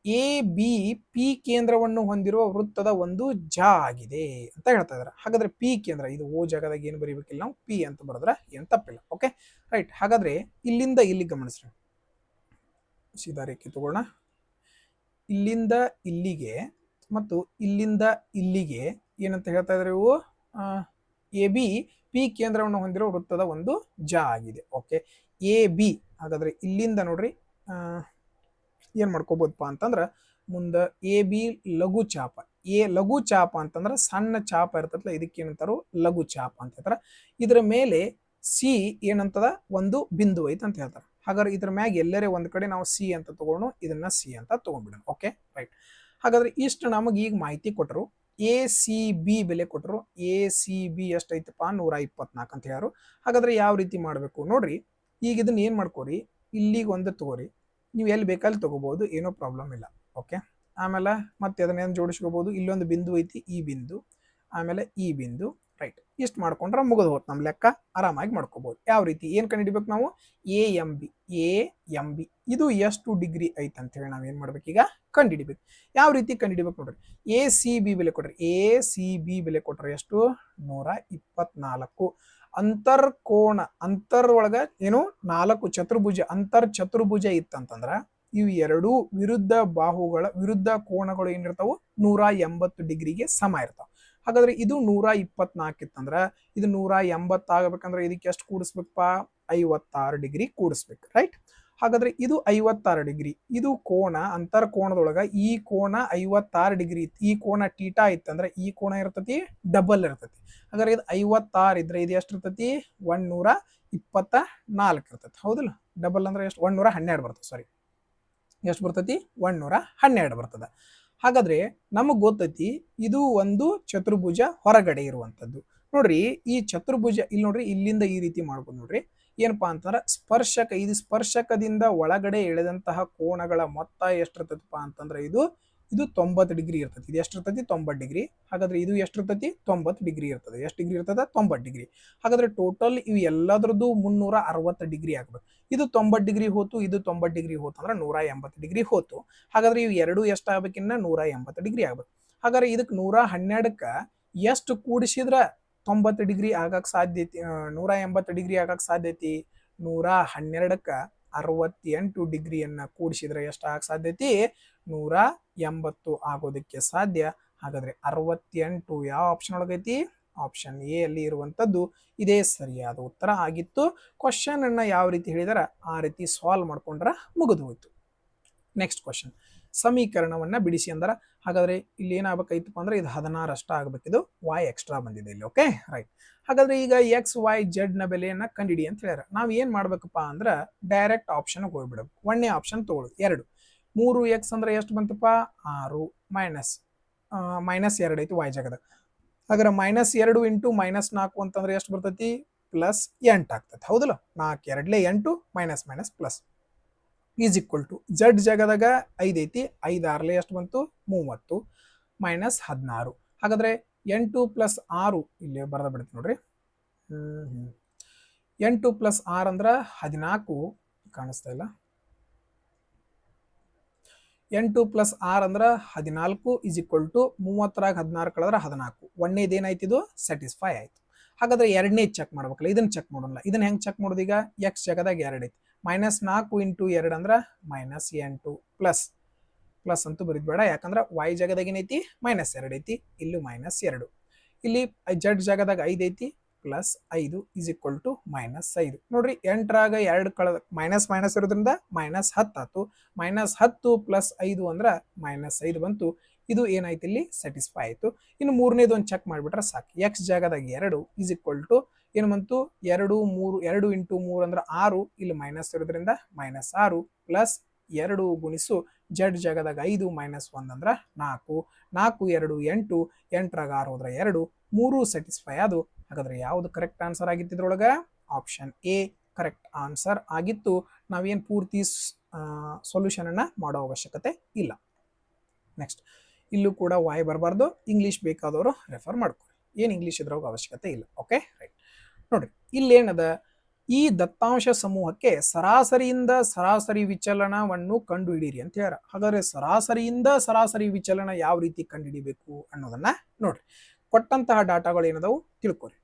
[SPEAKER 1] ಎ ಬಿ ಪಿ ಕೇಂದ್ರವನ್ನು ಹೊಂದಿರುವ ವೃತ್ತದ ಒಂದು ಜ ಆಗಿದೆ ಅಂತ ಹೇಳ್ತಾ ಇದಾರೆ. ಹಾಗಾದ್ರೆ ಪಿ ಕೇಂದ್ರ, ಇದು ಓ ಜಾಗದಾಗ ಏನು ಬರೀಬೇಕಿಲ್ಲ, ನಾವು ಪಿ ಅಂತ ಬರೆದ್ರೆ ಏನು ತಪ್ಪಿಲ್ಲ. Okay, right. ಹಾಗಾದ್ರೆ ಇಲ್ಲಿಂದ ಇಲ್ಲಿ ಗಮನಿಸ್ರಿ, ಸೀದಾ ರೇಖೆ ತಗೋಣ. ಇಲ್ಲಿಂದ ಇಲ್ಲಿಗೆ ಮತ್ತು ಇಲ್ಲಿಂದ ಇಲ್ಲಿಗೆ ಏನಂತ ಹೇಳ್ತಾ ಇದ್ದಾರೆ ಇವು, ಎ ಬಿ ಪಿ ಕೇಂದ್ರವನ್ನು ಹೊಂದಿರೋ ವೃತ್ತದ ಒಂದು ಜ ಆಗಿದೆ. Okay, A B. ಹಾಗಾದ್ರೆ ಇಲ್ಲಿಂದ ನೋಡ್ರಿ ಏನ್ ಮಾಡ್ಕೋಬಹುದಪ್ಪ ಅಂತಂದ್ರ, ಮುಂದೆ ಎ ಬಿ ಲಘು ಚಾಪ. ಎ ಲಘು ಚಾಪ ಅಂತಂದ್ರೆ ಸಣ್ಣ ಚಾಪ ಇರ್ತದಲ್ಲ, ಇದಕ್ಕೆ ಏನಂತಾರು ಲಘು ಚಾಪ ಅಂತ ಹೇಳ್ತಾರ. ಇದ್ರ ಮೇಲೆ ಸಿ ಏನಂತದ, ಒಂದು ಬಿಂದು ಐತೆ ಅಂತ ಹೇಳ್ತಾರೆ. ಹಾಗಾದ್ರೆ ಇದ್ರ ಮ್ಯಾಗ ಎಲ್ಲರೇ ಒಂದ್ ಕಡೆ ನಾವು ಸಿ ಅಂತ ತಗೊಂಡು ಇದನ್ನ ಸಿ ಅಂತ ತಗೊಂಡ್ಬಿಡೋಣ. Okay, right. ಹಾಗಾದ್ರೆ ಇಷ್ಟು ನಮಗೆ ಈಗ ಮಾಹಿತಿ ಕೊಟ್ಟರು. ಎ ಸಿ ಬಿ ಬೆಲೆ ಕೊಟ್ಟರು. ಎ ಸಿ ಬಿ ಎಷ್ಟೈತಪ್ಪ, 124 ಅಂತ ಹೇಳರು. ಹಾಗಾದ್ರೆ ಯಾವ ರೀತಿ ಮಾಡಬೇಕು ನೋಡ್ರಿ. ಈಗ ಇದನ್ನ ಏನ್ ಮಾಡ್ಕೋರಿ, ಇಲ್ಲಿಗೆ ಒಂದು ತಗೋರಿ, ನೀವು ಎಲ್ಲಿ ಬೇಕಲ್ಲಿ ತಗೋಬಹುದು, ಏನೋ ಪ್ರಾಬ್ಲಮ್ ಇಲ್ಲ. ಓಕೆ, ಆಮೇಲೆ ಮತ್ತೆ ಅದನ್ನ ಏನು ಜೋಡಿಸ್ಕೋಬಹುದು, ಇಲ್ಲೊಂದು ಬಿಂದು ಐತಿ, ಈ ಬಿಂದು, ಆಮೇಲೆ ಈ ಬಿಂದು, ರೈಟ್. ಇಷ್ಟು ಮಾಡ್ಕೊಂಡ್ರೆ ಮುಗಿದು ಹೋತ್ ನಮ್ಮ ಲೆಕ್ಕ, ಆರಾಮಾಗಿ ಮಾಡ್ಕೋಬಹುದು. ಯಾವ ರೀತಿ ಏನು ಕಂಡುಹಿಡಿಬೇಕು ನಾವು, A M B. A M B ಇದು ಎಷ್ಟು ಡಿಗ್ರಿ ಐತೆ ಅಂತ ಹೇಳಿ ನಾವು ಏನು ಮಾಡ್ಬೇಕು, ಈಗ ಕಂಡುಹಿಡಿಬೇಕು. ಯಾವ ರೀತಿ ಕಂಡುಹಿಡಿಬೇಕು ನೋಡ್ರಿ. ಎ ಸಿ ಬಿ ಬೆಲೆ ಕೊಟ್ರಿ, ಎ ಸಿ ಬಿ ಬೆಲೆ ಕೊಟ್ರೆ ಎಷ್ಟು, 124. ಅಂತರ್ಕೋಣ, ಅಂತರ್ ಒಳಗ ಏನು 4 ಚತುರ್ಭುಜ, ಅಂತರ್ ಚತುರ್ಭುಜ ಇತ್ತಂತಂದ್ರ ಇವು ಎರಡು ವಿರುದ್ಧ ಬಾಹುಗಳ ವಿರುದ್ಧ ಕೋಣಗಳು ಏನಿರ್ತಾವು 180 ಡಿಗ್ರಿಗೆ ಸಮ ಇರ್ತಾವ. ಹಾಗಾದ್ರೆ ಇದು 124 ಇತ್ತಂದ್ರ ಇದು 180 ಆಗಬೇಕಂದ್ರೆ ಇದಕ್ಕೆ ಎಷ್ಟು ಕೂಡಿಸ್ಬೇಕಪ್ಪ, 56 ಡಿಗ್ರಿ ಕೂಡಿಸ್ಬೇಕು, ರೈಟ್. ಹಾಗಾದ್ರೆ ಇದು 56 ಡಿಗ್ರಿ, ಇದು ಕೋಣ, ಅಂತರ್ ಕೋಣದೊಳಗ ಈ ಕೋಣ 56 ಡಿಗ್ರಿ ಇತ್ತು. ಈ ಕೋಣ ಟೀಟಾ ಇತ್ತಂದ್ರೆ ಈ ಕೋಣ ಇರ್ತತಿ ಡಬಲ್ ಇರ್ತತಿ. ಹಾಗಾದ್ರೆ ಇದು 56 ಇದ್ರೆ ಇದು ಎಷ್ಟು ಇರ್ತತಿ, 124 ಇರ್ತತಿ. ಹೌದಿಲ್ಲ, ಡಬಲ್ ಅಂದ್ರೆ ಎಷ್ಟು, 112 ಬರ್ತದೆ. ಸಾರಿ, ಎಷ್ಟು ಬರ್ತತಿ, 112 ಬರ್ತದ. ಹಾಗಾದ್ರೆ ನಮಗ್ ಗೊತ್ತೈತಿ ಇದು ಒಂದು ಚತುರ್ಭುಜ ಹೊರಗಡೆ ಇರುವಂತದ್ದು. ನೋಡ್ರಿ ಈ ಚತುರ್ಭುಜ ಇಲ್ಲಿ ನೋಡ್ರಿ, ಇಲ್ಲಿಂದ ಈ ರೀತಿ ಮಾಡ್ಬೋದು ನೋಡ್ರಿ. ಏನಪ್ಪಾ ಅಂತಂದ್ರೆ ಸ್ಪರ್ಶಕ, ಇದು ಸ್ಪರ್ಶಕದಿಂದ ಒಳಗಡೆ ಎಳೆದಂತಹ ಕೋಣಗಳ ಮೊತ್ತ ಎಷ್ಟಿರ್ತದಪ್ಪ ಅಂತಂದ್ರೆ ಇದು 90 ಡಿಗ್ರಿ ಇರ್ತದೆ. ಇದು ಎಷ್ಟಿರ್ತತಿ, 90 ಡಿಗ್ರಿ. ಹಾಗಾದ್ರೆ ಇದು ಎಷ್ಟಿರ್ತತಿ, 90 ಡಿಗ್ರಿ ಇರ್ತದೆ. ಎಷ್ಟು ಡಿಗ್ರಿ ಇರ್ತದ, 90 ಡಿಗ್ರಿ. ಹಾಗಾದ್ರೆ ಟೋಟಲ್ ಇವು ಎಲ್ಲದ್ರದ್ದು 360 ಡಿಗ್ರಿ ಆಗ್ಬೇಕು. ಇದು 90 ಡಿಗ್ರಿ ಹೋತು, ಇದು 90 ಡಿಗ್ರಿ ಹೋತು ಅಂದ್ರೆ 180 ಡಿಗ್ರಿ ಹೋತು. ಹಾಗಾದ್ರೆ ಇವು ಎರಡು ಎಷ್ಟು ಆಗ್ಬೇಕಿನ್ನ 180 ಡಿಗ್ರಿ ಆಗ್ಬೇಕು. ಹಾಗಾದ್ರೆ ಇದಕ್ಕೆ 112ಕ್ಕ ಎಷ್ಟು ಕೂಡಿಸಿದ್ರ 90 ಡಿಗ್ರಿ ಆಗಕ್ ಸಾಧ್ಯತೆ, 180 ಡಿಗ್ರಿ ಆಗಕ್ ಸಾಧ್ಯತೆ, 112ಕ್ಕ 68 ಡಿಗ್ರಿಯನ್ನ ಕೂಡಿಸಿದ್ರೆ ಎಷ್ಟು ಆಗಕ್ ಸಾಧ್ಯತೆ, 180 ಆಗೋದಕ್ಕೆ ಸಾಧ್ಯ. ಹಾಗಾದ್ರೆ 68 ಯಾವ ಆಪ್ಷನ್ ಒಳಗೈತಿ, ಆಪ್ಷನ್ ಎ ಅಲ್ಲಿ ಇರುವಂತದ್ದು ಇದೇ ಸರಿಯಾದ ಉತ್ತರ ಆಗಿತ್ತು. ಕ್ವಶನ್ ಅನ್ನ ಯಾವ ರೀತಿ ಹೇಳಿದಾರ ಆ ರೀತಿ ಸಾಲ್ವ್ ಮಾಡ್ಕೊಂಡ್ರ ಮುಗಿದು ಹೋಯ್ತು. ನೆಕ್ಸ್ಟ್ ಕ್ವಶನ್, ಸಮೀಕರಣವನ್ನ ಬಿಡಿಸಿ ಅಂದ್ರ. ಹಾಗಾದ್ರೆ ಇಲ್ಲಿ ಏನಾಗಬೇಕಾಯ್ತಪ್ಪ ಅಂದ್ರೆ ಇದು 16 ಅಷ್ಟ ಆಗ್ಬೇಕಿದು, y ಎಕ್ಸ್ಟ್ರಾ ಬಂದಿದೆ ಇಲ್ಲಿ. Okay, right. ಹಾಗಾದ್ರೆ ಈಗ ಎಕ್ಸ್ ವೈ ಜೆಡ್ ನ ಬೆಲೆಯನ್ನ ಕಂಡಿಡಿ ಅಂತ ಹೇಳ್ಯಾರ. ನಾವ್ ಏನ್ ಮಾಡ್ಬೇಕಪ್ಪ ಅಂದ್ರ ಡೈರೆಕ್ಟ್ ಆಪ್ಷನ್ ಹೋಗ್ಬಿಡಬೇಕು. ಒಂದೇ ಆಪ್ಷನ್ ತಗೊಳ್ಳೋದು 2. 3x ಅಂದ್ರೆ ಎಷ್ಟು ಬಂತಪ್ಪ, 6 ಮೈನಸ್ 2 ಐತಿ y ಜಾಗದಾಗ. ಹಾಗಾದ್ರೆ -2 ಇಂಟು -4 ಅಂತಂದ್ರೆ ಎಷ್ಟು ಬರ್ತೈತಿ, +8 ಆಗ್ತದೆ. ಹೌದಲ್ಲ, 4 2 8 minus plus is equal to z ಜಾಗದಾಗ 5 ಐತಿ, 5 6 ಎಷ್ಟು ಬಂತು, 30 -16. ಹಾಗಾದ್ರೆ 8 + 6 ಇಲ್ಲಿ ಬರೆದ ಬಿಡ್ತೀನಿ ನೋಡ್ರಿ. 8 + 6 ಅಂದ್ರೆ 14, ಕಾಣಿಸ್ತಾ ಇಲ್ಲ. 8 + 6 ಅಂದ್ರೆ 14 ಈಸ್ ಈಕ್ವಲ್ ಟು 30ರಾಗ 16 ಕಳೆದ್ರೆ 14. ಒಂದೇದು ಏನಾಯ್ತಿದು, ಸ್ಯಾಟಿಸ್ಫೈ ಆಯ್ತು. ಹಾಗಾದ್ರೆ ಎರಡನೇ ಚೆಕ್ ಮಾಡ್ಬೇಕಲ್ಲ, ಇದನ್ನ ಚೆಕ್ ಮಾಡೋಣ. ಇದನ್ನ ಹೆಂಗ್ ಚೆಕ್ ಮಾಡೋದು, ಈಗ ಎಕ್ಸ್ ಜಾಗದಾಗ 2 ಐತಿ, -4 ಇಂಟು 2 ಅಂದ್ರೆ -8 ಪ್ಲಸ್ ಅಂತೂ ಬರಿದ್ಬೇಡ, ಯಾಕಂದ್ರೆ y ಜಾಗದಾಗ ಏನೈತಿ -2 ಐತಿ, ಇಲ್ಲೂ -2. ಇಲ್ಲಿ z ಜಾಗದಾಗ 5 ಐತಿ, +5 ಈಸ್ ಈಕ್ವಲ್ ಟು -5. ನೋಡ್ರಿ 8ರಾಗ 2 ಕಳೆದ ಮೈನಸ್ ಇರೋದ್ರಿಂದ -10 ಆಯ್ತು. -10 + 5 ಅಂದ್ರೆ -5 ಬಂತು. ಇದು ಏನಾಯ್ತು ಇಲ್ಲಿ ಸ್ಯಾಟಿಸ್ಫೈ ಆಯ್ತು. ಇನ್ನು ಮೂರನೇದು ಒಂದು ಚೆಕ್ ಮಾಡಿಬಿಟ್ರೆ ಸಾಕು. ಎಕ್ಸ್ ಜಾಗದಾಗ 2 ಈಸ್ ಈಕ್ವಲ್ ಟು ಏನು ಬಂತು 2 ಇಂಟು 3 ಅಂದ್ರೆ 6, ಇಲ್ಲಿ ಮೈನಸ್ ಇರೋದ್ರಿಂದ -6 ಪ್ಲಸ್ 2 ಗುಣಿಸು ಜಡ್ ಜಾಗದಾಗ 5 -1 ಅಂದ್ರೆ 4, 4 2 8, 8ರಾಗ 6 ಹೋದ್ರೆ 2, 3 ಸ್ಯಾಟಿಸ್ಫೈ ಅದು. ಹಾಗಾದ್ರೆ ಯಾವುದು ಕರೆಕ್ಟ್ ಆನ್ಸರ್ ಆಗಿತ್ತು ಇದ್ರೊಳಗ? ಆಪ್ಷನ್ ಎ ಕರೆಕ್ಟ್ ಆನ್ಸರ್ ಆಗಿತ್ತು. ನಾವೇನು ಪೂರ್ತಿ ಸೊಲ್ಯೂಷನ್ ಅನ್ನ ಮಾಡೋ ಅವಶ್ಯಕತೆ ಇಲ್ಲ. ನೆಕ್ಸ್ಟ್, ಇಲ್ಲೂ ಕೂಡ ವಾಯ್ ಬರಬಾರ್ದು, ಇಂಗ್ಲೀಷ್ ಬೇಕಾದವರು ರೆಫರ್ ಮಾಡ್ಕೊರಿ, ಏನು ಇಂಗ್ಲೀಷ್ ಇದ್ರಾಗ ಅವಶ್ಯಕತೆ ಇಲ್ಲ. Okay right. ನೋಡ್ರಿ ಇಲ್ಲೇನದ, ಈ ದತ್ತಾಂಶ ಸಮೂಹಕ್ಕೆ ಸರಾಸರಿಯಿಂದ ಸರಾಸರಿ ವಿಚಲನವನ್ನು ಕಂಡುಹಿಡಿಯಿರಿ ಅಂತ ಹೇಳ್ಯಾರ. ಹಾಗಾದ್ರೆ ಸರಾಸರಿಯಿಂದ ಸರಾಸರಿ ವಿಚಲನ ಯಾವ ರೀತಿ ಕಂಡುಹಿಡಿಬೇಕು ಅನ್ನೋದನ್ನ ನೋಡ್ರಿ. ಕೊಟ್ಟಂತಹ ಡಾಟಾಗಳು ಏನದಾವು ತಿಳ್ಕೊರಿ.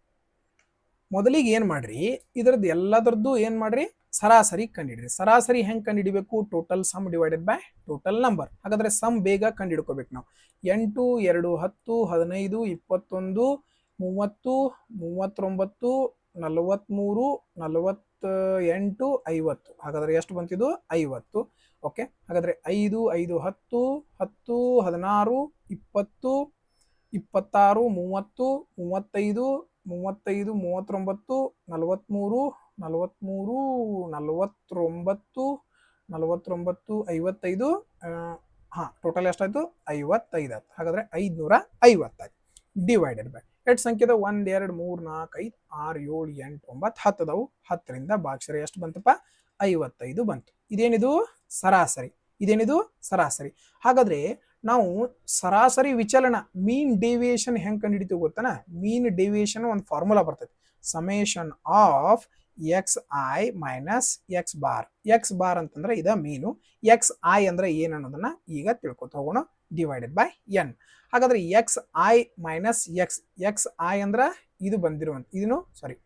[SPEAKER 1] ಮೊದಲಿಗೆ ಏನ್ ಮಾಡ್ರಿ, ಇದರದ್ದು ಎಲ್ಲದರದ್ದು ಏನ್ ಮಾಡ್ರಿ, ಸರಾಸರಿ ಕಂಡುಹಿಡ್ರಿ. ಸರಾಸರಿ ಹೆಂಗ್ ಕಂಡುಹಿಡಿಬೇಕು? Total sum divided by total number. ಹಾಗಾದ್ರೆ ಸಮ್ ಬೇಗ ಕಂಡುಹಿಡ್ಕೋಬೇಕು ನಾವು. 8 2 10 15 21 30 39 43 48 50. ಹಾಗಾದ್ರೆ ಎಷ್ಟು ಬಂತಿದ್ದು? 50. ಓಕೆ, ಹಾಗಾದ್ರೆ 5 5 10 10 16 20 26 30 35 35 39 43 43 49 49 55. ಟೋಟಲ್ ಎಷ್ಟಾಯ್ತು? 55 ಆಯ್ತು. ಹಾಗಾದ್ರೆ 550 ಆಯ್ತು. ಡಿವೈಡೆಡ್ ಬೈ ಎಷ್ಟು ಸಂಖ್ಯೆ ಅದಾವ? 1 2 3 4 5 6 7 8 9 10 ಅದಾವು. 10ರಿಂದ ಭಾಗಿಸಿದ್ರೆ ಎಷ್ಟು ಬಂತಪ್ಪ? 55 ಬಂತು. ಇದೇನಿದು? ಸರಾಸರಿ. ಇದೇನಿದು? ಸರಾಸರಿ. ಹಾಗಾದ್ರೆ ನಾವು ಸರಾಸರಿ ವಿಚಲನ ಮೀನ್ ಡೆವಿಯೇಷನ್ ಹೆಂಗ್ ಕಂಡುಹಿಡಿತೀವಿ ಗೊತ್ತನ? ಮೀನ್ ಡೆವಿಯೇಷನ್ ಒಂದು ಫಾರ್ಮುಲಾ ಬರ್ತೈತಿ, summation of x i minus x bar. X bar ಅಂತಂದ್ರೆ ಇದ ಮೀನು, ಎಕ್ಸ್ ಐ ಅಂದ್ರೆ ಏನು ಅನ್ನೋದನ್ನ ಈಗ ತಿಳ್ಕೊತ ಹೋಗೋಣ. Divided by n. ಹಾಗಾದ್ರೆ x i minus x, x i ಅಂದ್ರ ಇದು ಬಂದಿರುವಂತ, ಇದನ್ನು ಸಾರಿ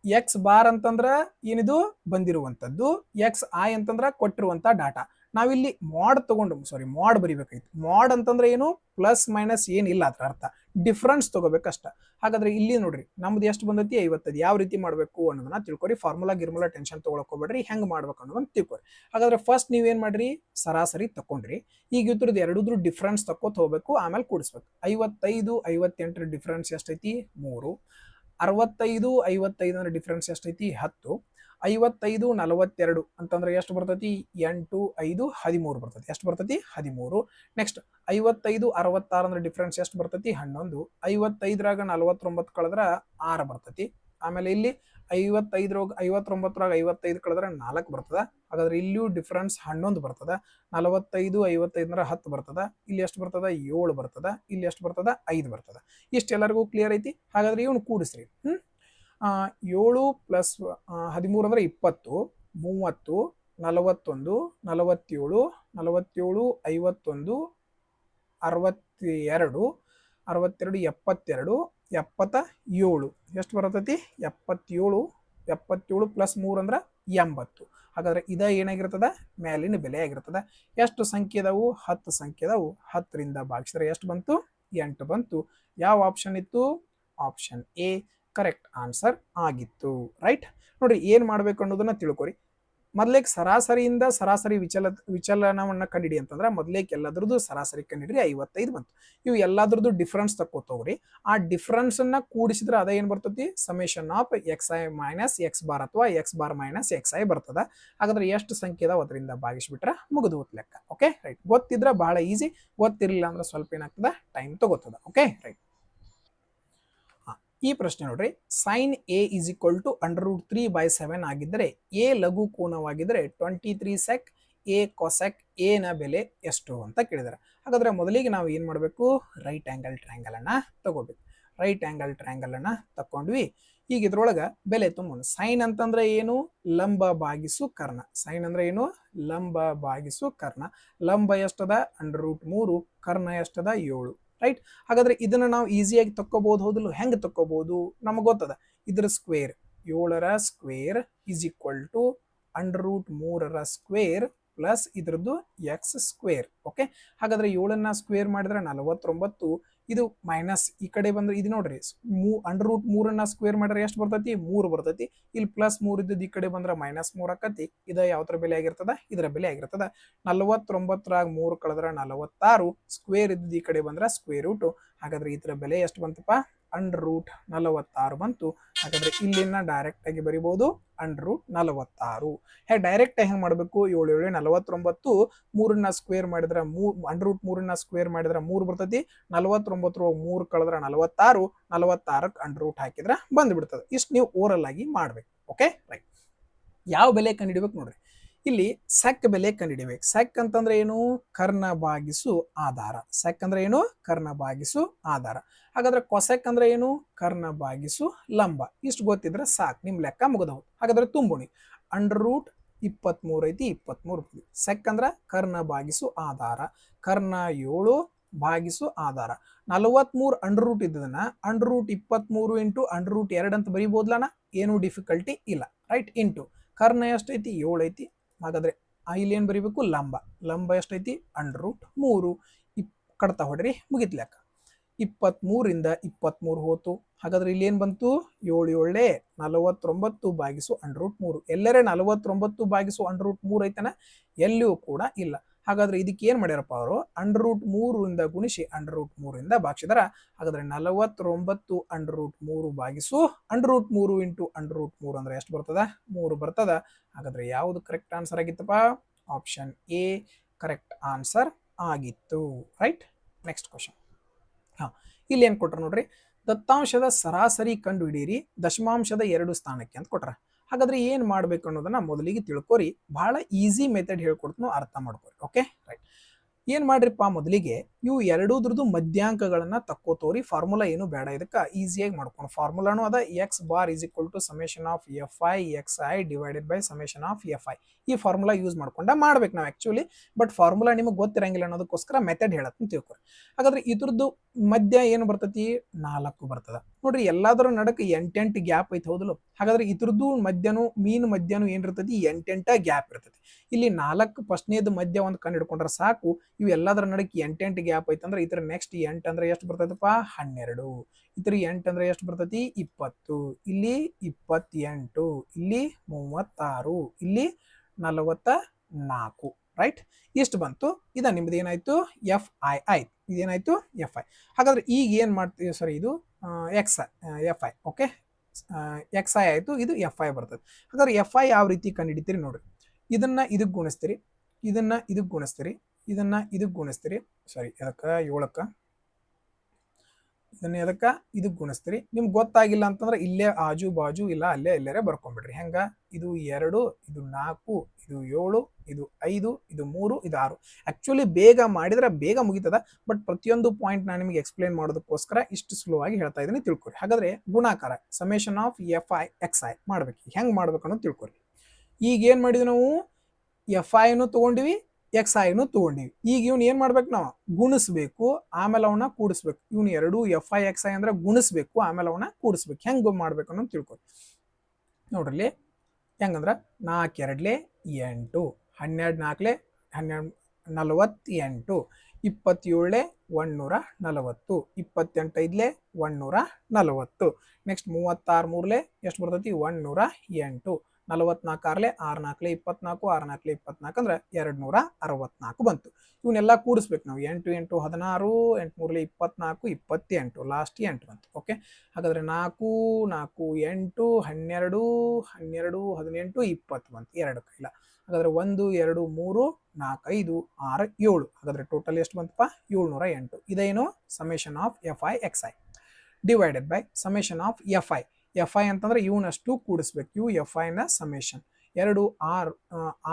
[SPEAKER 1] ಎಕ್ಸ್ ಬಾರ್ ಅಂತಂದ್ರ ಏನಿದು? ಬಂದಿರುವಂತದ್ದು. ಎಕ್ಸ್ ಐ ಅಂತಂದ್ರ ಕೊಟ್ಟಿರುವಂತ ಡಾಟಾ. ನಾವಿಲ್ಲಿ ಮಾಡ್ ತಗೊಂಡು, ಸಾರಿ ಮಾಡ್ ಬರಿಬೇಕಾಯ್ತು. ಮಾಡ್ ಅಂತಂದ್ರೆ ಏನು? ಪ್ಲಸ್ ಮೈನಸ್ ಏನಿಲ್ಲ ಅದ್ರ ಅರ್ಥ, ಡಿಫ್ರೆನ್ಸ್ ತಗೋಬೇಕಷ್ಟ. ಹಾಗಾದ್ರೆ ಇಲ್ಲಿ ನೋಡ್ರಿ ನಮ್ದು ಎಷ್ಟು ಬಂದೈತಿ? 55. ಯಾವ ರೀತಿ ಮಾಡಬೇಕು ಅನ್ನೋದನ್ನ ತಿಳ್ಕೊರಿ. ಫಾರ್ಮುಲಾ ಗಿರ್ಮುಲಾ ಟೆನ್ಷನ್ ತಗೊಳಕ್ ಹೋಗ್ಬೇಡ್ರಿ, ಹೆಂಗ್ ಮಾಡ್ಬೇಕು ಅನ್ನೋದನ್ನ ತಿಳ್ಕೊರಿ. ಹಾಗಾದ್ರೆ ಫಸ್ಟ್ ನೀವೇನ್ ಮಾಡ್ರಿ, ಸರಾಸರಿ ತಕೊಂಡ್ರಿ. ಈಗ ಇದ್ರದ್ದು ಎರಡೂದ್ರ ಡಿಫ್ರೆನ್ಸ್ ತಕ್ಕೋತ ಹೋಗ್ಬೇಕು, ಆಮೇಲೆ ಕೂಡಿಸ್ಬೇಕು. 55 58 ಡಿಫ್ರೆನ್ಸ್ ಎಷ್ಟೈತಿ? 3. 65 55 ಅಂದ್ರೆ ಡಿಫ್ರೆನ್ಸ್ ಎಷ್ಟೈತಿ? 10. 55 42 ಅಂತಂದ್ರೆ ಎಷ್ಟು ಬರ್ತೈತಿ? 8 5 13 ಬರ್ತೈತಿ. ಎಷ್ಟು ಬರ್ತೈತಿ? 13. ನೆಕ್ಸ್ಟ್ 55 66 ಅಂದ್ರೆ ಡಿಫ್ರೆನ್ಸ್ ಎಷ್ಟು ಬರ್ತೈತಿ? 11. 55ರಾಗ 49 ಕಳೆದ್ರ 6 ಬರ್ತೈತಿ. ಆಮೇಲೆ ಇಲ್ಲಿ 59 55 ಕಳೆದ್ರೆ 4 ಬರ್ತದ. ಹಾಗಾದ್ರೆ ಇಲ್ಲಿಯೂ ಡಿಫ್ರೆನ್ಸ್ 11 ಬರ್ತದ. 45 55 ಅಂದ್ರೆ 10 ಬರ್ತದ. ಇಲ್ಲಿ ಎಷ್ಟು ಬರ್ತದ? 7 ಬರ್ತದ. ಇಲ್ಲಿ ಎಷ್ಟು ಬರ್ತದ? 5 ಬರ್ತದ. ಇಷ್ಟು ಎಲ್ಲರಿಗೂ ಕ್ಲಿಯರ್ ಐತಿ. ಹಾಗಾದ್ರೆ ಇವನು ಕೂಡಿಸ್ರಿ. 7 ಪ್ಲಸ್ 13 ಅಂದ್ರೆ 20, 30, 41 47 47 51 62 62 72 77. ಎಷ್ಟು ಬರ್ತೈತಿ? 77. 77 ಪ್ಲಸ್ 3 ಅಂದ್ರೆ 80. ಹಾಗಾದ್ರೆ ಇದ ಏನಾಗಿರ್ತದ? ಮೇಲಿನ ಬೆಲೆ ಆಗಿರ್ತದ. ಎಷ್ಟು ಸಂಖ್ಯೆ ಅದಾವು? 10 ಸಂಖ್ಯೆ ಅದಾವು. 10ರಿಂದ ಭಾಗಿಸಿದ್ರೆ ಎಷ್ಟು ಬಂತು? 8 ಬಂತು. ಯಾವ ಆಪ್ಷನ್ ಇತ್ತು? ಆಪ್ಷನ್ ಎ ಕರೆಕ್ಟ್ ಆನ್ಸರ್ ಆಗಿತ್ತು. ರೈಟ್. ನೋಡ್ರಿ ಏನ್ ಮಾಡ್ಬೇಕು ಅನ್ನೋದನ್ನ ತಿಳ್ಕೊರಿ. ಮೊದ್ಲೇಕ್ ಸರಾಸರಿಯಿಂದ ಸರಾಸರಿ ವಿಚಲನವನ್ನ ಕಂಡಿಡಿ ಅಂತಂದ್ರೆ ಮೊದ್ಲೇಕ್ ಎಲ್ಲದ್ರದ್ದು ಸರಾಸರಿ ಕಂಡಿಡ್ರಿ. 55 ಬಂತು. ಇವು ಎಲ್ಲದ್ರದ್ದು ಡಿಫ್ರೆನ್ಸ್ ತಕ್ಕೋತೋಗ್ರಿ. ಆ ಡಿಫ್ರೆನ್ಸ್ ಅನ್ನ ಕೂಡಿಸಿದ್ರೆ ಅದ ಏನ್ ಬರ್ತೈತಿ? Summation of x i minus x bar ಅಥವಾ x bar minus x i ಬರ್ತದ. ಹಾಗಾದ್ರೆ ಎಷ್ಟು ಸಂಖ್ಯೆ ಅದಾವ ಅದರಿಂದ ಭಾಗಿಸ್ಬಿಟ್ರೆ ಮುಗಿದು ಲೆಕ್ಕ. Okay right. ಗೊತ್ತಿದ್ರೆ ಬಹಳ ಈಸಿ, ಗೊತ್ತಿರಲಿಲ್ಲ ಅಂದ್ರೆ ಸ್ವಲ್ಪ ಏನಾಗ್ತದ? ಟೈಮ್ ತಗೋತದ. Okay right. ಈ ಪ್ರಶ್ನೆ ನೋಡ್ರಿ, sine A is equal to √3/7 ಆಗಿದ್ದರೆ ಎ ಲಘು ಕೋನವಾಗಿದ್ದರೆ 23 ಸೆಕ್ ಎ ಕೊಸೆಕ್ ಎ ನ ಬೆಲೆ ಎಷ್ಟು ಅಂತ ಕೇಳಿದಾರೆ. ಹಾಗಾದ್ರೆ ಮೊದಲಿಗೆ ನಾವು ಏನ್ ಮಾಡಬೇಕು? ರೈಟ್ ಆಂಗಲ್ ಟ್ರಯಾಂಗಲ್ ಅನ್ನ ತಗೋಬೇಕು. ರೈಟ್ ಆಂಗಲ್ ಟ್ರಯಾಂಗಲ್ ಅನ್ನ ತಕೊಂಡ್ವಿ. ಈಗ ಇದ್ರೊಳಗ ಬೆಲೆ ತುಂಬೋಣ. ಸೈನ್ ಅಂತಂದ್ರೆ ಏನು? ಲಂಬ ಭಾಗಿಸು ಕರ್ಣ. ಸೈನ್ ಅಂದ್ರೆ ಏನು? ಲಂಬ ಭಾಗಿಸು ಕರ್ಣ. ಲಂಬ ಎಷ್ಟದ? √3, ಕರ್ಣ ಎಷ್ಟದ? 7. ರೈಟ್. ಹಾಗಾದ್ರೆ ಇದನ್ನ ನಾವು ಈಸಿಯಾಗಿ ತಕ್ಕೋಬಹುದು. ಹೌದಲ್ಲ? ಹೆಂಗ್ ತಕ್ಕೋಬಹುದು? ನಮಗೆ ಗೊತ್ತದ. ಇದ್ರ ಸ್ಕ್ವೇರ್ 7ರ ಸ್ಕ್ವೇರ್ ಇಸ್ ಈಕ್ವಲ್ ಟು √3ರ ಸ್ಕ್ವೇರ್ ಪ್ಲಸ್ ಇದ್ರದ್ದು ಎಕ್ಸ್ ಸ್ಕ್ವೇರ್. ಓಕೆ. ಹಾಗಾದ್ರೆ 7ನ್ನ ಸ್ಕ್ವೇರ್ ಮಾಡಿದ್ರೆ 49, ಇದು ಮೈನಸ್ ಈ ಕಡೆ ಬಂದ್ರೆ ಇದು ನೋಡ್ರಿ √3 ಸ್ಕ್ವೇರ್ ಮಾಡಿದ್ರೆ ಎಷ್ಟು ಬರ್ತೈತಿ 3 ಬರ್ತೈತಿ. ಇಲ್ಲಿ +3 ಇದ್ದದ್ದು ಈ ಕಡೆ ಬಂದ್ರೆ -3 ಆಕತಿ. ಇದ ಯಾವ್ದ್ರ ಬೆಲೆ ಆಗಿರ್ತದ ಇದರ ಬೆಲೆ ಆಗಿರ್ತದ. 49ರಾಗ 3 ಕಳೆದ್ರೆ 46 ಸ್ಕ್ವೇರ್ ಇದ್ದದ್ದು ಈ ಕಡೆ ಬಂದ್ರೆ ಸ್ಕ್ವೇರ್ ರೂಟ್. ಹಾಗಾದ್ರೆ ಇದರ ಬೆಲೆ ಎಷ್ಟು ಬಂತಪ್ಪ √46 ಬಂತು. ಹಾಗಾದ್ರೆ ಇಲ್ಲಿನ ಡೈರೆಕ್ಟ್ ಆಗಿ ಬರಿಬಹುದು √46. ಡೈರೆಕ್ಟ್ ಆಗಿ ಹೆಂಗ್ ಮಾಡಬೇಕು 7 7 49 3ನ ಸ್ಕ್ವೇರ್ ಮಾಡಿದ್ರೆ √3ನ ಸ್ಕ್ವೇರ್ ಮಾಡಿದ್ರೆ 3 ಬರ್ತೈತಿ. 49 3 ಕಳೆದ್ರೆ 46 46ಕ್ಕೆ √ ಹಾಕಿದ್ರೆ ಬಂದ್ಬಿಡ್ತದೆ. ಇಷ್ಟು ನೀವು ಓರಲ್ ಆಗಿ ಮಾಡ್ಬೇಕು. Okay right. ಯಾವ ಬೆಲೆ ಕಂಡುಹಿಡಿಬೇಕು ನೋಡ್ರಿ. ಇಲ್ಲಿ ಸೆಕ್ ಬೆಲೆ ಕಂಡುಹಿಡಿಬೇಕು. ಸೆಕ್ ಅಂತಂದ್ರೆ ಏನು ಕರ್ಣ ಭಾಗಿಸು ಆಧಾರ. ಸೆಕ್ ಅಂದ್ರೆ ಏನು ಕರ್ಣ ಭಾಗಿಸು ಆಧಾರ. ಹಾಗಾದ್ರೆ ಕೊಸೆಕ್ ಅಂದ್ರೆ ಏನು ಕರ್ಣ ಭಾಗಿಸು ಲಂಬ. ಇಷ್ಟು ಗೊತ್ತಿದ್ರೆ ಸಾಕು, ನಿಮ್ ಲೆಕ್ಕ ಮುಗಿದವು. ಹಾಗಾದ್ರೆ ತುಂಬುಣಿ √23 ಐತಿ 23. ಸೆಕ್ ಅಂದ್ರ ಕರ್ಣ ಭಾಗಿಸು ಆಧಾರ. ಕರ್ಣ 7 ಭಾಗಿಸು ಆಧಾರ. 43 √ ಇದ್ದದನ್ನ √23 ಇಂಟು √2 ಅಂತ ಬರೀಬಹುದ್ಲಣ್ಣ, ಏನು ಡಿಫಿಕಲ್ಟಿ ಇಲ್ಲ ರೈಟ್. ಇಂಟು ಕರ್ಣ ಎಷ್ಟೈತಿ 7 ಐತಿ. ಹಾಗಾದ್ರೆ ಇಲ್ಲಿ ಏನ್ ಬರೀಬೇಕು ಲಂಬ. ಲಂಬ ಎಷ್ಟೈತಿ √3. ಕಡ್ತಾ ಹೊಡ್ರಿ ಮುಗಿತ್ ಲೆಕ್ಕ. 23ರಿಂದ 23 ಹೋತು. ಹಾಗಾದ್ರೆ ಇಲ್ಲಿ ಏನ್ ಬಂತು 7 7 49 ಭಾಗಿಸು √3. ಎಲ್ಲರೇ 49 ಭಾಗಿಸು √3 ಐತನ ಎಲ್ಲಿಯೂ ಕೂಡ ಇಲ್ಲ. ಹಾಗಾದ್ರೆ ಇದಕ್ಕೆ ಏನ್ ಮಾಡ್ಯಾರಪ್ಪ ಅವರು √3 ಗುಣಿಸಿ √3 ಭಾಗಿಸಿದಾರ. ಹಾಗಾದ್ರೆ 49 √3 ಭಾಗಿಸು √3 ಇಂಟು √3 ಅಂದ್ರೆ ಎಷ್ಟು ಬರ್ತದ 3 ಬರ್ತದ. ಹಾಗಾದ್ರೆ ಯಾವುದು ಕರೆಕ್ಟ್ ಆನ್ಸರ್ ಆಗಿತ್ತಪ್ಪ ಆಪ್ಷನ್ ಎ ಕರೆಕ್ಟ್ ಆನ್ಸರ್ ಆಗಿತ್ತು ರೈಟ್. Next question. ಇಲ್ಲಿ ಏನ್ ಕೊಟ್ರ ನೋಡ್ರಿ, ದತ್ತಾಂಶದ ಸರಾಸರಿ ಕಂಡು ಹಿಡೀರಿ ದಶಮಾಂಶದ 2 ಸ್ಥಾನಕ್ಕೆ ಅಂತ ಕೊಟ್ರ. ಹಾಗಾದ್ರೆ ಏನ್ ಮಾಡ್ಬೇಕು ಅನ್ನೋದನ್ನ ಮೊದಲಿಗೆ ತಿಳ್ಕೊರಿ. ಬಹಳ ಈಸಿ ಮೆಥಡ್ ಹೇಳ್ಕೊಡ್ತೀನಿ, ಅರ್ಥ ಮಾಡ್ಕೊರಿ. Okay right. ಏನ್ ಮಾಡ್ರಿಪ್ಪ ಮೊದಲಿಗೆ ಇವು ಎರಡೂದ್ರದ್ದು ಮಧ್ಯಾಂಕಗಳನ್ನ ತಕ್ಕೋತೋರಿ. ಫಾರ್ಮುಲಾ ಏನು ಬೇಡ, ಇದಕ್ಕೆ ಈಸಿಯಾಗಿ ಮಾಡ್ಕೊಂಡು ಫಾರ್ಮುಲಾನು ಅದ x bar = summation of fi xi divided by summation of fi. ಈ ಫಾರ್ಮುಲಾ ಯೂಸ್ ಮಾಡ್ಕೊಂಡ ಮಾಡ್ಬೇಕು ನಾವು ಆಕ್ಚುಲಿ. ಬಟ್ ಫಾರ್ಮುಲಾ ನಿಮಗೆ ಗೊತ್ತಿರಂಗಿಲ್ಲ ಅನ್ನೋದಕ್ಕೋಸ್ಕರ ಮೆಥಡ್ ಹೇಳತ್ತೀನಿ ತಿಳ್ಕೊರಿ. ಹಾಗಾದ್ರೆ ಇದ್ರದ್ದು ಮಧ್ಯ ಏನು ಬರ್ತೈತಿ 4 ಬರ್ತದ ನೋಡ್ರಿ. ಎಲ್ಲಾದ್ರೂ ನಡಕ 8 ಗ್ಯಾಪ್ ಐತಿ ಹೌದಲ್ಲ. ಹಾಗಾದ್ರೆ ಇದ್ರದ್ದು ಮಧ್ಯನು ಮೀನ್ ಮಧ್ಯನು ಏನಿರ್ತೈತಿ 8 ಗ್ಯಾಪ್ ಇರ್ತೈತಿ. ಇಲ್ಲಿ 4 ಫಸ್ಟ್ನೇದು ಮಧ್ಯ ಒಂದು ಕಂಡು ಹಿಡ್ಕೊಂಡ್ರೆ ಸಾಕು. ಇವು ಎಲ್ಲದರ ನಡಕ್ಕೆ 8 ಗ್ಯಾಪ್ ಐತೆ ಅಂದ್ರೆ ಇತರ ನೆಕ್ಸ್ಟ್ 8 ಅಂದ್ರೆ ಎಷ್ಟು ಬರ್ತೈತಪ್ಪ 12. ಇತರ 8 ಅಂದ್ರೆ ಎಷ್ಟು ಬರ್ತೈತಿ 20. ಇಲ್ಲಿ 28, ಇಲ್ಲಿ 36, ಇಲ್ಲಿ 44 ರೈಟ್. ಇಷ್ಟು ಬಂತು. ಇದ ನಿಮ್ದು ಏನಾಯ್ತು FI ಆಯ್ತು. ಇದೇನಾಯ್ತು FI. ಹಾಗಾದ್ರೆ ಈಗ ಏನ್ ಮಾಡ್ತೀವಿ ಸರಿ, ಇದು FI. ಓಕೆ XI ಆಯ್ತು, ಇದು FI ಬರ್ತದೆ. ಹಾಗಾದ್ರೆ FI ಯಾವ ರೀತಿ ಕಂಡು ಹಿಡಿತೀರಿ ನೋಡ್ರಿ. ಇದನ್ನ ಇದಕ್ಕೆ ಗುಣಿಸ್ತೀರಿ, ಇದನ್ನ ಇದಕ್ಕೆ ಗುಣಿಸ್ತೀರಿ, ಇದನ್ನ ಇದಕ್ಕೆ ಗುಣಿಸ್ತೀರಿ. ಸಾರಿ ಎದಕ್ಕ 7ಕ್ಕ ಇದನ್ನ ಎದಕ್ಕ ಇದಕ್ಕೆ ಗುಣಿಸ್ತೀರಿ. ನಿಮ್ಗೆ ಗೊತ್ತಾಗಿಲ್ಲ ಅಂತಂದ್ರೆ ಇಲ್ಲೇ ಆಜು ಬಾಜು ಇಲ್ಲ ಅಲ್ಲೇ ಎಲ್ಲರೇ ಬರ್ಕೊಂಡ್ಬಿಡ್ರಿ. ಹೆಂಗ ಇದು 2, ಇದು 4, ಇದು 7, ಇದು 5, ಇದು 3, ಇದು 6. ಆಕ್ಚುಲಿ ಬೇಗ ಮಾಡಿದ್ರೆ ಬೇಗ ಮುಗಿತದ. ಬಟ್ ಪ್ರತಿಯೊಂದು ಪಾಯಿಂಟ್ ನಾನು ನಿಮಗೆ ಎಕ್ಸ್ಪ್ಲೇನ್ ಮಾಡೋದಕ್ಕೋಸ್ಕರ ಇಷ್ಟು ಸ್ಲೋ ಆಗಿ ಹೇಳ್ತಾ ಇದೀನಿ, ತಿಳ್ಕೊರಿ. ಹಾಗಾದ್ರೆ ಗುಣಾಕಾರ ಸಮೇಷನ್ ಆಫ್ FI XI ಮಾಡ್ಬೇಕು. ಹೆಂಗ್ ಮಾಡ್ಬೇಕು ಅನ್ನೋದು ತಿಳ್ಕೊರಿ. ಈಗ ಏನ್ ಮಾಡಿದ್ವಿ ನಾವು FIನು ತಗೊಂಡಿವಿ XIನು ತಗೊಂಡಿವಿ. ಈಗ ಇವ್ನ ಏನ್ ಮಾಡ್ಬೇಕು ನಾವು ಗುಣಿಸ್ಬೇಕು, ಆಮೇಲೆ ಅವನ್ನ ಕೂಡಿಸ್ಬೇಕು. ಇವ್ನ ಎರಡು FI XI ಅಂದ್ರೆ ಗುಣಿಸ್ಬೇಕು, ಆಮೇಲೆ ಅವನ್ನ ಕೂಡಿಸ್ಬೇಕು. ಹೆಂಗ್ ಮಾಡ್ಬೇಕು ಅನ್ನೋದು ತಿಳ್ಕೊರಿ. ನೋಡ್ರಿ ಹೆಂಗಂದ್ರ 4 2 8, 12 4 12 48, 27 140, 28 140. ನೆಕ್ಸ್ಟ್ 36 3 ಎಷ್ಟು ಬರ್ತೈತಿ 108, 44 6 4 24, 6 4 24 ಅಂದ್ರೆ 264 ಬಂತು. ಇವನ್ನೆಲ್ಲ ಕೂಡಿಸ್ಬೇಕು ನಾವು. 8 8 16, 8 3 24, 28 ಲಾಸ್ಟ್ 8 ಬಂತು. ಓಕೆ ಹಾಗಾದ್ರೆ 4 4 8 12 12 18 20 ಬಂತು. 2 ಕೈಲ. ಹಾಗಾದ್ರೆ 1 2 3 4 5 6 7. ಹಾಗಾದ್ರೆ ಟೋಟಲ್ ಎಷ್ಟು ಬಂತಪ್ಪ 708. ಇದೇನು summation of FI XI divided by summation of FI. FI ಅಂತಂದ್ರೆ ಇವನಷ್ಟು ಕೂಡಿಸ್ಬೇಕು. ಇವು FI ನ ಸಮೇಷನ್ 2 6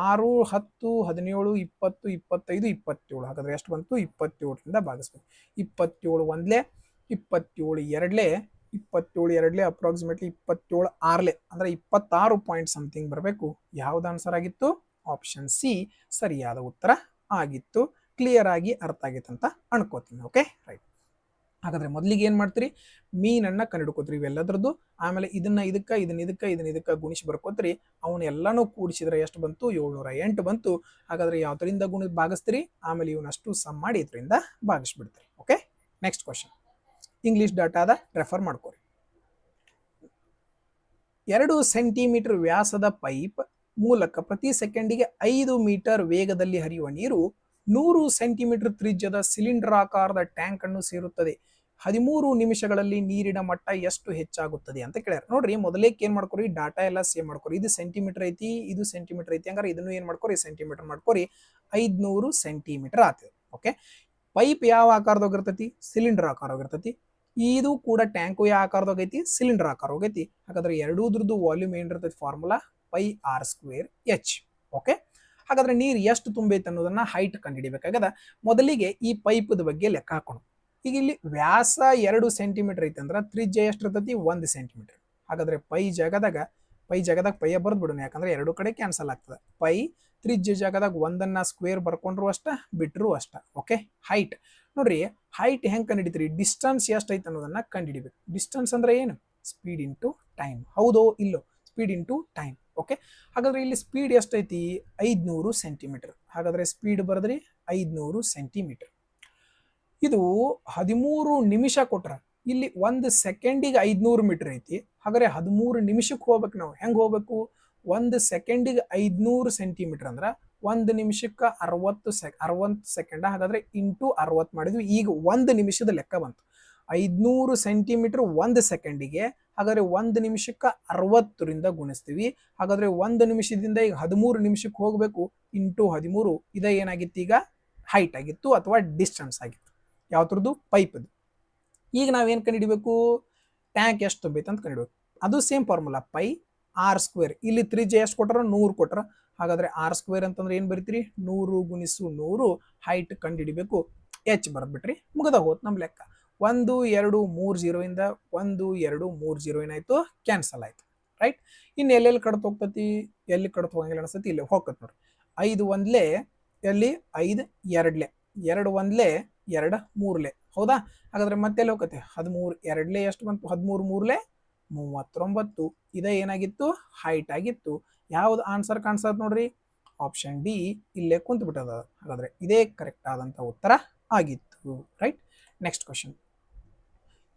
[SPEAKER 1] 6 10 17 20 25 27. ಹಾಗಾದ್ರೆ ಎಷ್ಟು ಬಂತು 27ರಿಂದ ಭಾಗಿಸ್ಬೇಕು. 27 ಒಂದ್ಲೆ 27 ಎರಡ್ಲೆ 27 ಎರಡ್ಲೆ ಅಪ್ರಾಕ್ಸಿಮೇಟ್ಲಿ 27 6ಲೆ ಅಂದ್ರೆ 26 ಪಾಯಿಂಟ್ ಸಮಥಿಂಗ್ ಬರಬೇಕು. ಯಾವ್ದು ಆನ್ಸರ್ ಆಗಿತ್ತು ಆಪ್ಷನ್ ಸಿ ಸರಿಯಾದ ಉತ್ತರ ಆಗಿತ್ತು. ಕ್ಲಿಯರ್ ಆಗಿ ಅರ್ಥ ಆಗಿತ್ತು ಅಂತ ಅನ್ಕೋತೀನಿ. Okay right. ಹಾಗಾದ್ರೆ ಮೊದಲಿಗೆ ಏನ್ ಮಾಡ್ತೀರಿ ಮೀನನ್ನ ಕಂಡುಹಿಡ್ಕೋತೀರಿ ಇವೆಲ್ಲದ್ರದ್ದು. ಆಮೇಲೆ ಇದನ್ನ ಇದಕ್ಕ ಗುಣಿಸಿ ಬರ್ಕೋತೀರಿ. ಅವನ್ನ ಎಲ್ಲಾನು ಕೂಡಿಸಿದ್ರೆ ಎಷ್ಟು ಬಂತು 708 ಬಂತು. ಹಾಗಾದ್ರೆ ಯಾವ್ದರಿಂದ ಭಾಗಿಸ್ತೀರಿ, ಆಮೇಲೆ ಇವನಷ್ಟು ಸಮ್ ಮಾಡಿ ಇದರಿಂದ ಭಾಗಿಸ್ಬಿಡ್ತೀರಿ. Okay next question. ಇಂಗ್ಲಿಷ್ ಡಾಟಾದ ರೆಫರ್ ಮಾಡ್ಕೊರಿ. 2 ಸೆಂಟಿಮೀಟರ್ ವ್ಯಾಸದ ಪೈಪ್ ಮೂಲಕ ಪ್ರತಿ ಸೆಕೆಂಡಿಗೆ 5 ಮೀಟರ್ ವೇಗದಲ್ಲಿ ಹರಿಯುವ ನೀರು 100 ಸೆಂಟಿಮೀಟರ್ ತ್ರಿಜ್ಯದ ಸಿಲಿಂಡರಾಕಾರದ ಟ್ಯಾಂಕ್ ಅನ್ನು ಸೇರುತ್ತದೆ. 13 ನಿಮಿಷಗಳಲ್ಲಿ ನೀರಿನ ಮಟ್ಟ ಎಷ್ಟು ಹೆಚ್ಚಾಗುತ್ತದೆ ಅಂತ ಕೇಳ್ಯಾರ. ನೋಡ್ರಿ, ಮೊದಲೇ ಏನ್ ಮಾಡ್ಕೊರಿ, ಡಾಟಾ ಎಲ್ಲ ಸೇವ್ ಮಾಡ್ಕೊರಿ. ಇದು ಸೆಂಟಿಮೀಟರ್ ಐತಿ, ಇದು ಸೆಂಟಿಮೀಟರ್ ಐತಿ, ಹಂಗಾರೆ ಇದನ್ನು ಏನ್ ಮಾಡ್ಕೊರಿ, ಸೆಂಟಿಮೀಟರ್ ಮಾಡ್ಕೊರಿ. 500 ಸೆಂಟಿಮೀಟರ್ ಆಗ್ತದೆ. ಓಕೆ, ಪೈಪ್ ಯಾವ ಆಕಾರದಾಗಿರ್ತೈತಿ, ಸಿಲಿಂಡರ್ ಆಕಾರವಾಗಿರ್ತೈತಿ. ಇದು ಕೂಡ ಟ್ಯಾಂಕು ಯಾವ ಆಕಾರದಾಗೈತಿ, ಸಿಲಿಂಡರ್ ಆಕಾರ ಹೋಗೈತಿ. ಹಾಗಾದ್ರೆ ಎರಡೂದ್ರದ್ದು ವಾಲ್ಯೂಮ್ ಏನಿರ್ತೈತಿ, formula pi r square h. Okay, ಹಾಗಾದ್ರೆ ನೀರು ಎಷ್ಟು ತುಂಬೈತೆ ಅನ್ನೋದನ್ನ ಹೈಟ್ ಕಂಡುಹಿಡಿಬೇಕಾಗದ. ಮೊದಲಿಗೆ ಈ ಪೈಪದ ಬಗ್ಗೆ ಲೆಕ್ಕ ಹಾಕೋಣ. ಈಗ ಇಲ್ಲಿ ವ್ಯಾಸ 2 ಸೆಂಟಿಮೀಟರ್ ಐತೆ ಅಂದ್ರೆ ತ್ರಿಜ್ಯ ಎಷ್ಟು ಇರ್ತೈತಿ, 1 ಸೆಂಟಿಮೀಟರ್. ಹಾಗಾದ್ರೆ ಪೈ ಜಾಗದಾಗ ಪೈಯ ಬರ್ದ್ ಬಿಡೋಣ, ಯಾಕಂದ್ರೆ ಎರಡು ಕಡೆ ಕ್ಯಾನ್ಸಲ್ ಆಗ್ತದೆ. ಪೈ ತ್ರಿಜ್ಯ ಜಾಗದಾಗ 1 ಸ್ಕ್ವೇರ್ ಬರ್ಕೊಂಡ್ರು ಅಷ್ಟ, ಬಿಟ್ರು ಅಷ್ಟ. ಓಕೆ, ಹೈಟ್ ನೋಡ್ರಿ, ಹೈಟ್ ಹೆಂಗ್ ಕಂಡುಹಿಡಿತೀರಿ, ಡಿಸ್ಟನ್ಸ್ ಎಷ್ಟು ಐತೆ ಅನ್ನೋದನ್ನ ಕಂಡುಹಿಡಿಬೇಕು. ಡಿಸ್ಟನ್ಸ್ ಅಂದ್ರೆ ಏನು, ಸ್ಪೀಡ್ ಇಂಟು ಟೈಮ್. ಹೌದೋ ಇಲ್ಲೋ, ಸ್ಪೀಡ್ ಇಂಟು ಟೈಮ್. ಓಕೆ, ಹಾಗಾದ್ರೆ ಇಲ್ಲಿ ಸ್ಪೀಡ್ ಎಷ್ಟೈತಿ, 500 ಸೆಂಟಿಮೀಟರ್. ಹಾಗಾದ್ರೆ ಸ್ಪೀಡ್ ಬರದ್ರಿ 500 ಸೆಂಟಿಮೀಟರ್. ಇದು 13 ನಿಮಿಷ ಕೊಟ್ರ. ಇಲ್ಲಿ 1 ಸೆಕೆಂಡಿಗೆ 500 ಮೀಟರ್ ಐತಿ. ಹಾಗಾದ್ರೆ 13 ನಿಮಿಷಕ್ಕೆ ಹೋಗ್ಬೇಕು. ನಾವು ಹೆಂಗ್ ಹೋಗ್ಬೇಕು, 1 ಸೆಕೆಂಡಿಗೆ 500 ಸೆಂಟಿಮೀಟರ್ ಅಂದ್ರ 1 ನಿಮಿಷಕ್ಕೆ 60 ಸೆಕೆಂಡ್. ಹಾಗಾದ್ರೆ ಇಂಟು 60 ಮಾಡಿದ್ವಿ. ಈಗ 1 ನಿಮಿಷದ ಲೆಕ್ಕ ಬಂತು. 500 ಸೆಂಟಿಮೀಟರ್ 1 ಸೆಕೆಂಡಿಗೆ. ಹಾಗಾದ್ರೆ 1 ನಿಮಿಷಕ್ಕೆ 60ರಿಂದ ಗುಣಿಸ್ತೀವಿ. ಹಾಗಾದ್ರೆ 1 ನಿಮಿಷದಿಂದ ಈಗ 13 ನಿಮಿಷಕ್ಕೆ ಹೋಗ್ಬೇಕು. ಇಂಟು 13, ಇದ ಏನಾಗಿತ್ತು, ಈಗ ಹೈಟ್ ಆಗಿತ್ತು ಅಥವಾ ಡಿಸ್ಟೆನ್ಸ್ ಆಗಿತ್ತು. ಯಾವ್ದ್ರದ್ದು, ಪೈಪ್ದು. ಈಗ ನಾವೇನ್ ಕಂಡುಹಿಡಿಬೇಕು, ಟ್ಯಾಂಕ್ ಎಷ್ಟು ತುಂಬೈತೆ ಅಂತ ಕಂಡುಹಿಡ್ಬೇಕು. ಅದು same formula pi r square. ಇಲ್ಲಿ ತ್ರಿಜ್ಯ ಎಷ್ಟು ಕೊಟ್ರ, 100 ಕೊಟ್ರ. ಹಾಗಾದ್ರೆ ಆರ್ ಸ್ಕ್ವೇರ್ ಅಂತಂದ್ರೆ ಏನ್ ಬರೀತೀರಿ, 100 ಗುಣಿಸು 100. ಹೈಟ್ ಕಂಡುಹಿಡಿಬೇಕು, ಎಚ್ ಬರ್ದ್ಬಿಟ್ರಿ, ಮುಗದ ಹೋತ್ ನಮ್ ಲೆಕ್ಕ. 1 2 3 0 ಇಂದ 1 2 3 0 ಏನಾಯ್ತು, ಕ್ಯಾನ್ಸಲ್ ಆಯ್ತು. ರೈಟ್, ಇನ್ನು ಎಲ್ಲೆಲ್ಲಿ ಕಡ್ತ ಹೋಗ್ತತಿ, ಎಲ್ಲಿ ಕಡ್ತ ಹೋಗಂಗಿಲ್ಲ ಅನ್ಸತಿ, ಇಲ್ಲಿ ಹೋಗತ್ ನೋಡ್ರಿ. 5 1 ಎಲ್ಲಿ, 5 2 2 1 2 3 ಹೌದಾ. ಹಾಗಾದ್ರೆ ಮತ್ತೆಲ್ಲಿ ಹೋಗತ್ತೆ, 13 2 ಎಷ್ಟು ಬಂತು, 13 3 39. ಇದ ಏನಾಗಿತ್ತು, ಹೈಟ್ ಆಗಿತ್ತು. ಯಾವ್ದು ಆನ್ಸರ್ ಕಾಣಿಸತ್ ನೋಡ್ರಿ, ಆಪ್ಷನ್ ಡಿ ಇಲ್ಲೇ ಕುಂತ ಬಿಟ್ಟದ. ಹಾಗಾದ್ರೆ ಇದೇ ಕರೆಕ್ಟ್ ಆದಂತ ಉತ್ತರ ಆಗಿತ್ತು. Right, next question.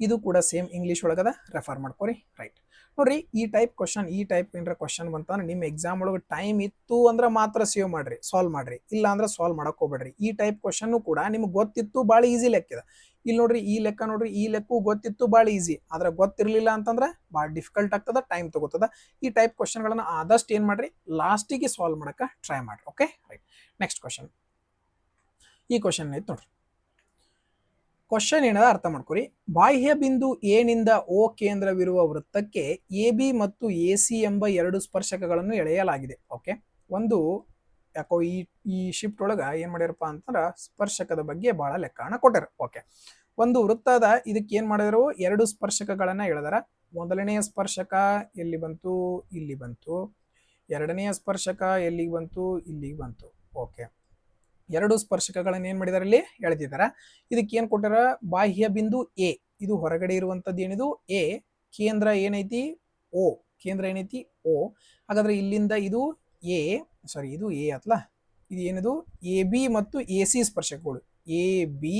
[SPEAKER 1] ಇದು ಕೂಡ ಸೇಮ್ ಇಂಗ್ಲಿಷ್ ಒಳಗದ, ರೆಫರ್ ಮಾಡ್ಕೊರಿ. ರೈಟ್, ನೋಡ್ರಿ, ಈ ಟೈಪ್ ಏನಾರ ಕ್ವಶನ್ ಬಂತಂದ್ರೆ ನಿಮ್ಮ ಎಕ್ಸಾಮ್ ಒಳಗೆ ಟೈಮ್ ಇತ್ತು ಅಂದ್ರೆ ಮಾತ್ರ ಸೇವ್ ಮಾಡ್ರಿ, ಸಾಲ್ವ್ ಮಾಡ್ರಿ. ಇಲ್ಲ ಅಂದ್ರೆ ಸಾಲ್ವ್ ಮಾಡಕ್ ಹೋಗ್ಬೇಡ್ರಿ. ಈ ಟೈಪ್ ಕ್ವಶನ್ ಕೂಡ ನಿಮ್ಗೆ ಗೊತ್ತಿತ್ತು, ಭಾಳ ಈಸಿ ಲೆಕ್ಕ ಇದೆ. ಇಲ್ಲಿ ನೋಡ್ರಿ, ಈ ಲೆಕ್ಕ ನೋಡ್ರಿ, ಈ ಲೆಕ್ಕ ಗೊತ್ತಿತ್ತು, ಭಾಳ ಈಸಿ. ಆದ್ರೆ ಗೊತ್ತಿರ್ಲಿಲ್ಲ ಅಂತಂದ್ರೆ ಭಾಳ ಡಿಫಿಕಲ್ಟ್ ಆಗ್ತದ, ಟೈಮ್ ತಗೋತದ. ಈ ಟೈಪ್ ಕ್ವಶನ್ಗಳನ್ನ ಆದಷ್ಟು ಏನ್ ಮಾಡ್ರಿ, ಲಾಸ್ಟಿಗೆ ಸಾಲ್ವ್ ಮಾಡಕ್ಕೆ ಟ್ರೈ ಮಾಡ್ರಿ. Okay, right, next question. ಈ ಕ್ವಶನ್ ಐತೆ ನೋಡ್ರಿ. ಕ್ವಶನ್ ಏನದ ಅರ್ಥ ಮಾಡ್ಕೊರಿ. ಬಾಹ್ಯ ಬಿಂದು ಎ ನಿಂದ ಓ ಕೇಂದ್ರವಿರುವ ವೃತ್ತಕ್ಕೆ ಎ ಬಿ ಮತ್ತು ಎ ಸಿ ಎಂಬ 2 ಸ್ಪರ್ಶಕಗಳನ್ನು ಎಳೆಯಲಾಗಿದೆ. ಓಕೆ, ಒಂದು ಯಾಕೋ ಈ ಶಿಫ್ಟ್ ಒಳಗ ಏನ್ ಮಾಡ್ಯಾರಪ್ಪ ಅಂತಂದ್ರ ಸ್ಪರ್ಶಕದ ಬಗ್ಗೆ ಬಹಳ ಲೆಕ್ಕನ ಕೊಟ್ಟಾರ. ಓಕೆ, ಒಂದು ವೃತ್ತದ ಇದಕ್ಕೆ ಏನ್ ಮಾಡಿದ್ರು, 2 ಸ್ಪರ್ಶಕಗಳನ್ನ ಎಳೆದಾರ. ಮೊದಲನೆಯ ಸ್ಪರ್ಶಕ ಎಲ್ಲಿ ಬಂತು, ಇಲ್ಲಿ ಬಂತು. ಎರಡನೆಯ ಸ್ಪರ್ಶಕ ಎಲ್ಲಿಗೆ ಬಂತು, ಇಲ್ಲಿಗೆ ಬಂತು. ಓಕೆ, 2 ಸ್ಪರ್ಶಕಗಳನ್ನ ಏನ್ ಮಾಡಿದಾರೆ, ಇಲ್ಲಿ ಎಳೆದಿದ್ದಾರೆ. ಇದಕ್ಕೆ ಏನ್ ಕೊಟ್ಟಾರ, ಬಾಹ್ಯ ಬಿಂದು ಎ. ಇದು ಹೊರಗಡೆ ಇರುವಂತದ್ದು ಏನಿದು ಎ, ಕೇಂದ್ರ ಏನೈತಿ ಓ, ಕೇಂದ್ರ ಏನೈತಿ ಓ. ಹಾಗಾದ್ರೆ ಇಲ್ಲಿಂದ ಇದು ಎ, ಸಾರಿ ಇದು ಎ ಅತ್ಲ, ಇದು ಏನಿದು ಎ ಬಿ ಮತ್ತು ಎ ಸಿ ಸ್ಪರ್ಶಕಗಳು. ಎ ಬಿ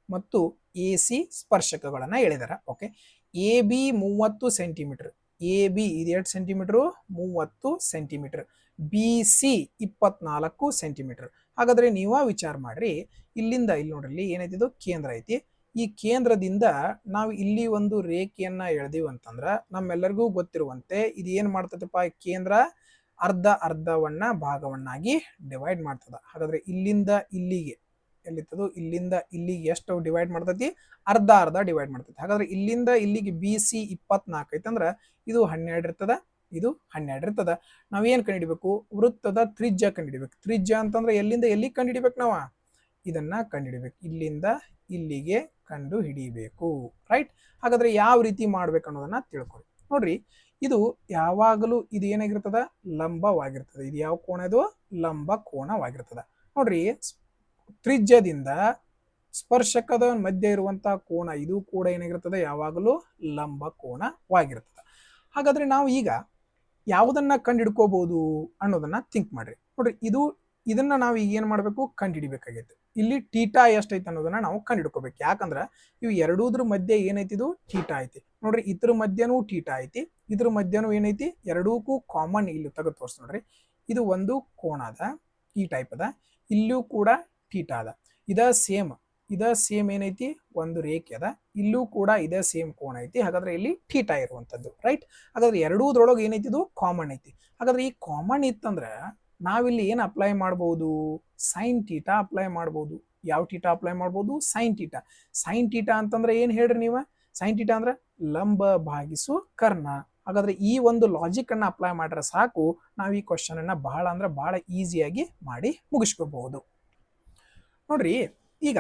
[SPEAKER 1] ಮತ್ತು ಎ ಸಿ ಸ್ಪರ್ಶಕಗಳನ್ನ ಎಳೆದಾರ. Okay, A B 30 centimetre, A B ಇದು 2 centimetre, 30 centimetre. B C 24 centimetre. ಹಾಗಾದ್ರೆ ನೀವ ವಿಚಾರ ಮಾಡ್ರಿ, ಇಲ್ಲಿಂದ ಇಲ್ಲಿ ನೋಡ್ರಿ ಏನೈತಿ, ಕೇಂದ್ರ ಐತಿ. ಈ ಕೇಂದ್ರದಿಂದ ನಾವು ಇಲ್ಲಿ ಒಂದು ರೇಖೆಯನ್ನ ಎಳೆದಿವಿ ಅಂತಂದ್ರ ನಮ್ಮೆಲ್ಲರಿಗೂ ಗೊತ್ತಿರುವಂತೆ ಇದು ಏನ್ ಮಾಡ್ತದಪ್ಪ, ಕೇಂದ್ರ ಅರ್ಧವನ್ನ ಭಾಗವನ್ನಾಗಿ ಡಿವೈಡ್ ಮಾಡ್ತದ. ಹಾಗಾದ್ರೆ ಇಲ್ಲಿಂದ ಇಲ್ಲಿಗೆ ಎಲ್ಲಿತ್ತದು, ಇಲ್ಲಿಂದ ಇಲ್ಲಿಗೆ ಎಷ್ಟು ಡಿವೈಡ್ ಮಾಡ್ತತಿ, ಅರ್ಧ ಡಿವೈಡ್ ಮಾಡ್ತತಿ. ಹಾಗಾದ್ರೆ ಇಲ್ಲಿಂದ ಇಲ್ಲಿಗೆ ಬಿ ಸಿ 24 ಐತಂದ್ರ ಇದು 12 ಇರ್ತದ, ಇದು 12 ಇರ್ತದ. ನಾವೇನ್ ಕಂಡುಹಿಡಿಬೇಕು, ವೃತ್ತದ ತ್ರಿಜ್ಯ ಕಂಡುಹಿಡಿಬೇಕು. ತ್ರಿಜ್ಯ ಅಂತಂದ್ರೆ ಎಲ್ಲಿಂದ ಎಲ್ಲಿಗೆ ಕಂಡುಹಿಡಿಬೇಕು, ನಾವು ಇದನ್ನ ಕಂಡುಹಿಡಿಬೇಕು. ಇಲ್ಲಿಂದ ಇಲ್ಲಿಗೆ ಕಂಡು ಹಿಡಿಬೇಕು. ರೈಟ್, ಹಾಗಾದ್ರೆ ಯಾವ ರೀತಿ ಮಾಡ್ಬೇಕು ಅನ್ನೋದನ್ನ ತಿಳ್ಕೊಳ್ಳಿ. ನೋಡ್ರಿ, ಇದು ಯಾವಾಗಲೂ ಇದು ಏನಾಗಿರ್ತದ, ಲಂಬವಾಗಿರ್ತದೆ. ಇದು ಯಾವ ಕೋಣ, ಇದು ಲಂಬ ಕೋಣವಾಗಿರ್ತದ. ನೋಡ್ರಿ, ತ್ರಿಜ್ಯದಿಂದ ಸ್ಪರ್ಶಕದ ಮಧ್ಯೆ ಇರುವಂತಹ ಕೋಣ ಇದು ಕೂಡ ಏನಾಗಿರ್ತದೆ, ಯಾವಾಗಲೂ ಲಂಬ ಕೋಣವಾಗಿರ್ತದೆ. ಹಾಗಾದ್ರೆ ನಾವು ಈಗ ಯಾವುದನ್ನ ಕಂಡು ಹಿಡ್ಕೋಬಹುದು ಅನ್ನೋದನ್ನ ಥಿಂಕ್ ಮಾಡ್ರಿ. ನೋಡ್ರಿ, ಇದು ಇದನ್ನ ನಾವು ಈಗ ಏನು ಮಾಡಬೇಕು ಕಂಡುಹಿಡಿಬೇಕಾಗೈತೆ. ಇಲ್ಲಿ ಟೀಟಾ ಎಷ್ಟೈತೆ ಅನ್ನೋದನ್ನ ನಾವು ಕಂಡುಹಿಡ್ಕೋಬೇಕು. ಯಾಕಂದ್ರೆ ಇವು ಎರಡೂದ್ರ ಮಧ್ಯೆ ಏನೈತಿ, ಇದು ಟೀಟಾ ಐತಿ ನೋಡ್ರಿ. ಇದ್ರ ಮಧ್ಯನೂ ಟೀಟಾ ಐತಿ, ಇದ್ರ ಮಧ್ಯನೂ ಏನೈತಿ, ಎರಡೂಕ್ಕೂ ಕಾಮನ್ ಇಲ್ಲಿ ತೆಗೆದು ತೋರಿಸ್ ನೋಡ್ರಿ. ಇದು ಒಂದು ಕೋಣ ಅದ, ಈ ಟೈಪ್ ಅದ, ಇಲ್ಲೂ ಕೂಡ ಟೀಟಾ ಅದ. ಇದ ಸೇಮ್ ಏನೈತಿ, ಒಂದು ರೇಖೆ ಅದ, ಇಲ್ಲೂ ಕೂಡ ಇದೇ ಸೇಮ್ ಕೋಣ ಐತಿ. ಹಾಗಾದ್ರೆ ಇಲ್ಲಿ ಟೀಟಾ ಇರುವಂತದ್ದು, ರೈಟ್. ಹಾಗಾದ್ರೆ ಎರಡೂದ್ರೊಳಗೆ ಏನೈತಿ, ಇದು ಕಾಮನ್ ಐತಿ. ಹಾಗಾದ್ರೆ ಈ ಕಾಮನ್ ಇತ್ತಂದ್ರೆ ನಾವಿಲ್ಲಿ ಏನು ಅಪ್ಲೈ ಮಾಡ್ಬೋದು, ಸೈನ್ ಟೀಟಾ ಅಪ್ಲೈ ಮಾಡ್ಬೋದು. ಯಾವ ಟೀಟಾ ಅಪ್ಲೈ ಮಾಡ್ಬೋದು, ಸೈನ್ ಟೀಟಾ. ಸೈನ್ ಟೀಟಾ ಅಂತಂದ್ರೆ ಏನು ಹೇಳ್ರಿ ನೀವು, ಸೈನ್ ಟೀಟಾ ಅಂದ್ರೆ ಲಂಬ ಭಾಗಿಸು ಕರ್ಣ. ಹಾಗಾದ್ರೆ ಈ ಒಂದು ಲಾಜಿಕ್ ಅನ್ನ ಅಪ್ಲೈ ಮಾಡ್ರೆ ಸಾಕು, ನಾವು ಈ ಕ್ವಶನ್ ಅನ್ನ ಬಹಳ ಅಂದ್ರೆ ಬಹಳ ಈಸಿಯಾಗಿ ಮಾಡಿ ಮುಗಿಸ್ಕೋಬಹುದು. ನೋಡ್ರಿ, ಈಗ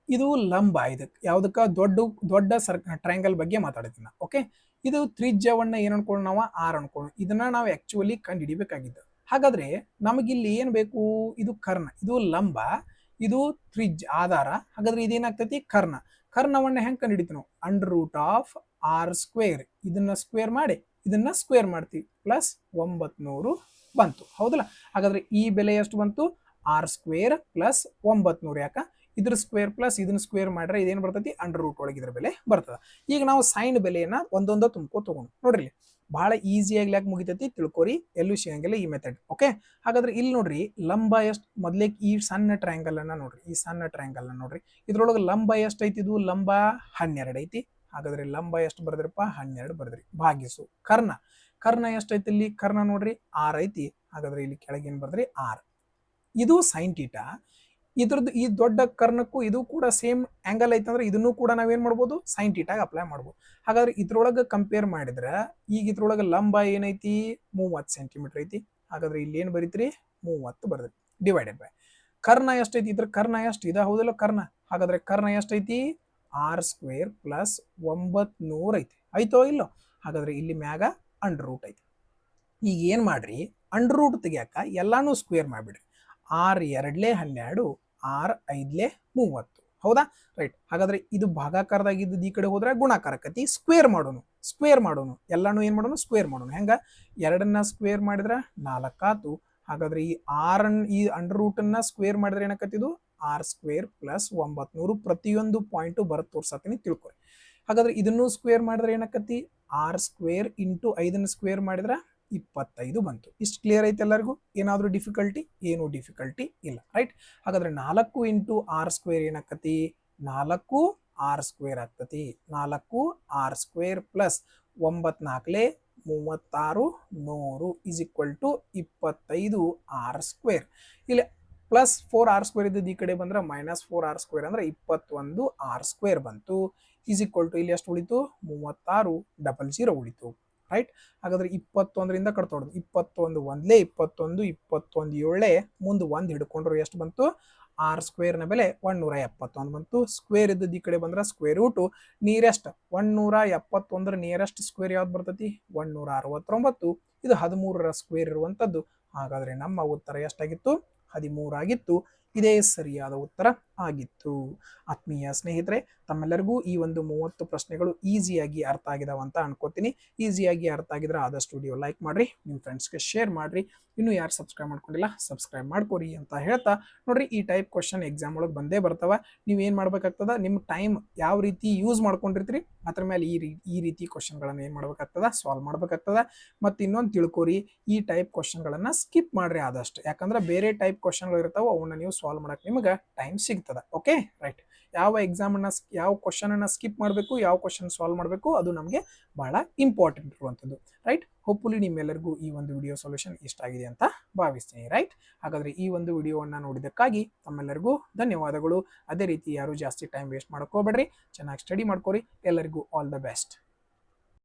[SPEAKER 1] ಇದು ಲಂಬ, ಇದಕ್ಕೆ ಯಾವ್ದಕ್ಕ ದೊಡ್ಡ ಟ್ರಯಾಂಗಲ್ ಬಗ್ಗೆ ಮಾತಾಡ್ತೀನಿ. ಓಕೆ, ಇದು ತ್ರಿಜ್ಯವನ್ನ ಏನ್ ಅನ್ಕೊಳ್ಳೋಣ, ನಾವು ಆರ್ ಅನ್ಕೊಳ್ಳೋಣ. ಇದನ್ನ ನಾವು ಆಕ್ಚುಲಿ ಕಂಡು ಹಿಡಿಬೇಕಾಗಿದ್ದು. ಹಾಗಾದ್ರೆ ನಮಗಿಲ್ಲಿ ಏನ್ ಬೇಕು, ಇದು ಕರ್ಣ, ಇದು ಲಂಬ, ಇದು ಆಧಾರ. ಹಾಗಾದ್ರೆ ಇದೇನಾಗ್ತೈತಿ, ಕರ್ಣವನ್ನ ಹೆಂಗ್ ಕಂಡು ಹಿಡಿತೀವಿ ನಾವು, √r². ಇದನ್ನ ಸ್ಕ್ವೇರ್ ಮಾಡಿ ಇದನ್ನ ಸ್ಕ್ವೇರ್ ಮಾಡ್ತೀವಿ, ಪ್ಲಸ್ 900 ಬಂತು, ಹೌದಲ್ಲ. ಹಾಗಾದ್ರೆ ಈ ಬೆಲೆ ಎಷ್ಟು ಬಂತು, r² ಪ್ಲಸ್ 900. ಯಾಕ, ಇದ್ರ ಸ್ಕ್ವೇರ್ ಪ್ಲಸ್ ಇದನ್ನ ಸ್ಕ್ವೇರ್ ಮಾಡ್ರೆ ಇದೇನು ಬರ್ತೈತಿ, √, ಒಳಗೆ ಇದ್ರ ಬೆಲೆ ಬರ್ತದ. ಈಗ ನಾವು ಸೈನ್ ಬೆಲೆಯನ್ನ ಒಂದೊಂದ ತುಂಬ್ಕೋ ತಗೊಂಡು ನೋಡ್ರಿ, ಬಹಳ ಈಸಿಯಾಗಿ ಯಾಕೆ ಮುಗಿತೈತಿ ತಿಳ್ಕೊರಿ, ಎಲ್ಲೂ ಸಿಗಂಗಿಲ್ಲ ಈ ಮೆಥಡ್. ಓಕೆ, ಹಾಗಾದ್ರೆ ಇಲ್ಲಿ ನೋಡ್ರಿ, ಲಂಬ ಎಷ್ಟು, ಮೊದ್ಲೇ ಈ ಸಣ್ಣ ಟ್ರಯಾಂಗಲ್ ಅನ್ನ ನೋಡ್ರಿ, ಈ ಸಣ್ಣ ಟ್ರಯಾಂಗಲ್ ಅನ್ನ ನೋಡ್ರಿ. ಇದ್ರೊಳಗೆ ಲಂಬ ಎಷ್ಟು ಐತಿ, ಇದು ಲಂಬ 12 ಐತಿ. ಹಾಗಾದ್ರೆ ಲಂಬ ಎಷ್ಟು ಬರ್ದ್ರಪ್ಪ, 12 ಬರ್ದ್ರಿ, ಭಾಗಿಸು ಕರ್ಣ ಎಷ್ಟೈತಿ, ಇಲ್ಲಿ ಕರ್ಣ ನೋಡ್ರಿ 6 ಐತಿ. ಹಾಗಾದ್ರೆ ಇಲ್ಲಿ ಕೆಳಗೆ ಏನ್ ಬರ್ದ್ರಿ, 6. ಇದು ಸೈನ್ ಟೀಟಾ. ಇದ್ರದ್ದು ಈ ದೊಡ್ಡ ಕರ್ಣಕ್ಕೂ ಇದು ಕೂಡ ಸೇಮ್ ಆಂಗಲ್ ಐತೆ ಅಂದ್ರೆ ಇದನ್ನು ಕೂಡ ನಾವೇನ್ ಮಾಡ್ಬೋದು, ಸೈನ್ ಟೀಟಾಗ ಅಪ್ಲೈ ಮಾಡ್ಬೋದು. ಹಾಗಾದ್ರೆ ಇದ್ರೊಳಗೆ ಕಂಪೇರ್ ಮಾಡಿದ್ರೆ ಈಗ ಇದ್ರೊಳಗೆ ಲಂಬ ಏನೈತಿ, 30 ಸೆಂಟಿಮೀಟರ್ ಐತಿ. ಹಾಗಾದ್ರೆ ಇಲ್ಲಿ ಏನ್ ಬರೀತ್ರಿ, 30 ಬರ್ದ್ರಿ, ಡಿವೈಡೆಡ್ ಬೈ ಕರ್ಣ ಎಷ್ಟೈತಿ, ಇದ್ರ ಕರ್ಣ ಎಷ್ಟು ಇದ, ಹೌದಲ್ಲ ಕರ್ಣ. ಹಾಗಾದ್ರೆ ಕರ್ಣ ಎಷ್ಟೈತಿ, r² ಪ್ಲಸ್ 900 ಐತಿ, ಆಯ್ತೋ ಇಲ್ಲೋ. ಹಾಗಾದ್ರೆ ಇಲ್ಲಿ ಮ್ಯಾಗ √, ಐತಿ. ಈಗ ಏನ್ ಮಾಡ್ರಿ, √, ತೆಗಿಯಾಕ ಎಲ್ಲಾನು ಸ್ಕ್ವೇರ್ ಮಾಡ್ಬಿಡ್ರಿ. r2 12, r5 30, ಹೌದಾ, ರೈಟ್. ಹಾಗಾದ್ರೆ ಇದು ಭಾಗಾಕಾರದಾಗಿದ್ದು ಈ ಕಡೆ ಹೋದ್ರೆ ಗುಣಾಕಾರಕತಿ, ಸ್ಕ್ವೇರ್ ಮಾಡೋನು ಎಲ್ಲಾನು ಏನ್ ಮಾಡೋನು, ಸ್ಕ್ವೇರ್ ಮಾಡೋನು. ಹೆಂಗ, 2ನ್ನ ಸ್ಕ್ವೇರ್ ಮಾಡಿದ್ರೆ 4 ಆತು. ಹಾಗಾದ್ರೆ ಈ ಈ √ನ್ನ ಸ್ಕ್ವೇರ್ ಮಾಡಿದ್ರೆ ಏನಕತ್ತಿದು, r² ಪ್ಲಸ್ 900. ಪ್ರತಿಯೊಂದು ಪಾಯಿಂಟು ಬರತ್ ತೋರ್ಸತ್ತೀನಿ, ತಿಳ್ಕೊರಿ. ಹಾಗಾದ್ರೆ ಇದನ್ನು ಸ್ಕ್ವೇರ್ ಮಾಡಿದ್ರೆ ಏನಕತ್ತಿ, r² ಇಂಟು 5ನ್ನ ಸ್ಕ್ವೇರ್ ಮಾಡಿದ್ರೆ 25 ಬಂತು. ಇಷ್ಟು ಕ್ಲಿಯರ್ ಐತೆ ಎಲ್ಲರಿಗೂ, ಏನಾದ್ರೂ ಡಿಫಿಕಲ್ಟಿ, ಏನು ಡಿಫಿಕಲ್ಟಿ ಇಲ್ಲ, ರೈಟ್. ಹಾಗಾದ್ರೆ 4 ಇಂಟು r² ಏನಾಕತಿ, 4r² ಆಗ್ತತಿ. 4r² plus 9 4 36 100 is equal to 25r². ಇಲ್ಲಿ ಪ್ಲಸ್ 4r² ಇದ್ದದ್ದು ಈ ಕಡೆ ಬಂದ್ರೆ ಮೈನಸ್ 4r² ಅಂದ್ರೆ 21r² ಬಂತು. ಇಸ್ ಈಕ್ವಲ್ ಟು ಇಲ್ಲಿ ಎಷ್ಟು ಉಳಿತು, 36 00 ಉಳಿತು, ರೈಟ್. ಹಾಗಾದ್ರೆ 21ರಿಂದ ಕಟ್ತೋಡ್ದು, 21 ಒಂದ್ಲೇ 21 7 ಮುಂದೆ 1 ಹಿಡ್ಕೊಂಡ್ರು ಎಷ್ಟು ಬಂತು, r² ನ ಬೆಲೆ 171 ಬಂತು. ಸ್ಕ್ವೇರ್ ಇದ್ದದ್ದು ಈ ಕಡೆ ಬಂದ್ರೆ square route, nearest 171 nearest square ಯಾವ್ದು ಬರ್ತೈತಿ, 169. ಇದು 13ರ ಸ್ಕ್ವೇರ್ ಇರುವಂತದ್ದು. ಹಾಗಾದ್ರೆ ನಮ್ಮ ಉತ್ತರ ಎಷ್ಟಾಗಿತ್ತು, 13 ಆಗಿತ್ತು. ಇದೇ ಸರಿಯಾದ ಉತ್ತರ ಆಗಿತ್ತು. ಆತ್ಮೀಯ ಸ್ನೇಹಿತರೆ, ತಮ್ಮೆಲ್ಲರಿಗೂ ಈ ಒಂದು 30 ಪ್ರಶ್ನೆಗಳು ಈಸಿಯಾಗಿ ಅರ್ಥ ಆಗಿದಾವ ಅಂತ ಅನ್ಕೋತೀನಿ. ಈಸಿಯಾಗಿ ಅರ್ಥ ಆಗಿದ್ರೆ ಆದಷ್ಟು ವಿಡಿಯೋ ಲೈಕ್ ಮಾಡ್ರಿ, ನಿಮ್ಮ ಫ್ರೆಂಡ್ಸ್ಗೆ ಶೇರ್ ಮಾಡ್ರಿ. ಇನ್ನು ಯಾರು ಸಬ್ಸ್ಕ್ರೈಬ್ ಮಾಡ್ಕೊಂಡಿಲ್ಲ ಸಬ್ಸ್ಕ್ರೈಬ್ ಮಾಡ್ಕೊರಿ ಅಂತ ಹೇಳ್ತಾ, ನೋಡ್ರಿ ಈ ಟೈಪ್ ಕ್ವಶನ್ ಎಕ್ಸಾಮ್ ಒಳಗೆ ಬಂದೇ ಬರ್ತಾವ. ನೀವೇನು ಮಾಡ್ಬೇಕಾಗ್ತದ, ನಿಮ್ಮ ಟೈಮ್ ಯಾವ ರೀತಿ ಯೂಸ್ ಮಾಡ್ಕೊಂಡಿರ್ತೀರಿ ಅದ್ರ ಮೇಲೆ ಈ ರೀತಿ ಕ್ವಶನ್ಗಳನ್ನು ಏನು ಮಾಡ್ಬೇಕಾಗ್ತದ, ಸಾಲ್ವ್ ಮಾಡ್ಬೇಕಾಗ್ತದ. ಮತ್ತು ಇನ್ನೊಂದು ತಿಳ್ಕೊರಿ, ಈ ಟೈಪ್ ಕ್ವಶನ್ಗಳನ್ನು ಸ್ಕಿಪ್ ಮಾಡ್ರಿ ಆದಷ್ಟು. ಯಾಕಂದ್ರೆ ಬೇರೆ ಟೈಪ್ ಕ್ವಶನ್ಗಳು ಇರ್ತಾವೆ, ಅವನ್ನ ನೀವು ಸಾಲ್ವ್ ಮಾಡಕ್ಕೆ ನಿಮ್ಗೆ ಟೈಮ್ ಸಿಗ್ತದ. Okay, right. ಯಾವ ಎಕ್ಸಾಮನ್ನು ಯಾವ ಕ್ವಶನನ್ನು ಸ್ಕಿಪ್ ಮಾಡಬೇಕು, ಯಾವ ಕ್ವಶನ್ ಸಾಲ್ವ್ ಮಾಡಬೇಕು, ಅದು ನಮಗೆ ಬಹಳ ಇಂಪಾರ್ಟೆಂಟ್ ಇರುವಂಥದ್ದು, ರೈಟ್. ಹೋಪ್ಫುಲಿ ನಿಮ್ಮೆಲ್ಲರಿಗೂ ಈ ಒಂದು ವಿಡಿಯೋ ಸೊಲ್ಯೂಷನ್ ಇಷ್ಟ ಆಗಿದೆ ಅಂತ ಭಾವಿಸ್ತೀನಿ, ರೈಟ್. ಹಾಗಾದರೆ ಈ ಒಂದು ವಿಡಿಯೋವನ್ನು ನೋಡಿದ್ದಕ್ಕಾಗಿ ತಮ್ಮೆಲ್ಲರಿಗೂ ಧನ್ಯವಾದಗಳು. ಅದೇ ರೀತಿ ಯಾರು ಜಾಸ್ತಿ ಟೈಮ್ ವೇಸ್ಟ್ ಮಾಡೋಕೆ ಹೋಗ್ಬೇಡ್ರಿ, ಚೆನ್ನಾಗಿ ಸ್ಟಡಿ ಮಾಡ್ಕೊರಿ. ಎಲ್ಲರಿಗೂ ಆಲ್ ದ ಬೆಸ್ಟ್.